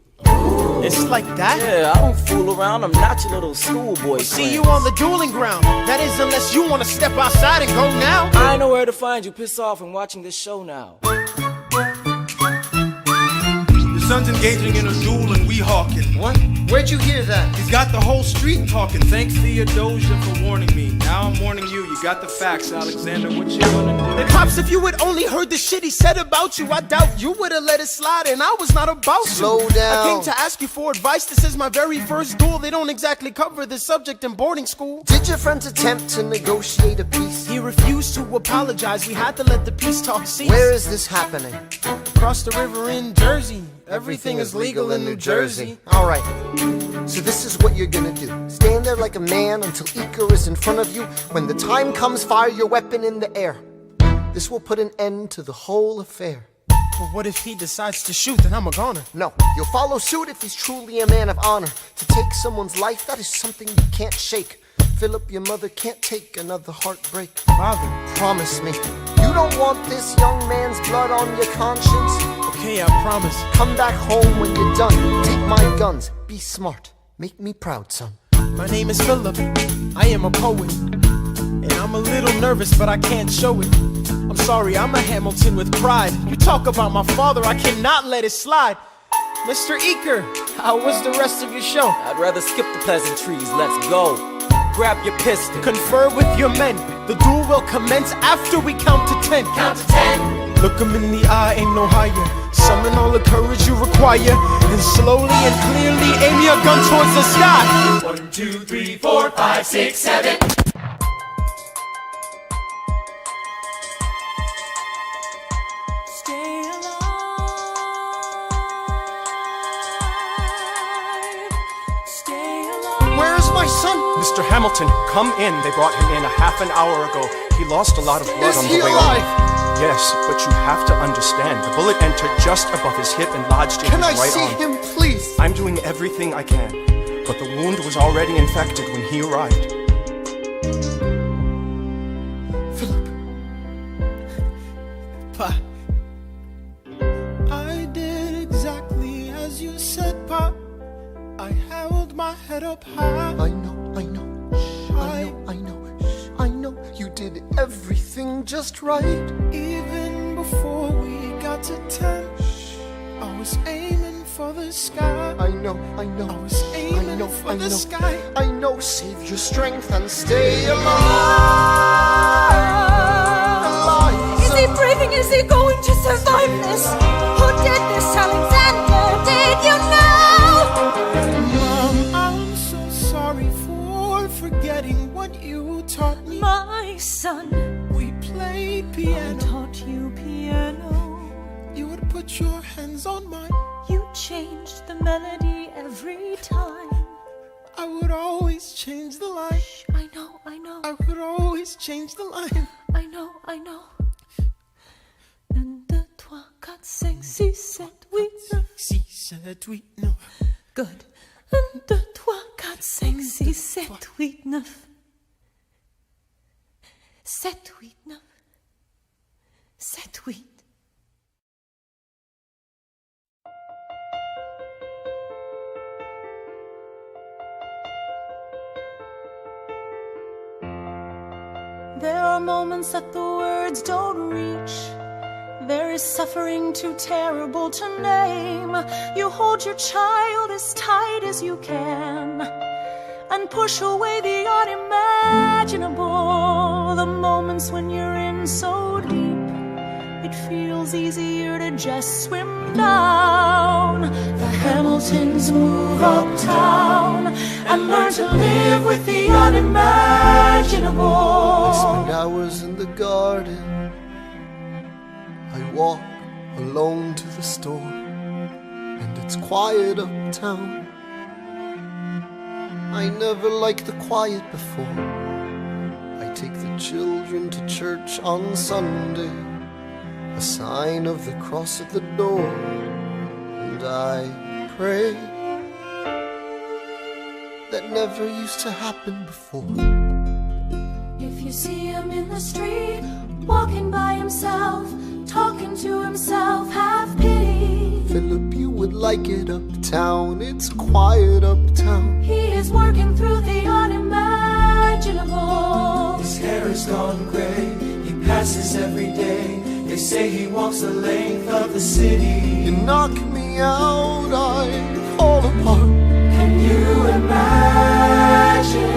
Speaker 5: It's like that?
Speaker 10: Yeah, I don't fool around. I'm not your little schoolboy.
Speaker 5: See you on the dueling ground. That is, unless you want to step outside and go now.
Speaker 10: I know where to find you. Piss off and watching this show now.
Speaker 17: Your son's engaging in a duel and we hawking.
Speaker 11: What? Where'd you hear that?
Speaker 17: He's got the whole street talking. Thank Theodosia for warning me. Now I'm warning you. You got the facts, Alexander. What you gonna do?
Speaker 5: And Pops, if you had only heard the shit he said about you, I doubt you would've let it slide, and I was not about to.
Speaker 8: Slow down.
Speaker 5: I came to ask you for advice. This is my very first duel. They don't exactly cover this subject in boarding school.
Speaker 8: Did your friends attempt to negotiate a peace?
Speaker 5: He refused to apologize. We had to let the peace talk cease.
Speaker 8: Where is this happening?
Speaker 5: Across the river in Jersey. Everything is legal in New Jersey.
Speaker 8: Alright, so this is what you're gonna do. Stand there like a man until Iker is in front of you. When the time comes, fire your weapon in the air. This will put an end to the whole affair.
Speaker 5: But what if he decides to shoot, then I'm a goner?
Speaker 8: No, you'll follow suit if he's truly a man of honor. To take someone's life, that is something you can't shake. Philip, your mother can't take another heartbreak.
Speaker 5: Father,
Speaker 8: promise me, you don't want this young man's blood on your conscience?
Speaker 5: Okay, I promise.
Speaker 8: Come back home when you're done. Take my guns. Be smart. Make me proud, son.
Speaker 5: My name is Philip. I am a poet. And I'm a little nervous, but I can't show it. I'm sorry, I'm a Hamilton with pride. You talk about my father, I cannot let it slide. Mr. Eaker, how was the rest of your show?
Speaker 10: I'd rather skip the pleasantries. Let's go. Grab your pistol.
Speaker 5: Confer with your men. The duel will commence after we count to 10.
Speaker 7: Count to 10.
Speaker 5: Look 'em in the eye, ain't no higher. Summon all the courage you require. And slowly and clearly aim your gun towards the sky.
Speaker 7: 1, 2, 3, 4, 5, 6, 7.
Speaker 8: Where's my son?
Speaker 19: Mr. Hamilton, come in. They brought him in a half an hour ago. He lost a lot of blood
Speaker 8: Is
Speaker 19: on
Speaker 8: he
Speaker 19: the way
Speaker 8: alive?
Speaker 19: home. Yes, but you have to understand. The bullet entered just above his hip and lodged in
Speaker 8: Can
Speaker 19: his
Speaker 8: I
Speaker 19: right
Speaker 8: see
Speaker 19: arm.
Speaker 8: him, please?
Speaker 19: I'm doing everything I can, but the wound was already infected when he arrived.
Speaker 5: Pa, I did exactly as you said, Pa. I held my head up high.
Speaker 8: I know. I know you did everything just right.
Speaker 5: Even before we got to 10, I was aiming for the sky.
Speaker 8: I know.
Speaker 5: I was aiming for the sky.
Speaker 8: I know. Save your strength and stay alive.
Speaker 18: Is he breathing? Is he going to survive this? Who did this, Alexander? Did you know?
Speaker 5: Mom, I'm so sorry for forgetting what you taught me.
Speaker 4: My son,
Speaker 5: we played piano.
Speaker 4: I taught you piano.
Speaker 5: You would put your hands on mine.
Speaker 4: You changed the melody every time.
Speaker 5: I would always change the line.
Speaker 4: Shh, I know.
Speaker 5: I would always change the line.
Speaker 4: I know. 1, 2, 3, 4, 5, 6, 7, 8, 9.
Speaker 5: 6, 7, 8, 9.
Speaker 4: Good. 1, 2, 3, 4, 5, 6, 7, 8, 9. 7, 8, 9. 7, 8. There are moments that the words don't reach. There is suffering too terrible to name. You hold your child as tight as you can and push away the unimaginable. The moments when you're in so deep, it feels easier to just swim down. The Hamiltons move uptown and learn to live with the unimaginable.
Speaker 8: I spend hours in the garden. I walk alone to the store, and it's quiet uptown. I never liked the quiet before. I take the children to church on Sunday, a sign of the cross at the door, and I pray. That never used to happen before.
Speaker 4: If you see him in the street, walking by himself, talking to himself, have pity.
Speaker 8: Philip, you would like it uptown. It's quiet uptown.
Speaker 4: He is working through the unimaginable.
Speaker 7: His hair is gone gray. He passes every day. They say he walks the length of the city.
Speaker 8: You knock me out, I fall apart.
Speaker 7: Can you imagine?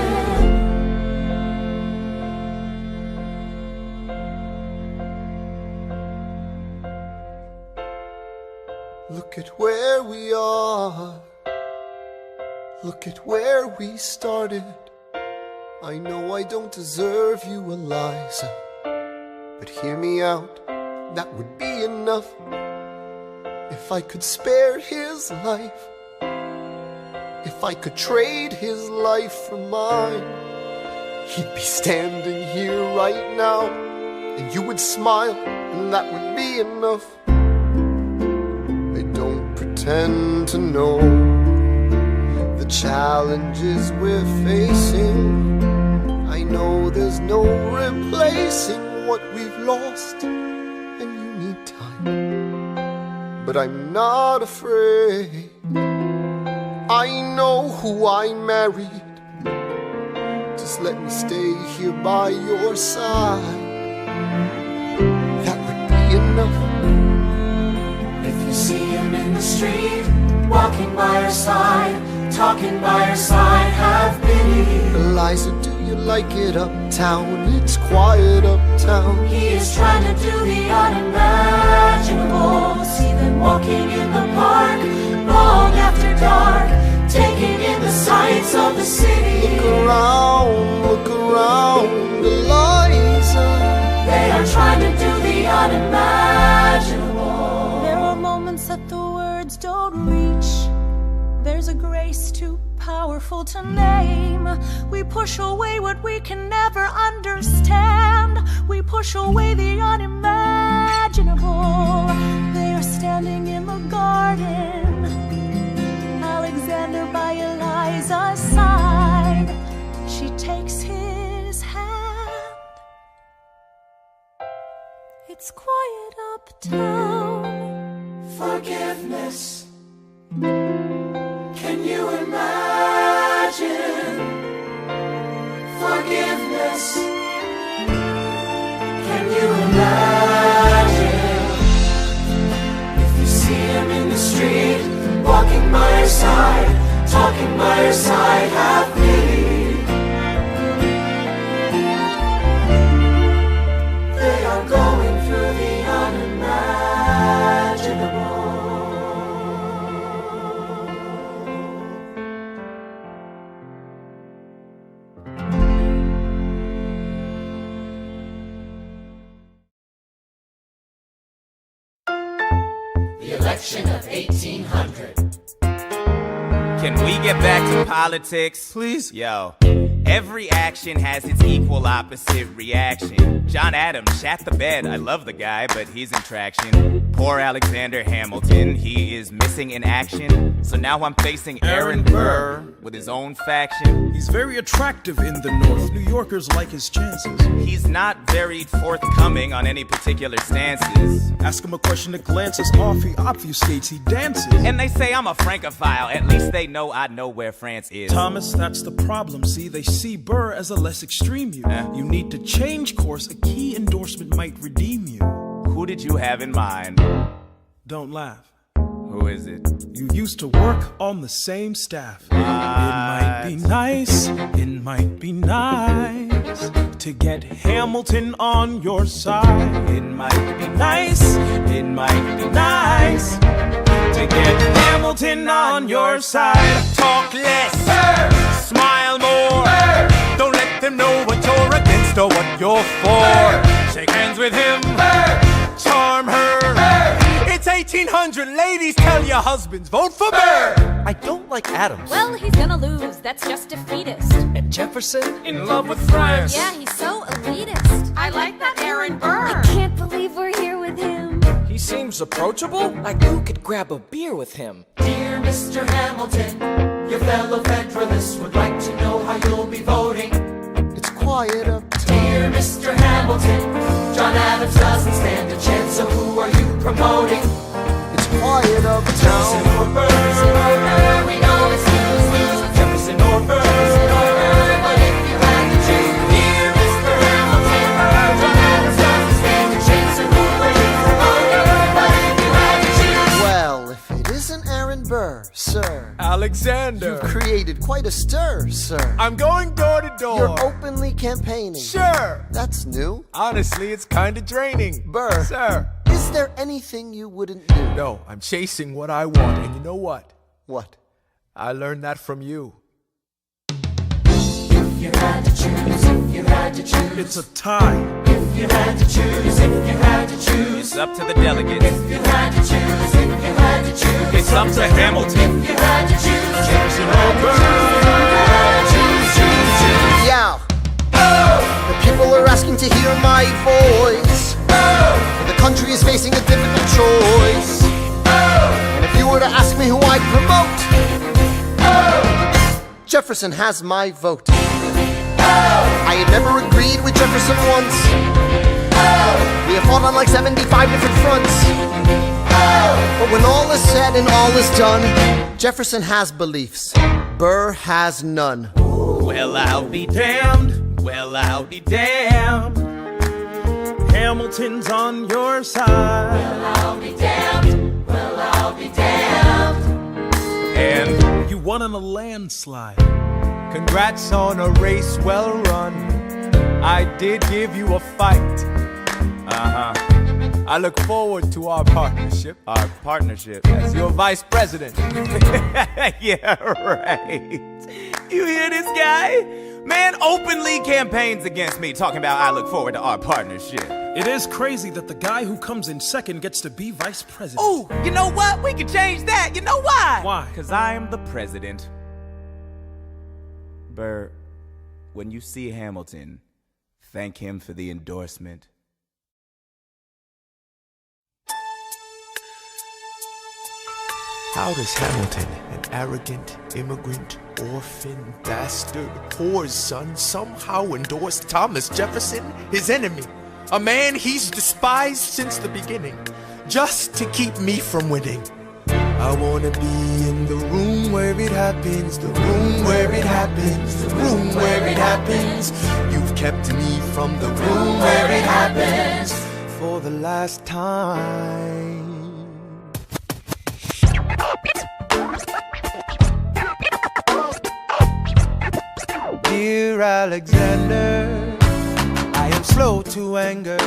Speaker 8: Look at where we are. Look at where we started. I know I don't deserve you, Eliza, but hear me out, that would be enough. If I could spare his life, if I could trade his life for mine, he'd be standing here right now, and you would smile, and that would be enough. I don't pretend to know the challenges we're facing. I know there's no replacing what we've lost, and you need time, but I'm not afraid. I know who I married. Just let me stay here by your side. That would be enough.
Speaker 7: If you see him in the street, walking by her side, talking by her side, have pity.
Speaker 8: Eliza, do you like it uptown? It's quiet uptown.
Speaker 7: He is trying to do the unimaginable. See them walking in the park, long after dark, taking in the sights of the city.
Speaker 8: Look around, Eliza.
Speaker 7: They are trying to do the unimaginable.
Speaker 4: There are moments that the words don't reach. There's a grace too powerful to name. We push away what we can never understand. We push away the unimaginable. They are standing in the garden, Alexander by Eliza's side. She takes his hand. It's quiet uptown.
Speaker 7: Forgiveness. Can you imagine? Forgiveness. Can you imagine? If you see him in the street, walking by her side, talking by her side, have pity. They are going through the unimaginable.
Speaker 2: The election of 1800. Can we get back to politics? Please? Yo. Every action has its equal opposite reaction. John Adams shat the bed. I love the guy, but he's in traction. Poor Alexander Hamilton, he is missing in action. So now I'm facing Aaron Burr with his own faction.
Speaker 15: He's very attractive in the North. New Yorkers like his chances.
Speaker 2: He's not very forthcoming on any particular stances.
Speaker 15: Ask him a question that glances off, he obfuscates, he dances.
Speaker 2: And they say I'm a Francophile. At least they know I know where France is.
Speaker 15: Thomas, that's the problem. See, they see Burr as a less extreme you. You need to change course. A key endorsement might redeem you.
Speaker 2: Who did you have in mind?
Speaker 15: Don't laugh.
Speaker 2: Who is it?
Speaker 15: You used to work on the same staff. It might be nice, it might be nice to get Hamilton on your side. It might be nice, it might be nice to get Hamilton on your side.
Speaker 10: Talk less, smile more. Don't let them know what you're against or what you're for. Shake hands with him, charm her. It's 1800, ladies, tell your husbands, vote for Burr.
Speaker 6: I don't like Adams.
Speaker 20: Well, he's gonna lose, that's just defeatist.
Speaker 6: And Jefferson?
Speaker 10: In love with France.
Speaker 20: Yeah, he's so elitist.
Speaker 18: I like that Aaron Burr.
Speaker 20: I can't believe we're here with him.
Speaker 6: He seems approachable. Like who could grab a beer with him?
Speaker 7: Dear Mr. Hamilton, your fellow Federalists would like to know how you'll be voting.
Speaker 8: It's quiet uptown.
Speaker 7: Dear Mr. Hamilton, John Adams doesn't stand a chance, so who are you promoting?
Speaker 8: It's quiet uptown.
Speaker 7: Jefferson or Burr, we know it's lose-lose. Jefferson or Burr, but if you had to choose, dear Mr. Hamilton, John Adams doesn't stand a chance, so who are you promoting? But if you had to choose,
Speaker 8: Well, if it isn't Aaron Burr, sir.
Speaker 10: Alexander.
Speaker 8: You've created quite a stir, sir.
Speaker 10: I'm going door to door.
Speaker 8: You're openly campaigning.
Speaker 10: Sure.
Speaker 8: That's new.
Speaker 10: Honestly, it's kinda draining.
Speaker 8: Burr.
Speaker 10: Sir.
Speaker 8: Is there anything you wouldn't do?
Speaker 10: No, I'm chasing what I want, and you know what?
Speaker 8: What?
Speaker 10: I learned that from you.
Speaker 7: if you had to choose, if you had to choose,
Speaker 15: It's a tie.
Speaker 7: if you had to choose, if you had to choose,
Speaker 2: It's up to the delegates.
Speaker 7: if you had to choose, if you had to choose,
Speaker 2: It's up to Hamilton.
Speaker 7: if you had to choose, Jefferson or Burr, choose.
Speaker 8: Yeah. The people are asking to hear my voice. The country is facing a difficult choice. And if you were to ask me who I'd promote, Jefferson has my vote. I had never agreed with Jefferson once. We have fought on like 75 different fronts. But when all is said and all is done, Jefferson has beliefs. Burr has none.
Speaker 2: Well, I'll be damned. Well, I'll be damned.
Speaker 15: Hamilton's on your side.
Speaker 7: Well, I'll be damned. Well, I'll be damned.
Speaker 2: And
Speaker 15: you won in a landslide.
Speaker 10: Congrats on a race well run. I did give you a fight. I look forward to our partnership.
Speaker 2: Our partnership.
Speaker 10: As your vice president.
Speaker 2: Yeah, right. You hear this guy? Man openly campaigns against me, talking about I look forward to our partnership.
Speaker 15: It is crazy that the guy who comes in second gets to be vice president.
Speaker 2: Oh, you know what? We can change that. You know why?
Speaker 15: Why?
Speaker 2: Because I am the president. Burr, when you see Hamilton, thank him for the endorsement.
Speaker 21: How does Hamilton, an arrogant, immigrant, orphan, bastard, poor son, somehow endorse Thomas Jefferson, his enemy? A man he's despised since the beginning, just to keep me from winning. I wanna be in the room where it happens, the room where it happens, the room where it happens. You've kept me from the room where it happens for the last time.
Speaker 10: Dear Alexander, I am slow to anger,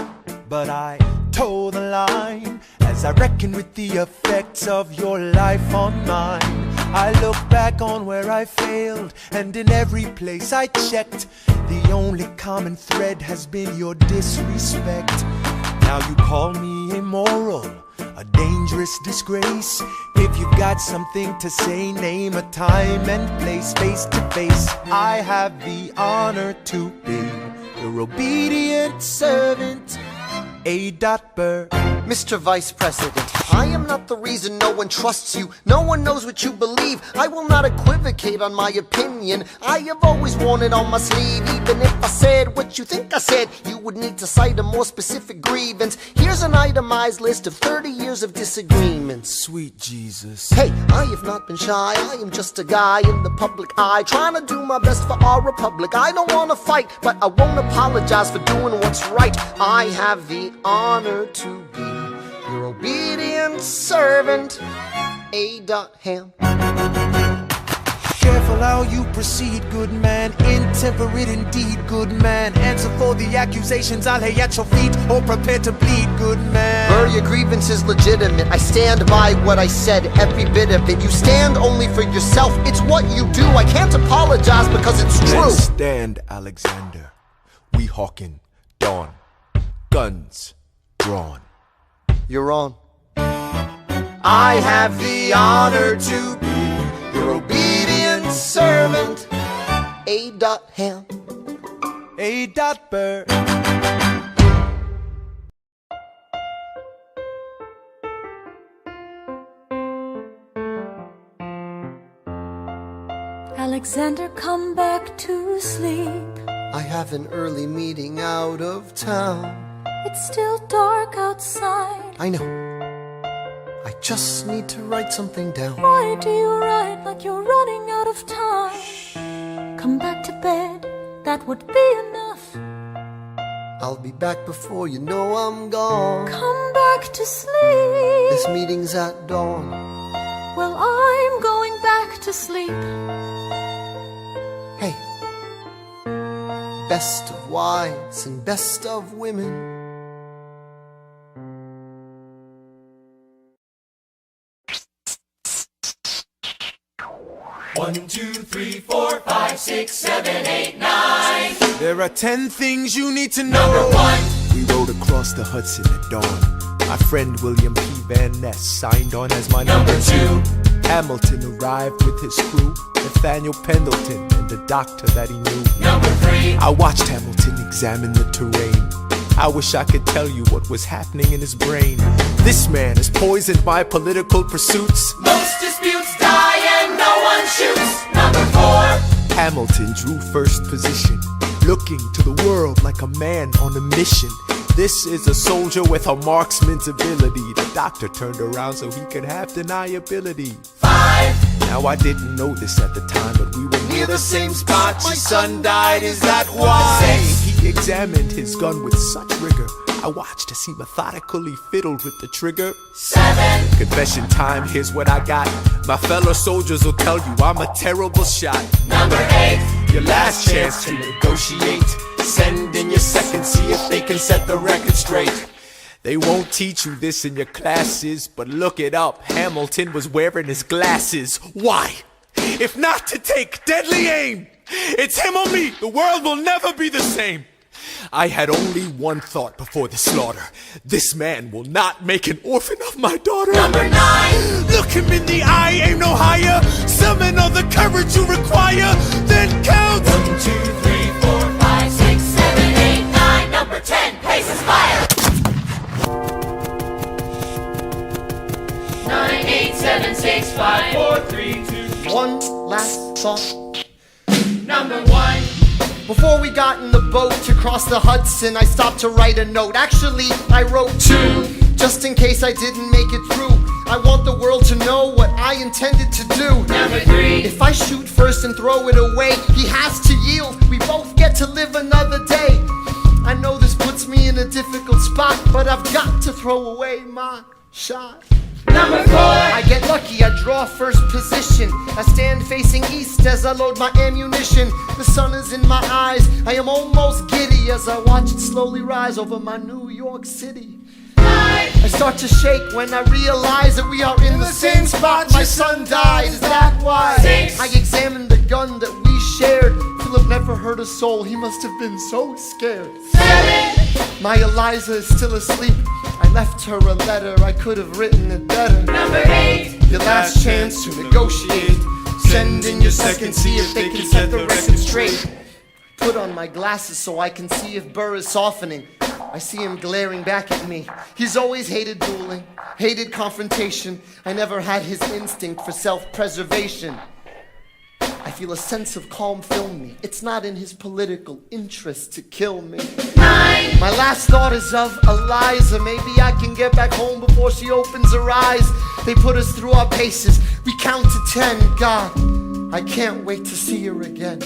Speaker 10: but I toe the line as I reckon with the effects of your life on mine. I look back on where I failed, and in every place I checked, the only common thread has been your disrespect. Now you call me immoral, a dangerous disgrace. If you've got something to say, name a time and place, face to face. I have the honor to be your obedient servant, A. Burr.
Speaker 8: Mr. Vice President, I am not the reason no one trusts you. No one knows what you believe. I will not equivocate on my opinion. I have always worn it on my sleeve. Even if I said what you think I said, you would need to cite a more specific grievance. Here's an itemized list of 30 years of disagreements.
Speaker 21: Sweet Jesus.
Speaker 8: Hey, I have not been shy. I am just a guy in the public eye, trying to do my best for our republic. I don't want to fight, but I won't apologize for doing what's right. I have the honor to be your obedient servant, A. Ham.
Speaker 1: Careful how you proceed, good man. Intemperate indeed, good man. Answer for the accusations I lay at your feet, or prepare to bleed, good man.
Speaker 8: Burr, your grievance is legitimate. I stand by what I said, every bit of it. You stand only for yourself. It's what you do. I can't apologize because it's true.
Speaker 21: Let's stand, Alexander. We hawking dawn. Guns drawn.
Speaker 8: You're on. I have the honor to be your obedient servant, A. Ham.
Speaker 1: A. Burr.
Speaker 4: Alexander, come back to sleep.
Speaker 8: I have an early meeting out of town.
Speaker 4: It's still dark outside.
Speaker 8: I know. I just need to write something down.
Speaker 4: Why do you write like you're running out of time? Come back to bed, that would be enough.
Speaker 8: I'll be back before you know I'm gone.
Speaker 4: Come back to sleep.
Speaker 8: This meeting's at dawn.
Speaker 4: Well, I'm going back to sleep.
Speaker 8: Hey, best of wives and best of women.
Speaker 7: One, two, three, 4, 5, 6, 7, 8, 9.
Speaker 1: There are 10 things you need to know.
Speaker 7: Number 1.
Speaker 21: We rode across the Hudson at dawn. My friend William P. Van Ness signed on as my
Speaker 7: Number 2.
Speaker 21: Hamilton arrived with his crew, Nathaniel Pendleton and the doctor that he knew.
Speaker 7: Number 3.
Speaker 21: I watched Hamilton examine the terrain. I wish I could tell you what was happening in his brain. This man has poisoned my political pursuits.
Speaker 7: Most disputes die and no one shoots. Number 4.
Speaker 21: Hamilton drew first position, looking to the world like a man on a mission. This is a soldier with a marksman's ability. The doctor turned around so he could have deniability.
Speaker 7: 5.
Speaker 21: Now I didn't know this at the time, but we were near the same spot. My son died, is that why?
Speaker 7: 6.
Speaker 21: He examined his gun with such rigor. I watched as he methodically fiddled with the trigger.
Speaker 7: 7.
Speaker 21: Confession time, here's what I got. My fellow soldiers will tell you I'm a terrible shot.
Speaker 7: Number 8.
Speaker 21: Your last chance to negotiate. Send in your second, see if they can set the record straight. They won't teach you this in your classes, but look it up. Hamilton was wearing his glasses. Why? If not to take deadly aim. It's him or me. The world will never be the same. I had only one thought before the slaughter. This man will not make an orphan of my daughter.
Speaker 7: Number 9.
Speaker 21: Look him in the eye, aim no higher. Summon all the courage you require. Then count.
Speaker 7: 1, 2, 3, 4, 5, 6, 7, 8, 9. Number 10. Paces fire. 9, 8, 7, 6, 5, 4, 3, 2.
Speaker 8: One last thought.
Speaker 7: Number 1.
Speaker 8: Before we got in the boat to cross the Hudson, I stopped to write a note. Actually, I wrote 2, just in case I didn't make it through. I want the world to know what I intended to do.
Speaker 7: Number 3.
Speaker 8: If I shoot first and throw it away, he has to yield. We both get to live another day. I know this puts me in a difficult spot, but I've got to throw away my shot.
Speaker 7: Number 4.
Speaker 8: I get lucky, I draw first position. I stand facing east as I load my ammunition. The sun is in my eyes, I am almost giddy as I watch it slowly rise over my New York City.
Speaker 7: 5.
Speaker 8: I start to shake when I realize that we are in the same spot. My son died, is that why?
Speaker 7: 6.
Speaker 8: I examined the gun that we shared. Philip never hurt a soul, he must have been so scared.
Speaker 7: 7.
Speaker 8: My Eliza is still asleep. I left her a letter, I could have written it better.
Speaker 7: Number 8.
Speaker 8: Your last chance to negotiate. Send in your second, see if they can set the record straight. Put on my glasses so I can see if Burr is softening. I see him glaring back at me. He's always hated dueling, hated confrontation. I never had his instinct for self-preservation. I feel a sense of calm fill me. It's not in his political interest to kill me. My last thought is of Eliza. Maybe I can get back home before she opens her eyes. They put us through our paces. We count to 10. God, I can't wait to see her again.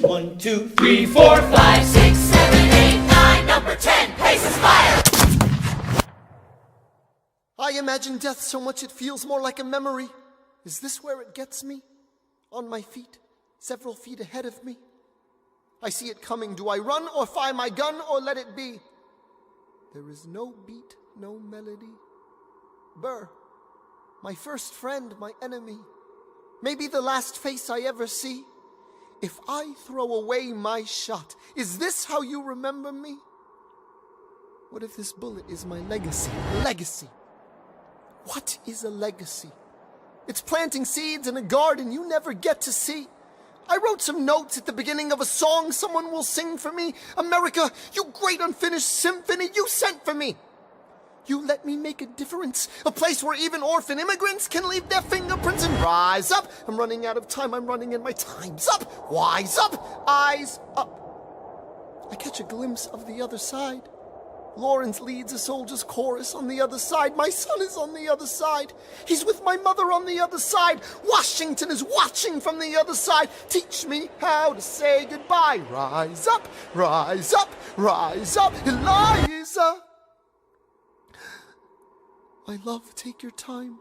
Speaker 7: 1, 2, 3, 4, 5, 6, 7, 8, 9. Number 10, paces fire.
Speaker 8: I imagine death so much it feels more like a memory. Is this where it gets me? On my feet, several feet ahead of me. I see it coming. Do I run or fire my gun or let it be? There is no beat, no melody. Burr, my first friend, my enemy. Maybe the last face I ever see. If I throw away my shot, is this how you remember me? What if this bullet is my legacy? Legacy. What is a legacy? It's planting seeds in a garden you never get to see. I wrote some notes at the beginning of a song someone will sing for me. America, you great unfinished symphony you sent for me. You let me make a difference, a place where even orphan immigrants can leave their fingerprints and rise up. I'm running out of time, I'm running and my time's up. Wise up, eyes up. I catch a glimpse of the other side. Lawrence leads a soldier's chorus on the other side. My son is on the other side. He's with my mother on the other side. Washington is watching from the other side. Teach me how to say goodbye. Rise up, rise up, rise up, Eliza. My love, take your time.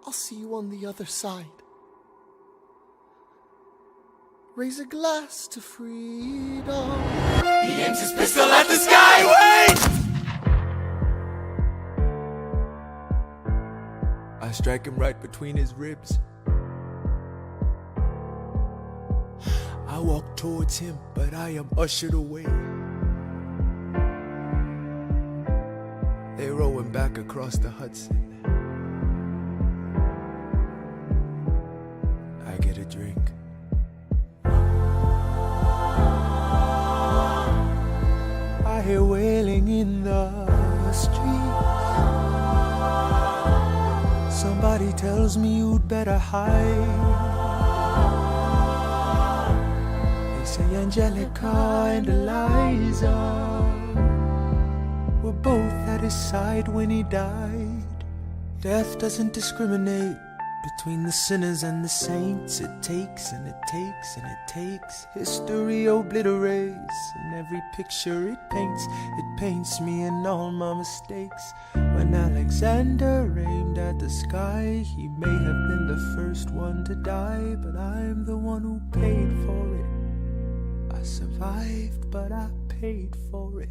Speaker 8: I'll see you on the other side. Raise a glass to freedom.
Speaker 7: He aims his pistol at the sky. Wait!
Speaker 21: I strike him right between his ribs. I walk towards him, but I am ushered away. They row him back across the Hudson. I get a drink. I hear wailing in the street. Somebody tells me you'd better hide. They say Angelica and Eliza were both at his side when he died. Death doesn't discriminate between the sinners and the saints. It takes and it takes and it takes. History obliterates, and every picture it paints me in all my mistakes. When Alexander aimed at the sky, he may have been the first one to die, but I'm the one who paid for it. I survived, but I paid for it.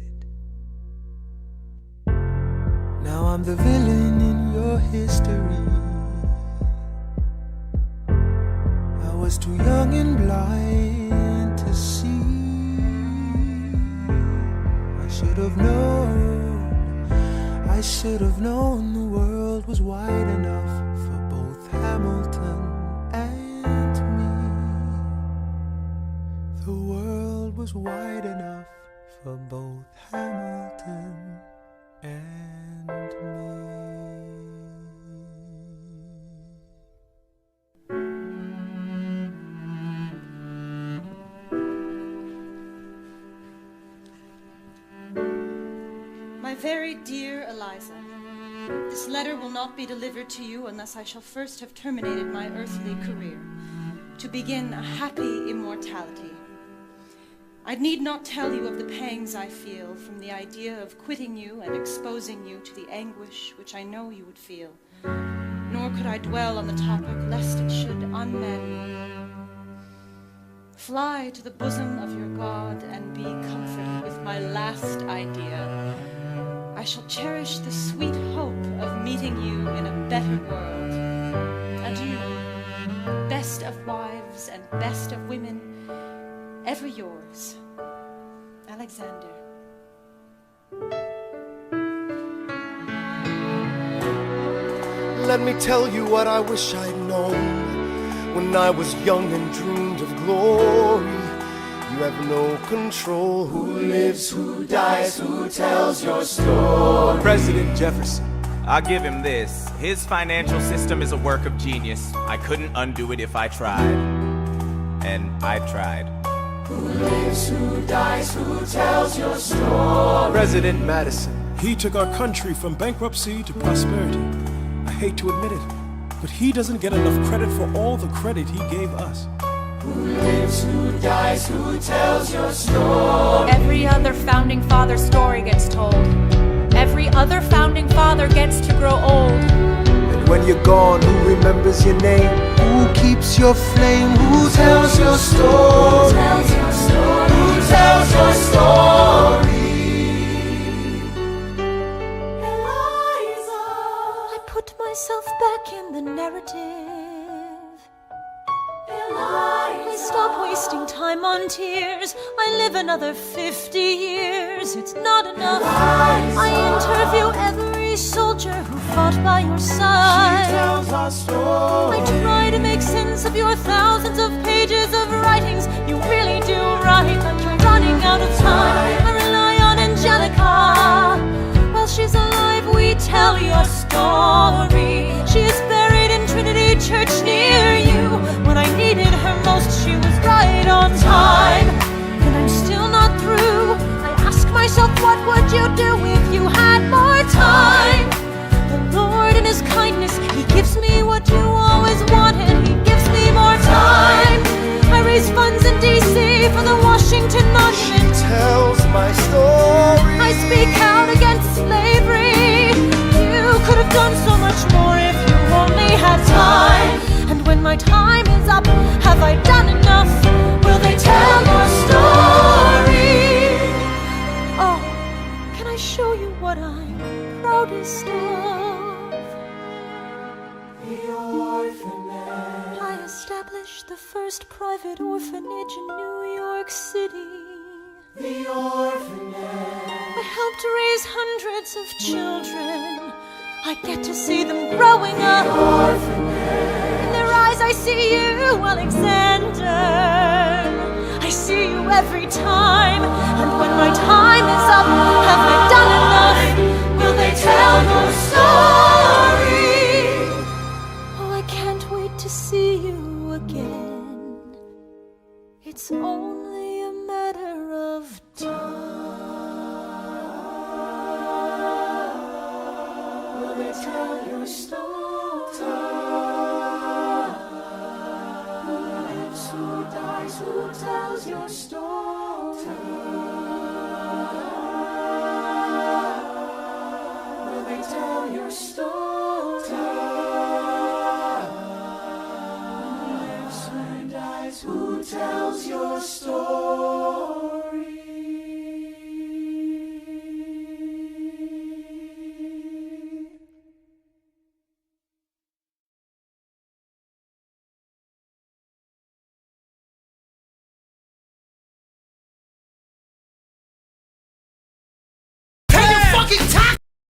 Speaker 21: Now I'm the villain in your history. I was too young and blind to see. I should have known the world was wide enough for both Hamilton and me. The world was wide enough for both Hamilton and me.
Speaker 12: My very dear Eliza, this letter will not be delivered to you unless I shall first have terminated my earthly career, to begin a happy immortality. I need not tell you of the pangs I feel from the idea of quitting you and exposing you to the anguish which I know you would feel, nor could I dwell on the topic lest it should unman you. Fly to the bosom of your God and be comforted with my last idea. I shall cherish the sweet hope of meeting you in a better world. Adieu, best of wives and best of women, ever yours, Alexander.
Speaker 3: Let me tell you what I wish I'd known when I was young and dreamed of glory. You You have no control.
Speaker 7: Who lives, who dies, who tells your story?
Speaker 2: President Jefferson. I'll give him this. His financial system is a work of genius. I couldn't undo it if I tried. And I tried.
Speaker 7: Who lives, who dies, who tells your story?
Speaker 21: President Madison.
Speaker 15: He took our country from bankruptcy to prosperity. I hate to admit it, but he doesn't get enough credit for all the credit he gave us.
Speaker 7: Who lives, who dies, who tells your story?
Speaker 16: Every other founding father story gets told. Every other founding father gets to grow old.
Speaker 21: And when you're gone, who remembers your name?
Speaker 3: Who keeps your flame? Who tells your story?
Speaker 7: Who tells your story? Who tells your story?
Speaker 4: Eliza, I put myself back in the narrative. I stop wasting time on tears. I live another 50 years. It's not enough. I interview every soldier who fought by your side.
Speaker 7: She tells our story.
Speaker 4: I try to make sense of your thousands of pages of writings. You really do write like you're running out of time. I rely on Angelica. While she's alive, we tell your story. She is buried in Trinity Church near you. When I needed her most, she was right on time. And I'm still not through. I ask myself, what would you do if you had more time? The Lord in His kindness, He gives me what you always wanted. He gives me more time. I raise funds in D.C. for the Washington Monument.
Speaker 3: She tells my story.
Speaker 4: I speak out against slavery. You could have done so much more if you only had time. And when my time is up, have I done enough? Will they tell your story? Oh, can I show you what I'm proudest of?
Speaker 7: The orphanage.
Speaker 4: I established the first private orphanage in New York City.
Speaker 7: The orphanage.
Speaker 4: I helped raise hundreds of children. I get to see them growing up. In their eyes I see you, Alexander. I see you every time. And when my time